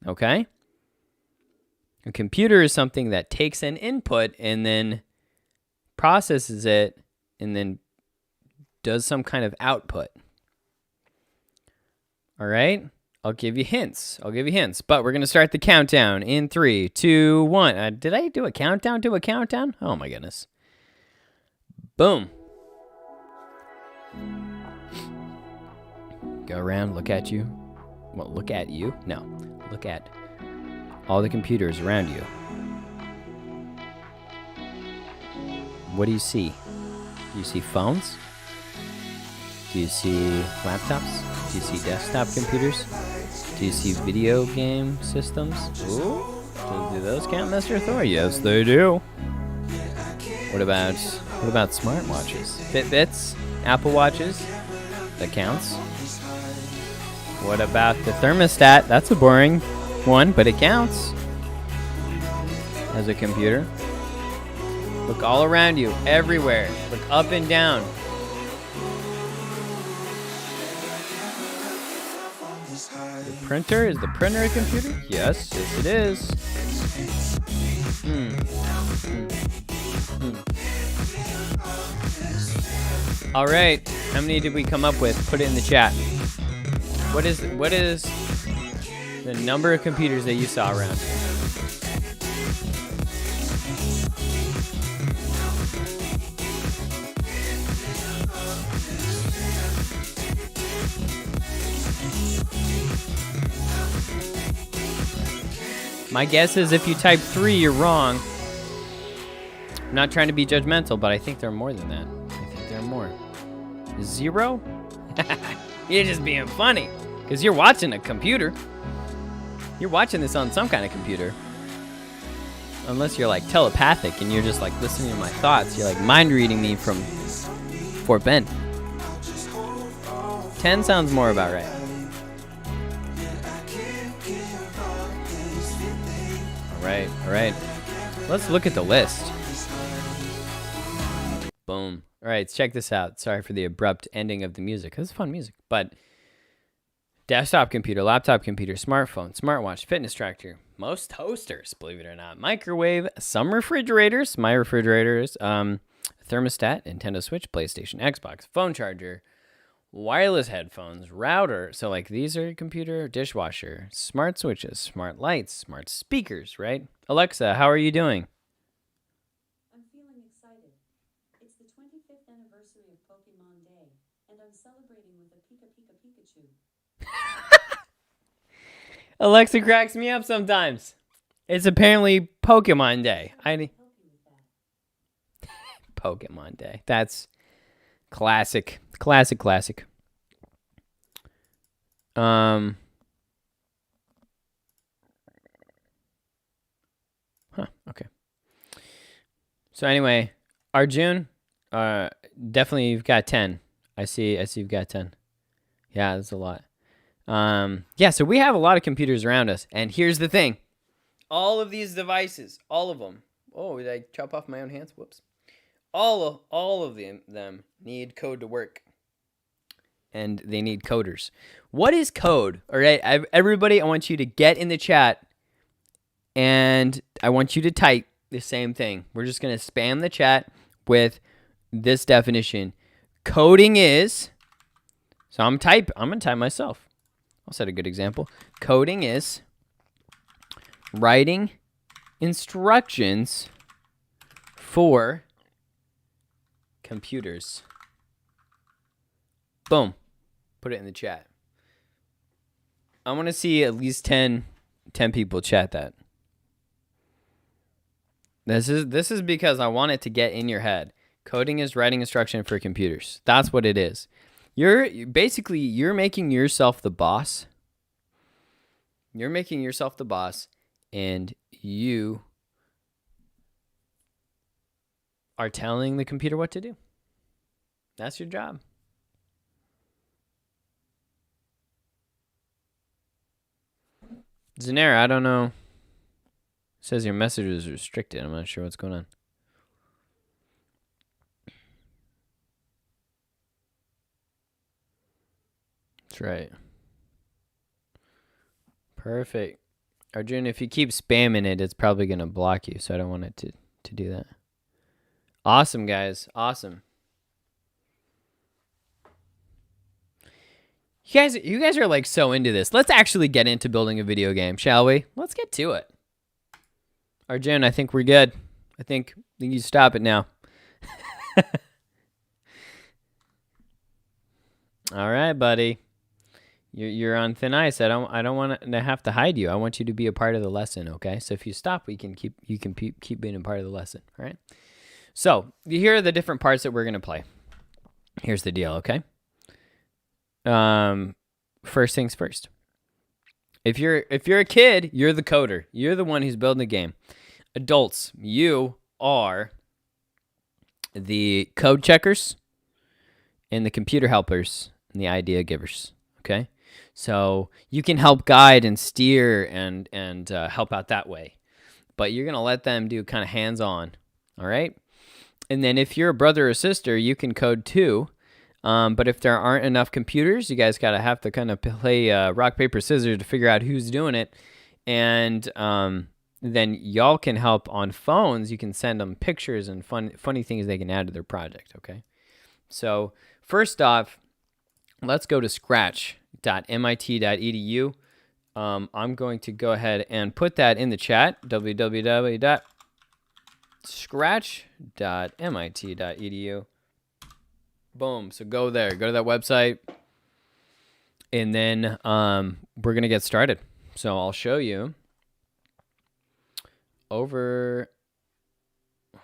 Okay? A computer is something that takes an input and then processes it and then does some kind of output. All right? I'll give you hints, but we're going to start the countdown in 3, 2, 1. Did I do a countdown to a countdown? Oh my goodness. Boom. Go around, look at you. Well, look at you? No. Look at all the computers around you. What do you see? Do you see phones? Do you see laptops? Do you see desktop computers? Do you see video game systems? Ooh, do those count, Mr. Thor? Yes, they do. What about smartwatches? Fitbits? Apple Watches? That counts. What about the thermostat? That's a boring one, but it counts as a computer. Look all around you, everywhere. Look up and down. The printer? Is the printer a computer? Yes, it is. All right, how many did we come up with? Put it in the chat. What is the number of computers that you saw around? My guess is if you type 3, you're wrong. I'm not trying to be judgmental, but I think there are more than that. I think there are more. 0? You're just being funny, because you're watching a computer. You're watching this on some kind of computer. Unless you're like telepathic and you're just like listening to my thoughts. You're like mind reading me from Fort Bend. 10 sounds more about right. All right. Let's look at the list. Boom. All right, let's check this out. Sorry for the abrupt ending of the music. This is fun music. But desktop computer, laptop computer, smartphone, smartwatch, fitness tracker, most toasters, believe it or not, microwave, some refrigerators, my refrigerators, thermostat, Nintendo Switch, PlayStation, Xbox, phone charger, wireless headphones, router. So like these are computer, dishwasher, smart switches, smart lights, smart speakers, right? Alexa, how are you doing?
I'm feeling excited. It's the 25th anniversary of Pokemon Day, and I'm celebrating with a Pika Pika Pikachu.
Alexa cracks me up sometimes. It's apparently Pokemon Day.
Help you with that.
Pokemon Day. That's classic. Okay. So anyway, Arjun, definitely you've got 10. I see you've got 10. Yeah, that's a lot. Yeah, so we have a lot of computers around us. And here's the thing. All of these devices, all of them. Oh, did I chop off my own hands? Whoops. All of them need code to work. And they need coders. What is code? All right, everybody, I want you to get in the chat. And I want you to type the same thing. We're just going to spam the chat with this definition. Coding is, so I'm going to type myself. I'll set a good example. Coding is writing instructions for computers. Boom. Put it in the chat. I want to see at least 10 people chat that. This is because I want it to get in your head. Coding is writing instruction for computers. That's what it is. You're making yourself the boss. You're making yourself the boss, and you are telling the computer what to do. That's your job. Zanera, I don't know. It says your message is restricted. I'm not sure what's going on. That's right. Perfect. Arjun, if you keep spamming it, it's probably going to block you, so I don't want it to do that. Awesome, guys. Awesome. You guys are like so into this. Let's actually get into building a video game, shall we? Let's get to it. Arjun, I think we're good. I think you stop it now. All right, buddy. You're on thin ice. I don't want to have to hide you. I want you to be a part of the lesson, okay? So if you stop, you can keep being a part of the lesson, all right? So, here are the different parts that we're going to play. Here's the deal, okay? First things first. If you're a kid, you're the coder. You're the one who's building the game. Adults, you are the code checkers and the computer helpers and the idea givers, okay? So you can help guide and steer and help out that way. But you're going to let them do kind of hands-on, all right? And then if you're a brother or sister, you can code too. But if there aren't enough computers, you guys have to kind of play rock, paper, scissors to figure out who's doing it. And then y'all can help on phones. You can send them pictures and funny things they can add to their project, okay? So first off, let's go to scratch.mit.edu. I'm going to go ahead and put that in the chat, www.scratch.mit.edu. Boom. So go there. Go to that website. And then we're going to get started. So I'll show you over.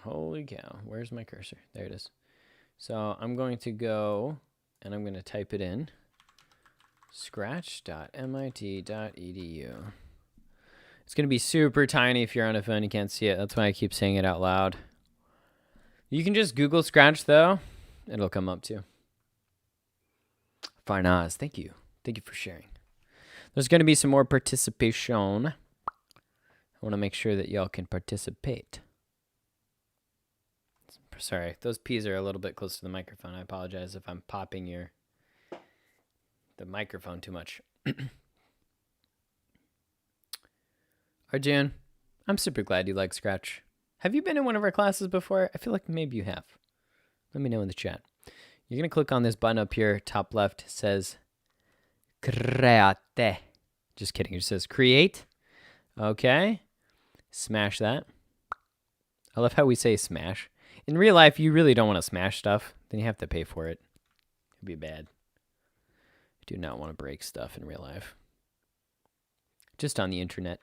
Holy cow. Where's my cursor? There it is. So I'm going to go and I'm going to type it in. Scratch.mit.edu. It's going to be super tiny if you're on a phone. You can't see it. That's why I keep saying it out loud. You can just Google Scratch, though. It'll come up, too. Farnaz, thank you. Thank you for sharing. There's going to be some more participation. I want to make sure that y'all can participate. Sorry, those P's are a little bit close to the microphone. I apologize if I'm popping the microphone too much. Arjun, I'm super glad you like Scratch. Have you been in one of our classes before? I feel like maybe you have. Let me know in the chat. You're going to click on this button up here, top left. It says Create. Just kidding. It says create. Okay. Smash that. I love how we say smash. In real life, you really don't want to smash stuff. Then you have to pay for it. It'd be bad. I do not want to break stuff in real life. Just on the internet.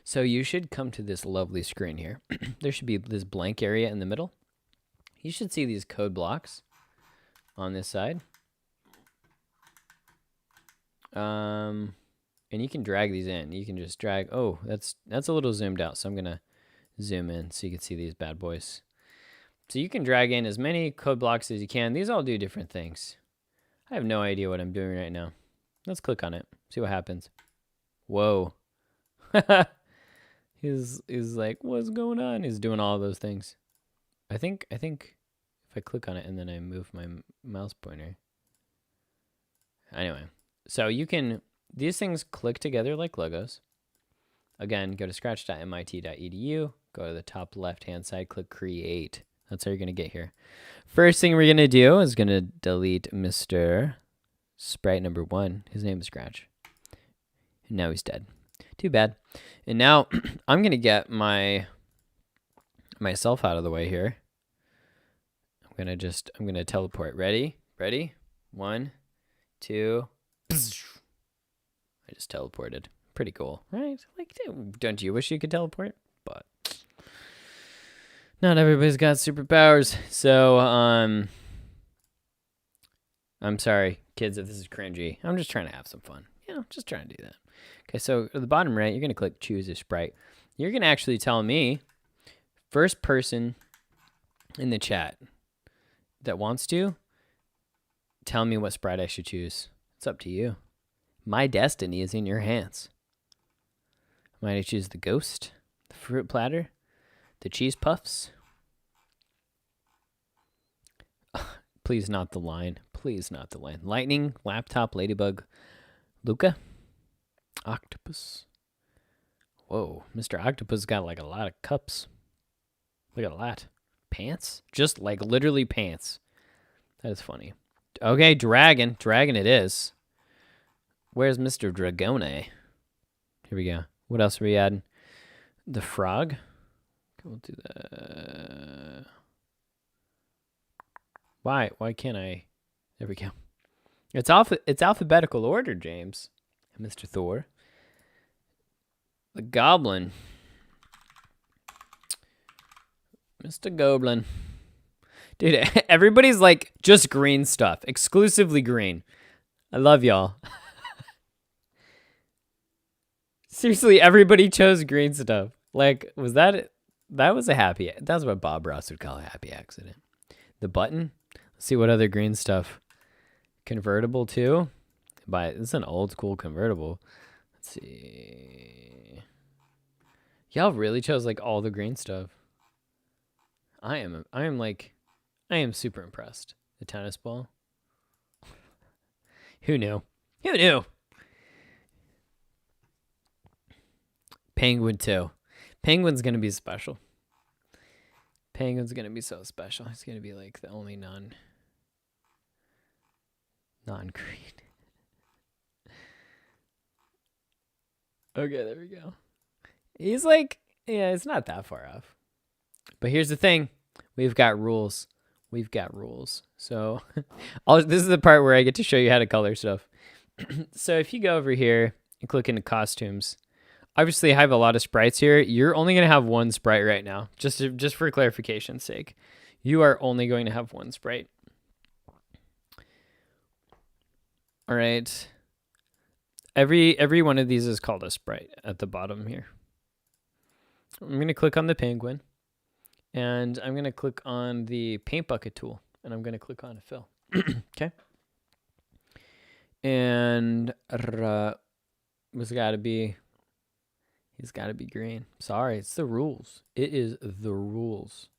So you should come to this lovely screen here. There should be this blank area in the middle. You should see these code blocks on this side. And you can drag these in. You can just drag. Oh, that's a little zoomed out. So I'm going to zoom in so you can see these bad boys. So you can drag in as many code blocks as you can. These all do different things. I have no idea what I'm doing right now. Let's click on it. See what happens. Whoa. he's like, what's going on? He's doing all those things. I think if I click on it and then I move my mouse pointer. Anyway, so you can, these things click together like Legos. Again, go to scratch.mit.edu, go to the top left-hand side, click create. That's how you're going to get here. First thing we're going to do is going to delete Mr. Sprite number 1. His name is Scratch. And now he's dead. Too bad. And now I'm going to get myself out of the way here. I'm going to teleport. Ready? 1, 2. I just teleported. Pretty cool, right? Like, don't you wish you could teleport? But not everybody's got superpowers. So, I'm sorry, kids, if this is cringy. I'm just trying to have some fun. Just trying to do that. Okay, so at the bottom right, you're going to click choose a sprite. You're going to actually tell me, first person in the chat that wants to, tell me what sprite I should choose. It's up to you. My destiny is in your hands. Might I choose the ghost, the fruit platter, the cheese puffs? Please not the line. Please not the line. Lightning, laptop, ladybug, Luca, octopus. Whoa, Mr. Octopus got like a lot of cups. Look at that. Pants? Just like literally pants. That is funny. Okay, dragon. Dragon it is. Where's Mr. Dragone? Here we go. What else are we adding? The frog. Okay, we'll do the... Why can't I? There we go. It's alphabetical order, James. Mr. Thor. The goblin. Mr. Goblin. Dude, everybody's like just green stuff. Exclusively green. I love y'all. Seriously, everybody chose green stuff. Like, was that was a happy, that's what Bob Ross would call a happy accident. The button. Let's see what other green stuff. Convertible too. But it's an old school convertible. Let's see. Y'all really chose like all the green stuff. I am super impressed. The tennis ball. Who knew? Penguin too. Penguin's gonna be special. Penguin's gonna be so special. He's gonna be like the only non-green. Okay, there we go. He's like, yeah, it's not that far off. But here's the thing. We've got rules. So this is the part where I get to show you how to color stuff. So if you go over here and click into costumes, obviously I have a lot of sprites here. You're only going to have one sprite right now, just for clarification's sake. You are only going to have one sprite. All right. Every one of these is called a sprite at the bottom here. I'm going to click on the penguin, and I'm going to click on the paint bucket tool, and I'm going to click on fill. Okay. And he's got to be green. Sorry, it's the rules. It is the rules.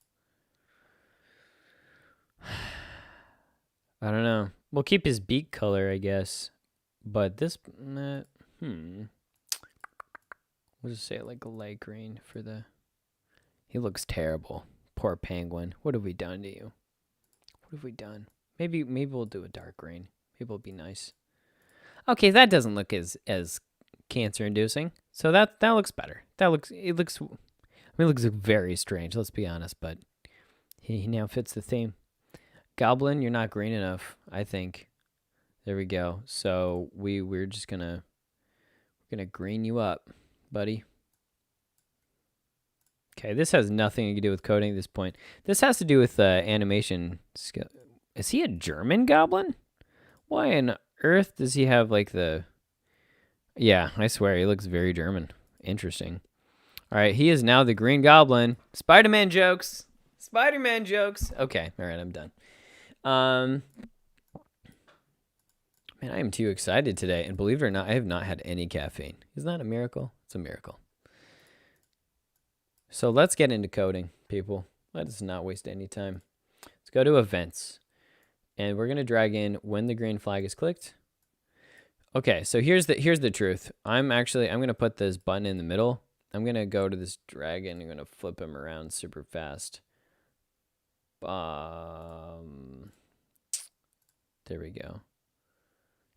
I don't know. We'll keep his beak color, I guess. But this, we'll just say like a light green for the, he looks terrible. Poor penguin. What have we done to you? What have we done? Maybe we'll do a dark green. Maybe it'll be nice. Okay, that doesn't look as cancer inducing. So that looks better. It looks very strange, let's be honest, but he now fits the theme. Goblin, you're not green enough, I think. There we go. So we're just gonna green you up, buddy. Okay, this has nothing to do with coding at this point. This has to do with animation skill. Is he a German goblin? Why on earth does he have like the... Yeah, I swear, he looks very German. Interesting. All right, he is now the Green Goblin. Spider-Man jokes. Spider-Man jokes. Okay, all right, I'm done. Man, I am too excited today, and believe it or not, I have not had any caffeine. Isn't that a miracle? It's a miracle. So let's get into coding, people. Let us not waste any time. Let's go to events, and we're gonna drag in when the green flag is clicked. Okay, so here's the truth. I'm gonna put this button in the middle. I'm gonna go to this dragon. I'm gonna flip him around super fast. There we go.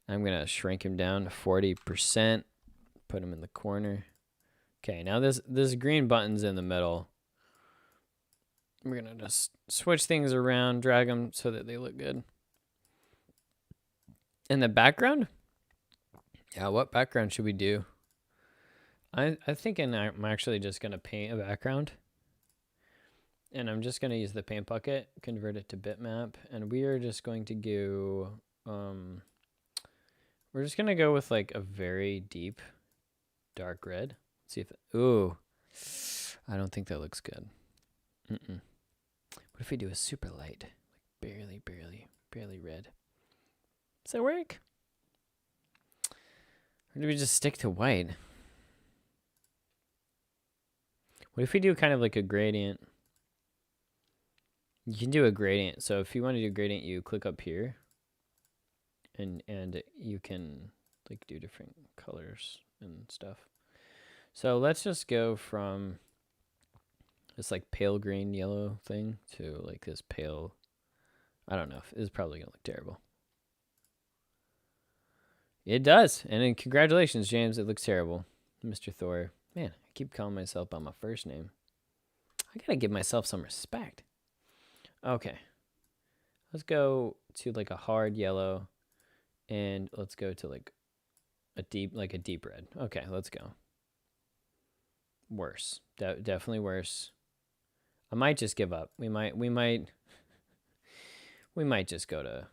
I'm going to shrink him down to 40%, put him in the corner. Okay, now this green button's in the middle. We're going to just switch things around, drag them so that they look good. In the background? Yeah, what background should we do? I'm thinking I'm actually just going to paint a background. And I'm just going to use the paint bucket, convert it to bitmap, and we are just going to go... we're just going to go with like a very deep dark red. Let's see if... Ooh. I don't think that looks good. What if we do a super light? Like barely red. Does that work? Or do we just stick to white? What if we do kind of like a gradient? You can do a gradient. So if you want to do a gradient, you click up here. And you can like do different colors and stuff. So let's just go from this like pale green yellow thing to like this pale, I don't know, it's probably gonna look terrible. It does. And then congratulations, James, it looks terrible. Mr. Thor. Man, I keep calling myself by my first name. I gotta give myself some respect. Okay. Let's go to like a hard yellow. And let's go to like a deep red. Okay, let's go. Worse. Definitely worse. I might just give up. We might just go to...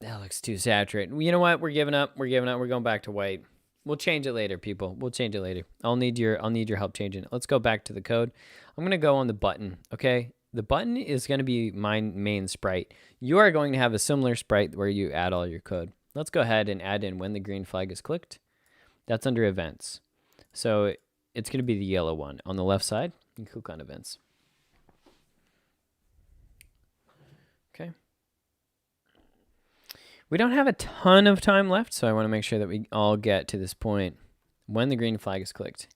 That looks too saturated. You know what? We're giving up. We're going back to white. We'll change it later, people. We'll change it later. I'll need your help changing it. Let's go back to the code. I'm going to go on the button, okay? The button is going to be my main sprite. You are going to have a similar sprite where you add all your code. Let's go ahead and add in when the green flag is clicked. That's under events. So it's going to be the yellow one. On the left side, you can click on events. Okay. We don't have a ton of time left, so I want to make sure that we all get to this point. When the green flag is clicked.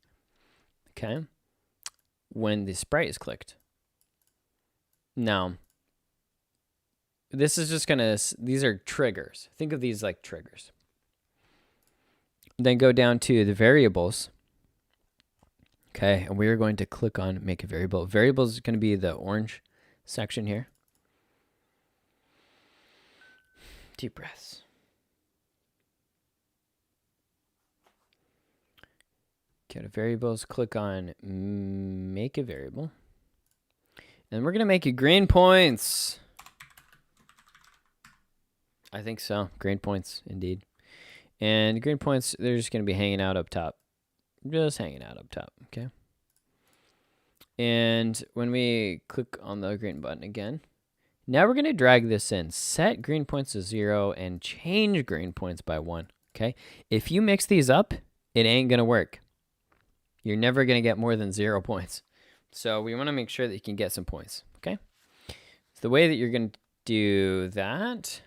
Okay. When the sprite is clicked. Now, this is just these are triggers. Think of these like triggers. Then go down to the variables. Okay, and we are going to click on make a variable. Variable is going to be the orange section here. Deep breaths. Go to variables, click on make a variable. And we're going to make you green points. I think so. Green points, indeed. And green points, they're just going to be hanging out up top. Just hanging out up top, okay? And when we click on the green button again, now we're going to drag this in. Set green points to 0 and change green points by 1, okay? If you mix these up, it ain't going to work. You're never going to get more than 0 points. So we want to make sure that you can get some points, okay? So the way that you're going to do that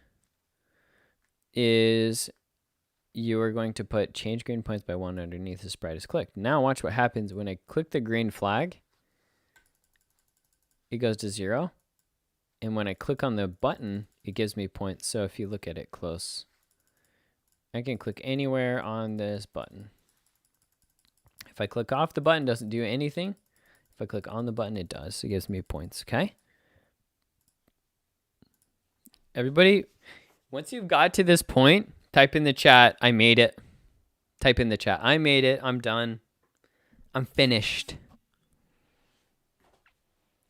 is you are going to put change green points by 1 underneath the sprite is clicked. Now watch what happens when I click the green flag. It goes to 0. And when I click on the button, it gives me points. So if you look at it close, I can click anywhere on this button. If I click off the button, it doesn't do anything. If I click on the button, it does. It gives me points, okay? Everybody, once you've got to this point, type in the chat, I made it. Type in the chat, I made it. I'm done. I'm finished.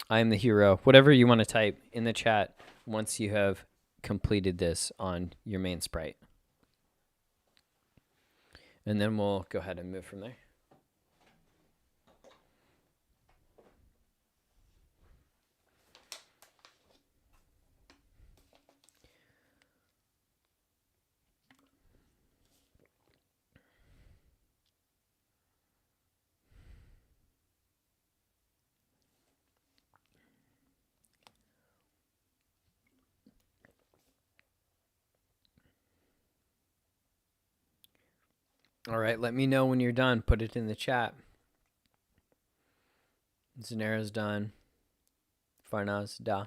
I am the hero. Whatever you want to type in the chat once you have completed this on your main sprite. And then we'll go ahead and move from there. All right, let me know when you're done. Put it in the chat. Zanera's done. Farnaz, da.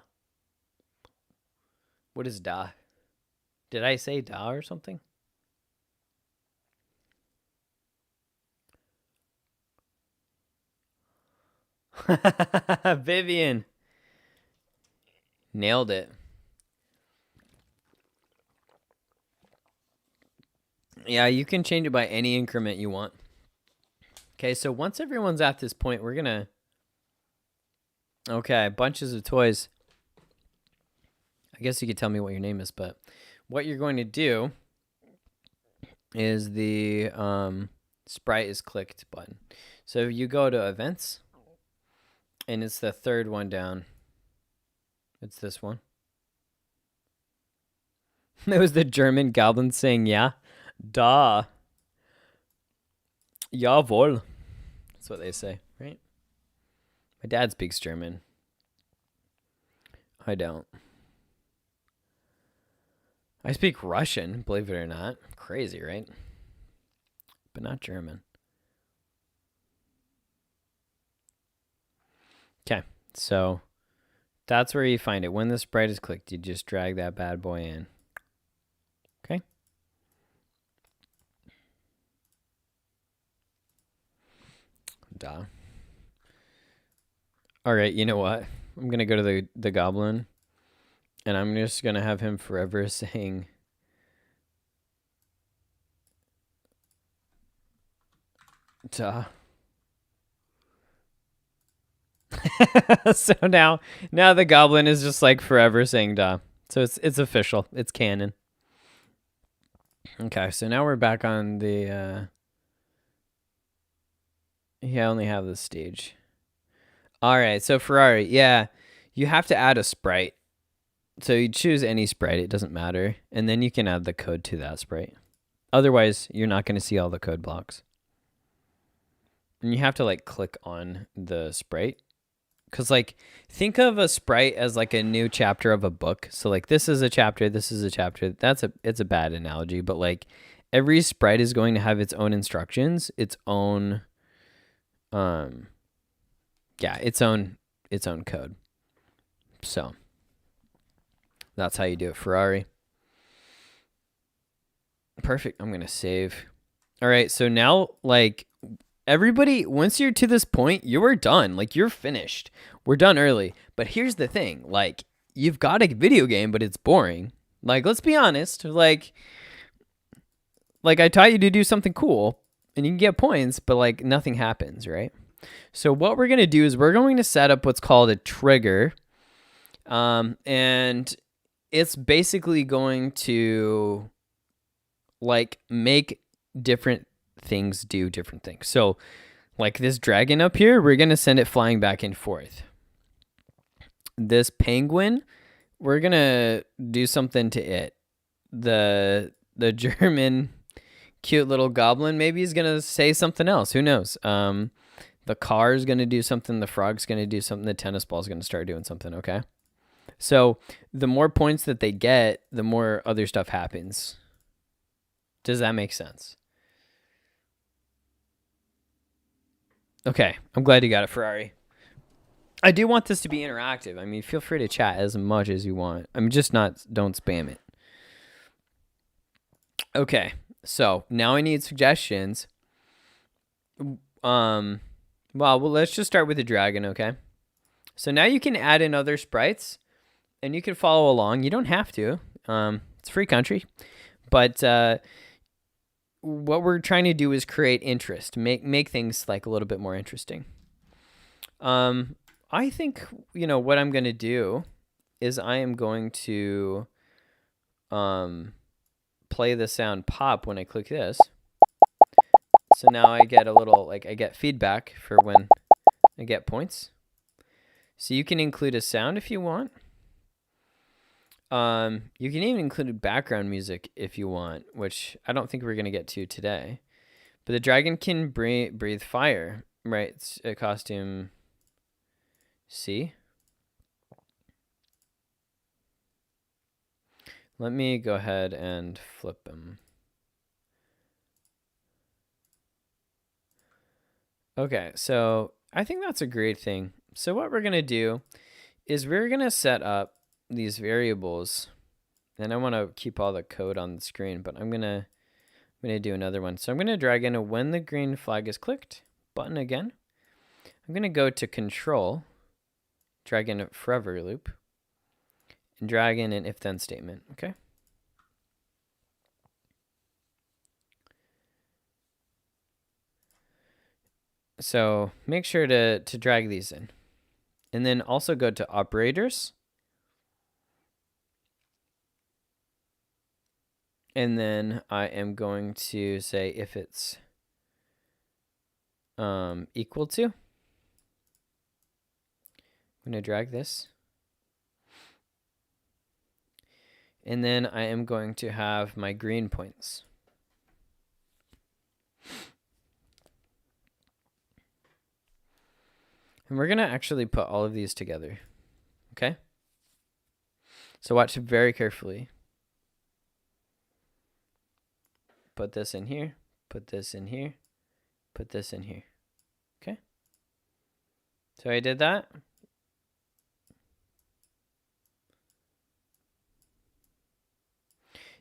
What is da? Did I say da or something? Vivian. Nailed it. Yeah, you can change it by any increment you want. Okay, so once everyone's at this point, we're gonna... Okay, bunches of toys. I guess you could tell me what your name is, but what you're going to do is the Sprite is clicked button. So you go to events, and it's the third one down. It's this one. It was the German goblin saying, yeah. Da. Jawohl. That's what they say, right? My dad speaks German. I don't. I speak Russian, believe it or not. Crazy, right? But not German. Okay, so that's where you find it. When the sprite is clicked, you just drag that bad boy in. Okay? Duh. All right, you know what? I'm going to go to the goblin, and I'm just going to have him forever saying... Duh. So now the goblin is just like forever saying duh. So it's official. It's canon. Okay, so now we're back on the I only have this stage. All right, so Ferrari, yeah, you have to add a sprite. So you choose any sprite, it doesn't matter, and then you can add the code to that sprite. Otherwise, you're not going to see all the code blocks. And you have to like click on the sprite. Cause like think of a sprite as like a new chapter of a book. So like this is a chapter, this is a chapter. It's a bad analogy, but like every sprite is going to have its own instructions, its own its own code. So that's how you do it, Ferrari. Perfect. I'm gonna save. All right, so now like everybody, once you're to this point, you're done. Like, you're finished. We're done early. But here's the thing. Like, you've got a video game, but it's boring. Like, let's be honest. Like I taught you to do something cool, and you can get points, but, like, nothing happens, right? So what we're going to do is we're going to set up what's called a trigger. And it's basically going to, like, make different things do different things. So like this dragon up here, we're going to send it flying back and forth. This penguin, we're going to do something to it. The German cute little goblin maybe is going to say something else. Who knows? The car is going to do something. The frog's going to do something. The tennis ball is going to start doing something. Okay. So the more points that they get, the more other stuff happens. Does that make sense? Okay, I'm glad you got it, Ferrari. I do want this to be interactive. I mean, feel free to chat as much as you want. I'm just not, don't spam it. Okay, so now I need suggestions. Well, let's just start with the dragon, okay? So now you can add in other sprites, and you can follow along. You don't have to. It's a free country. But what we're trying to do is create interest, make things like a little bit more interesting. I think, what I'm going to do is I am going to play the sound pop when I click this. So now I get a little, I get feedback for when I get points. So you can include a sound if you want. You can even include background music if you want, which I don't think we're going to get to today. But the dragon can breathe fire, right? It's a costume C. Let me go ahead and flip them. Okay, so I think that's a great thing. So what we're going to do is we're going to set up these variables. And I want to keep all the code on the screen, but I'm going to do another one. So I'm going to drag in a when the green flag is clicked button again. I'm going to go to control, drag in a forever loop, and drag in an if then statement, okay? So make sure to drag these in. And then also go to operators. And then I am going to say if it's equal to. I'm going to drag this. And then I am going to have my green points. And we're going to actually put all of these together. Okay? So watch very carefully. Put this in here, put this in here, put this in here. Okay? So I did that.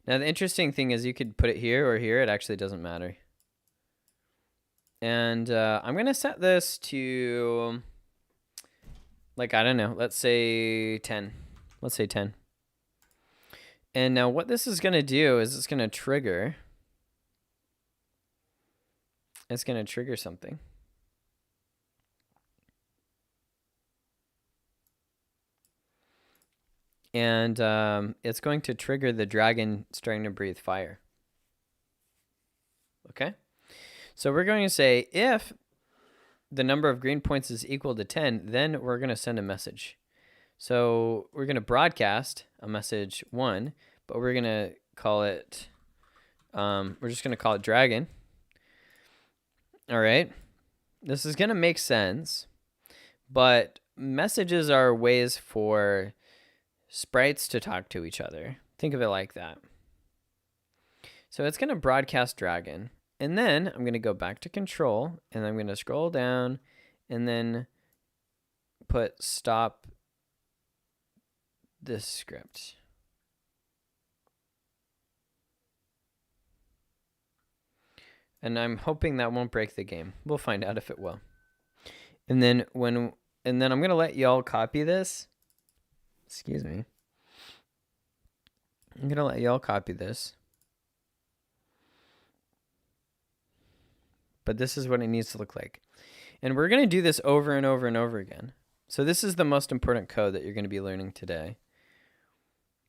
Now the interesting thing is you could put it here or here. It actually doesn't matter. And I'm going to set this to, like, I don't know, let's say 10. Let's say 10. And now what this is going to do is it's going to trigger. It's going to trigger something. And it's going to trigger the dragon starting to breathe fire. Okay? So we're going to say if the number of green points is equal to 10, then we're going to send a message. So we're going to broadcast a message 1, but we're going to call it, we're just going to call it dragon. All right? This is going to make sense, but messages are ways for sprites to talk to each other. Think of it like that. So it's going to broadcast dragon. And then I'm going to go back to control, and I'm going to scroll down and then put stop this script. And I'm hoping that won't break the game. We'll find out if it will. And then I'm going to let y'all copy this. Excuse me. I'm going to let y'all copy this. But this is what it needs to look like. And we're going to do this over and over and over again. So this is the most important code that you're going to be learning today.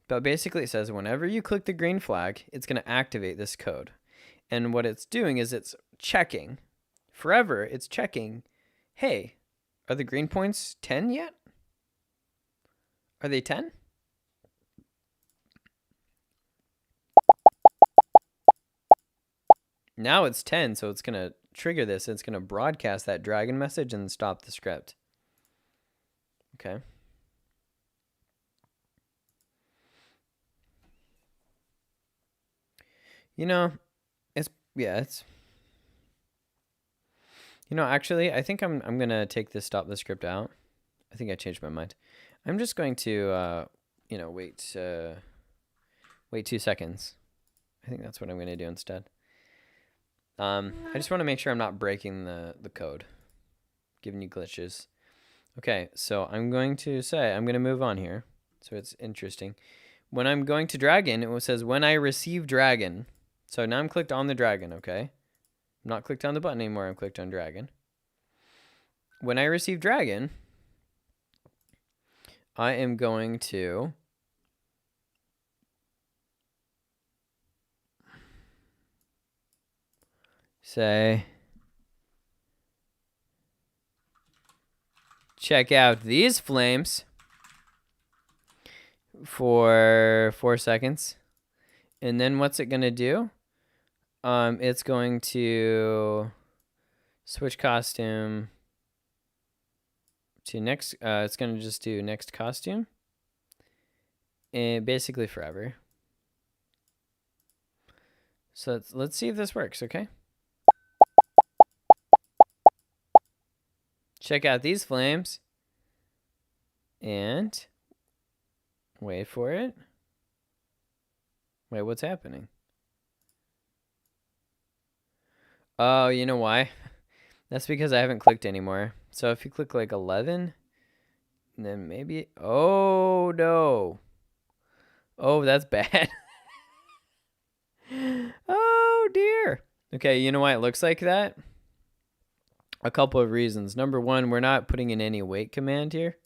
But basically it says whenever you click the green flag, it's going to activate this code. And what it's doing is it's checking. Forever, it's checking, hey, are the green points 10 yet? Are they 10? Now it's 10, so it's going to trigger this. It's going to broadcast that dragon message and stop the script. Okay. You know, actually, I think I'm going to take this stop the script out. I think I changed my mind. I'm just going to, wait 2 seconds. I think that's what I'm going to do instead. I just want to make sure I'm not breaking the code, giving you glitches. Okay, so I'm going to move on here. So it's interesting. When I'm going to dragon, it says when I receive dragon. So now I'm clicked on the dragon, okay? I'm not clicked on the button anymore. I'm clicked on dragon. When I receive dragon, I am going to say, check out these flames for 4 seconds. And then what's it going to do? It's going to switch costume to next. It's going to just do next costume. And basically forever. So let's see if this works, okay? check out these flames. And wait for it. Wait, what's happening? Oh, you know why? That's because I haven't clicked anymore. So if you click like 11, then maybe... Oh, no. Oh, that's bad. Oh, dear. Okay, you know why it looks like that? A couple of reasons. Number one, we're not putting in any wait command here.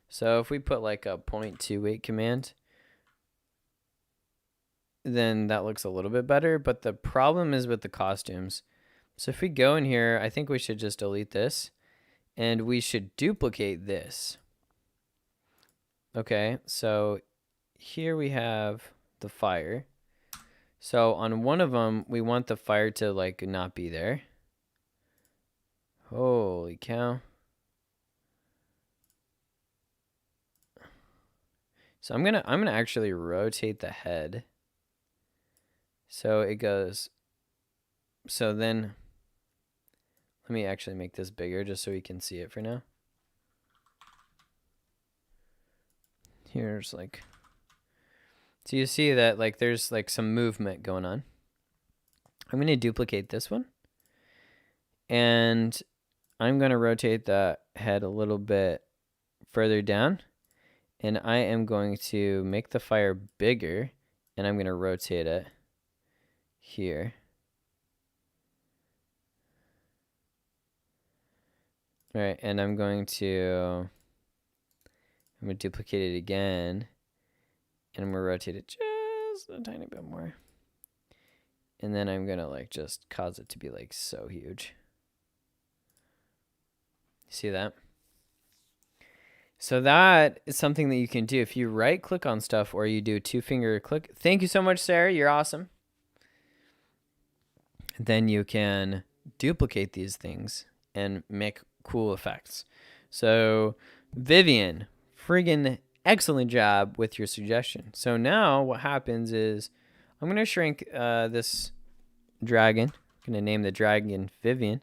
So if we put like a 0.2 wait command, then that looks a little bit better. But the problem is with the costumes. So if we go in here, I think we should just delete this. And we should duplicate this. Okay, so here we have the fire. So on one of them, we want the fire to like not be there. Holy cow. So I'm gonna actually rotate the head. So it goes. So then let me actually make this bigger just so we can see it for now. Here's like, so you see that like there's like some movement going on. I'm going to duplicate this one. And I'm going to rotate the head a little bit further down. And I am going to make the fire bigger. And I'm going to rotate it here. All right, and I'm going to duplicate it again. And I'm going to rotate it just a tiny bit more. And then I'm going to like just cause it to be like so huge. See that? So that is something that you can do if you right click on stuff or you do 2-finger click. Thank you so much, Sarah. You're awesome. Then you can duplicate these things and make cool effects. So Vivian, friggin' excellent job with your suggestion. So now what happens is I'm going to shrink this dragon. I'm going to name the dragon Vivian.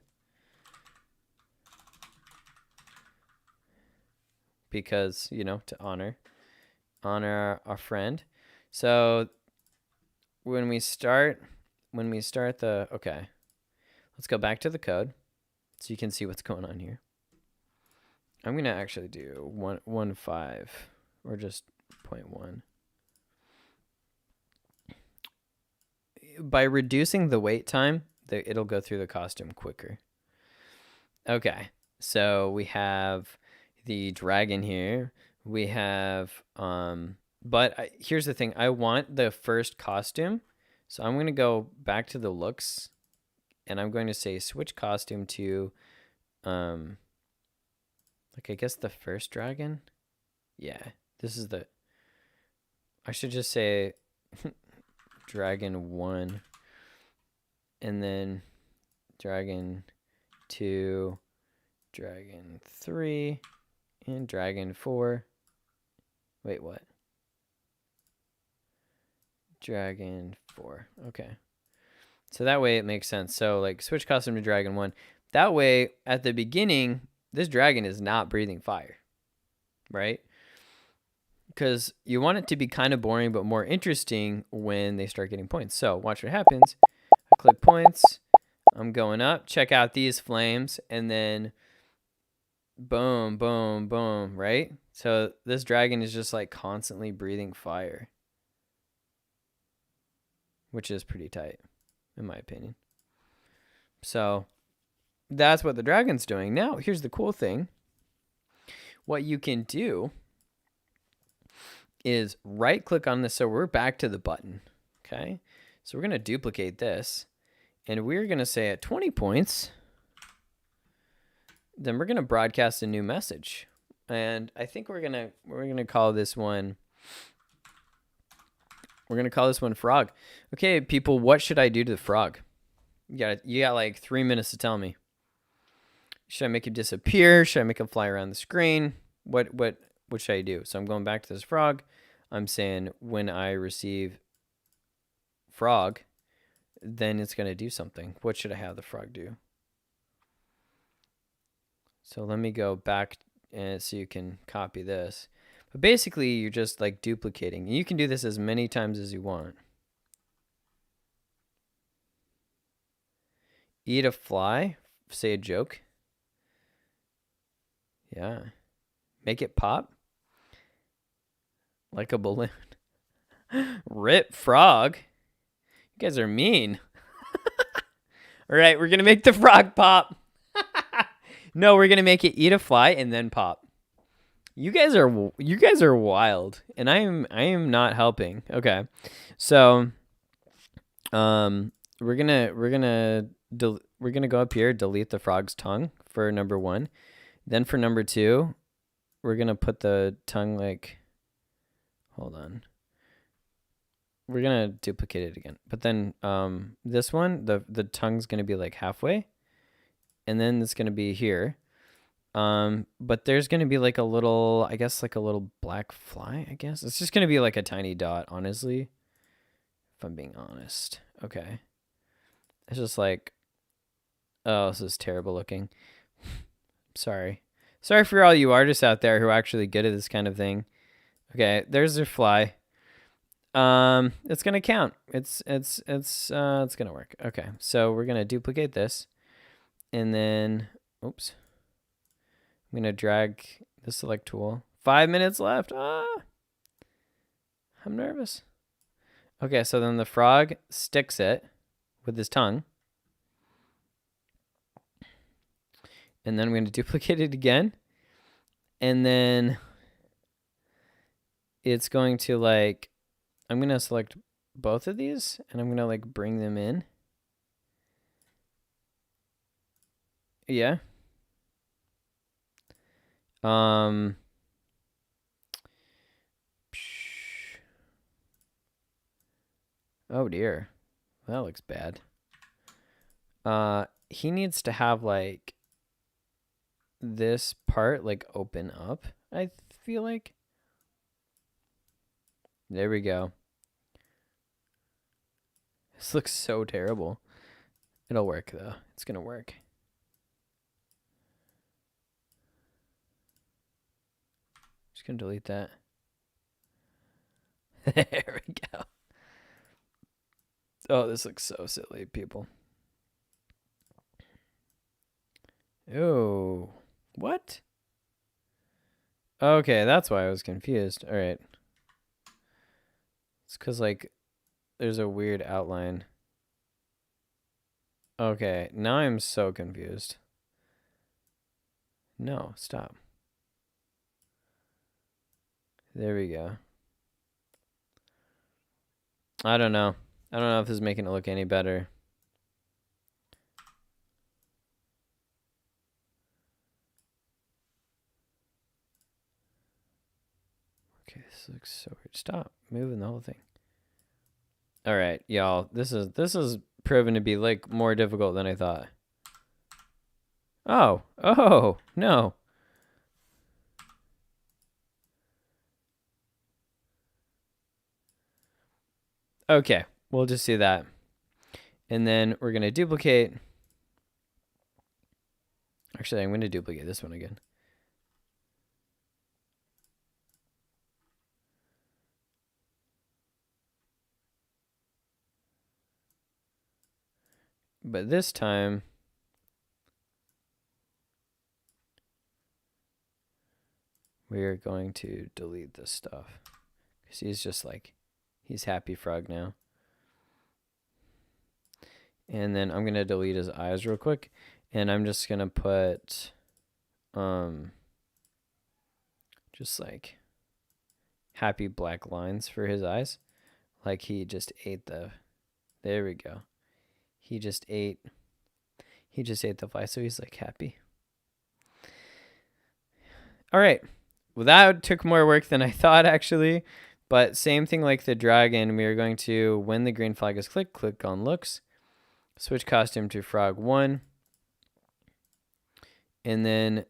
Because, you know, to honor our friend. So when we start the, okay, let's go back to the code so you can see what's going on here. I'm going to actually do 1.5 or just 0.1. By reducing the wait time, it'll go through the costume quicker. Okay, so we have the dragon here. We have, here's the thing. I want the first costume. So I'm going to go back to the looks and I'm going to say switch costume to, like, I guess the first dragon. Yeah, this is I should just say dragon 1 and then dragon 2, dragon 3, and dragon 4. Wait, what? Dragon 4. Okay. So that way it makes sense. So like switch costume to dragon 1. That way at the beginning, this dragon is not breathing fire. Right? Because you want it to be kind of boring but more interesting when they start getting points. So watch what happens. I click points. I'm going up. Check out these flames. And then boom, boom, boom, right? So this dragon is just like constantly breathing fire, which is pretty tight, in my opinion. So that's what the dragon's doing. Now, here's the cool thing. What you can do is right click on this. So we're back to the button. Okay. So we're going to duplicate this and we're going to say at 20 points, then we're going to broadcast a new message. And I think we're going to call this one, frog. Okay, people, what should I do to the frog? You got like 3 minutes to tell me. Should I make it disappear? Should I make it fly around the screen? What should I do? So I'm going back to this frog. I'm saying when I receive frog, then it's going to do something. What should I have the frog do? So let me go back so you can copy this. But basically, you're just like duplicating. You can do this as many times as you want. Eat a fly. Say a joke. Yeah. Make it pop. Like a balloon. Rip frog. You guys are mean. All right, we're going to make the frog pop. No, we're going to make it eat a fly and then pop. You guys are wild, and I am not helping. Okay. So we're going to go up here, delete the frog's tongue for number 1. Then for number 2, we're going to put the tongue like, hold on. We're going to duplicate it again. But then this one, the tongue's going to be like halfway. And then it's going to be here. But there's going to be like a little, I guess like a little black fly, I guess. It's just going to be like a tiny dot, honestly. If I'm being honest. Okay. It's just like, oh, this is terrible looking. Sorry. Sorry for all you artists out there who are actually good at this kind of thing. Okay, there's their fly. It's gonna count. It's gonna work. Okay, so we're gonna duplicate this, and then, oops. I'm gonna drag the select tool. 5 minutes left. I'm nervous. Okay, so then the frog sticks it with his tongue. And then I'm gonna duplicate it again. And then it's going to like, I'm going to select both of these and I'm going to like bring them in. Yeah. Oh dear. That looks bad. He needs to have like this part like open up, I feel like. There we go. This looks so terrible. It'll work though. It's gonna work. Just gonna delete that. There we go. Oh, this looks so silly, people. Oh, what? Okay, that's why I was confused. All right. It's because, like, there's a weird outline. Okay, now I'm so confused. No, stop. There we go. I don't know. I don't know if this is making it look any better. Okay, this looks so weird. Stop moving the whole thing. All right, y'all. This is proven to be like more difficult than I thought. Oh, no. Okay, we'll just do that. And then we're going to duplicate. Actually, I'm going to duplicate this one again. But this time, we are going to delete this stuff. Because he's just like, he's happy frog now. And then I'm going to delete his eyes real quick. And I'm just going to put, just like happy black lines for his eyes. Like he just ate the, there we go. He just ate the fly, so he's like happy. All right. Well, that took more work than I thought, actually. But same thing like the dragon, we are going to, when the green flag is clicked, click on looks. Switch costume to frog 1. And then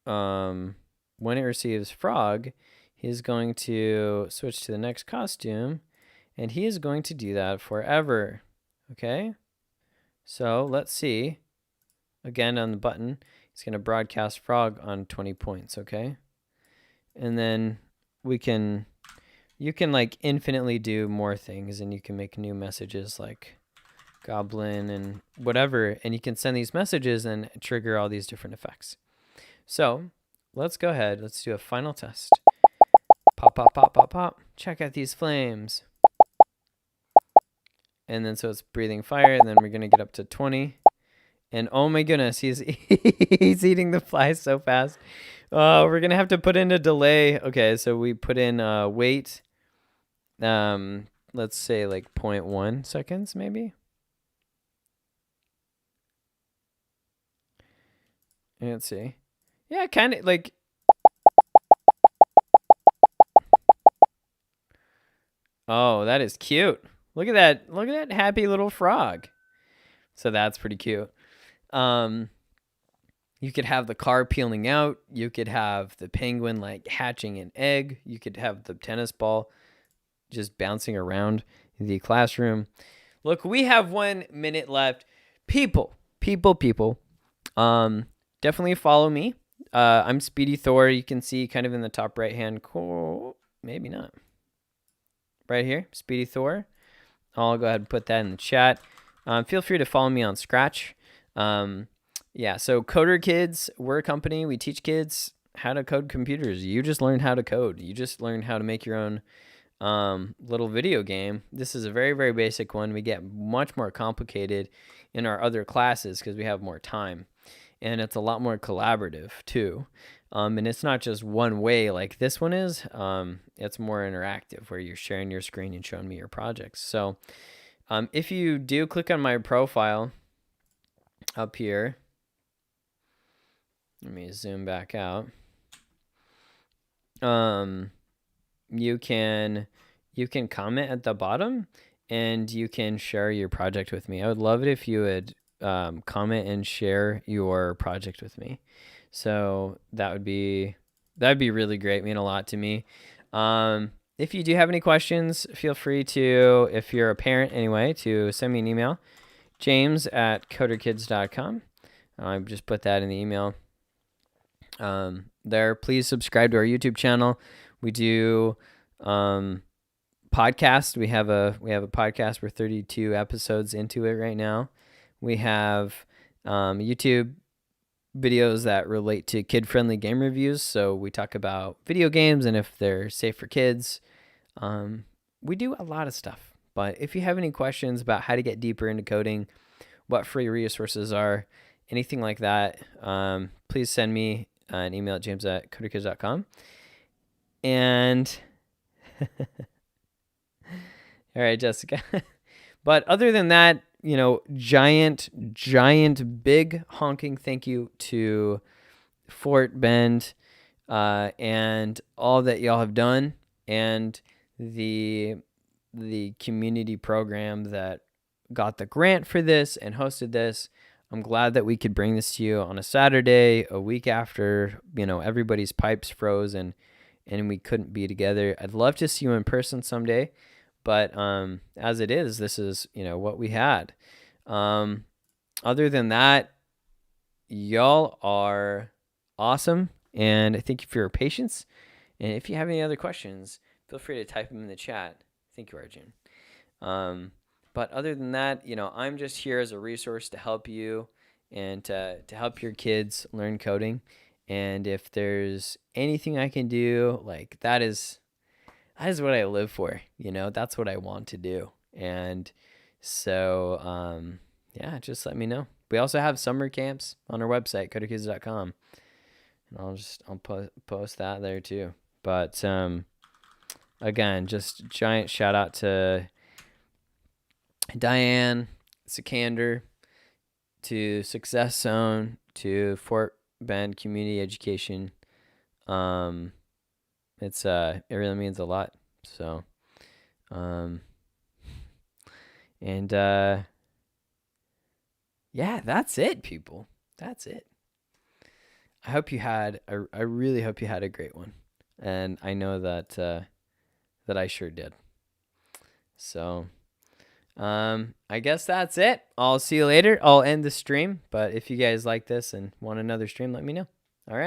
when it receives frog, he's going to switch to the next costume. And he is going to do that forever. Okay? So let's see. Again on the button. It's going to broadcast frog on 20 points, okay? And then you can like infinitely do more things, and you can make new messages like goblin and whatever, and you can send these messages and trigger all these different effects. So let's go ahead. Let's do a final test. Pop, pop, pop, pop, pop. Check out these flames. And then so it's breathing fire, and then we're going to get up to 20. And oh my goodness, he's eating the flies so fast. We're going to have to put in a delay. Okay, so we put in wait. Let's say like 0.1 seconds maybe. Let's see. Yeah, kind of like. Oh, that is cute. Look at that. Look at that happy little frog. So that's pretty cute. You could have the car peeling out. You could have the penguin like hatching an egg. You could have the tennis ball just bouncing around the classroom. Look, we have 1 minute left. People. Definitely follow me. I'm Speedy Thor. You can see kind of in the top right hand corner. Maybe not. Right here, Speedy Thor. I'll go ahead and put that in the chat. Feel free to follow me on Scratch. Yeah, so Coder Kids, we're a company. We teach kids how to code computers. You just learned how to code. You just learned how to make your own little video game. This is a very, very basic one. We get much more complicated in our other classes because we have more time. And it's a lot more collaborative too. And it's not just one way like this one is. It's more interactive where you're sharing your screen and showing me your projects. So if you do click on my profile up here, let me zoom back out. You can comment at the bottom, and you can share your project with me. I would love it if you would comment and share your project with me. So that'd be really great. Mean a lot to me. If you do have any questions, feel free to, if you're a parent anyway, to send me an email, james@coderkids.com. I just put that in the email. There, please subscribe to our YouTube channel. We do podcast. We have a podcast. We're 32 episodes into it right now. We have YouTube videos that relate to kid-friendly game reviews. So we talk about video games and if they're safe for kids. We do a lot of stuff. But if you have any questions about how to get deeper into coding, what free resources are, anything like that, please send me an email at james@coderkids.com. And all right, Jessica. But other than that, giant, big honking thank you to Fort Bend and all that y'all have done, and the community program that got the grant for this and hosted this. I'm glad that we could bring this to you on a Saturday, a week after, everybody's pipes froze and we couldn't be together. I'd love to see you in person someday, but as it is, this is, what we had. Other than that, y'all are awesome, and I thank you for your patience. And if you have any other questions, feel free to type them in the chat. Thank you, Arjun. But other than that, I'm just here as a resource to help you and to help your kids learn coding. And if there's anything I can do, like that is what I live for. That's what I want to do. And so, yeah, just let me know. We also have summer camps on our website, coderkids.com. And I'll post that there too. But again, just giant shout out to Diane, Sikander, to Success Zone, to Fort Bend Community Education. It really means a lot. So, yeah, that's it, people. That's it. I hope you had. I really hope you had a great one, and I know that I sure did. So, I guess that's it. I'll see you later. I'll end the stream, but if you guys like this and want another stream, let me know. All right.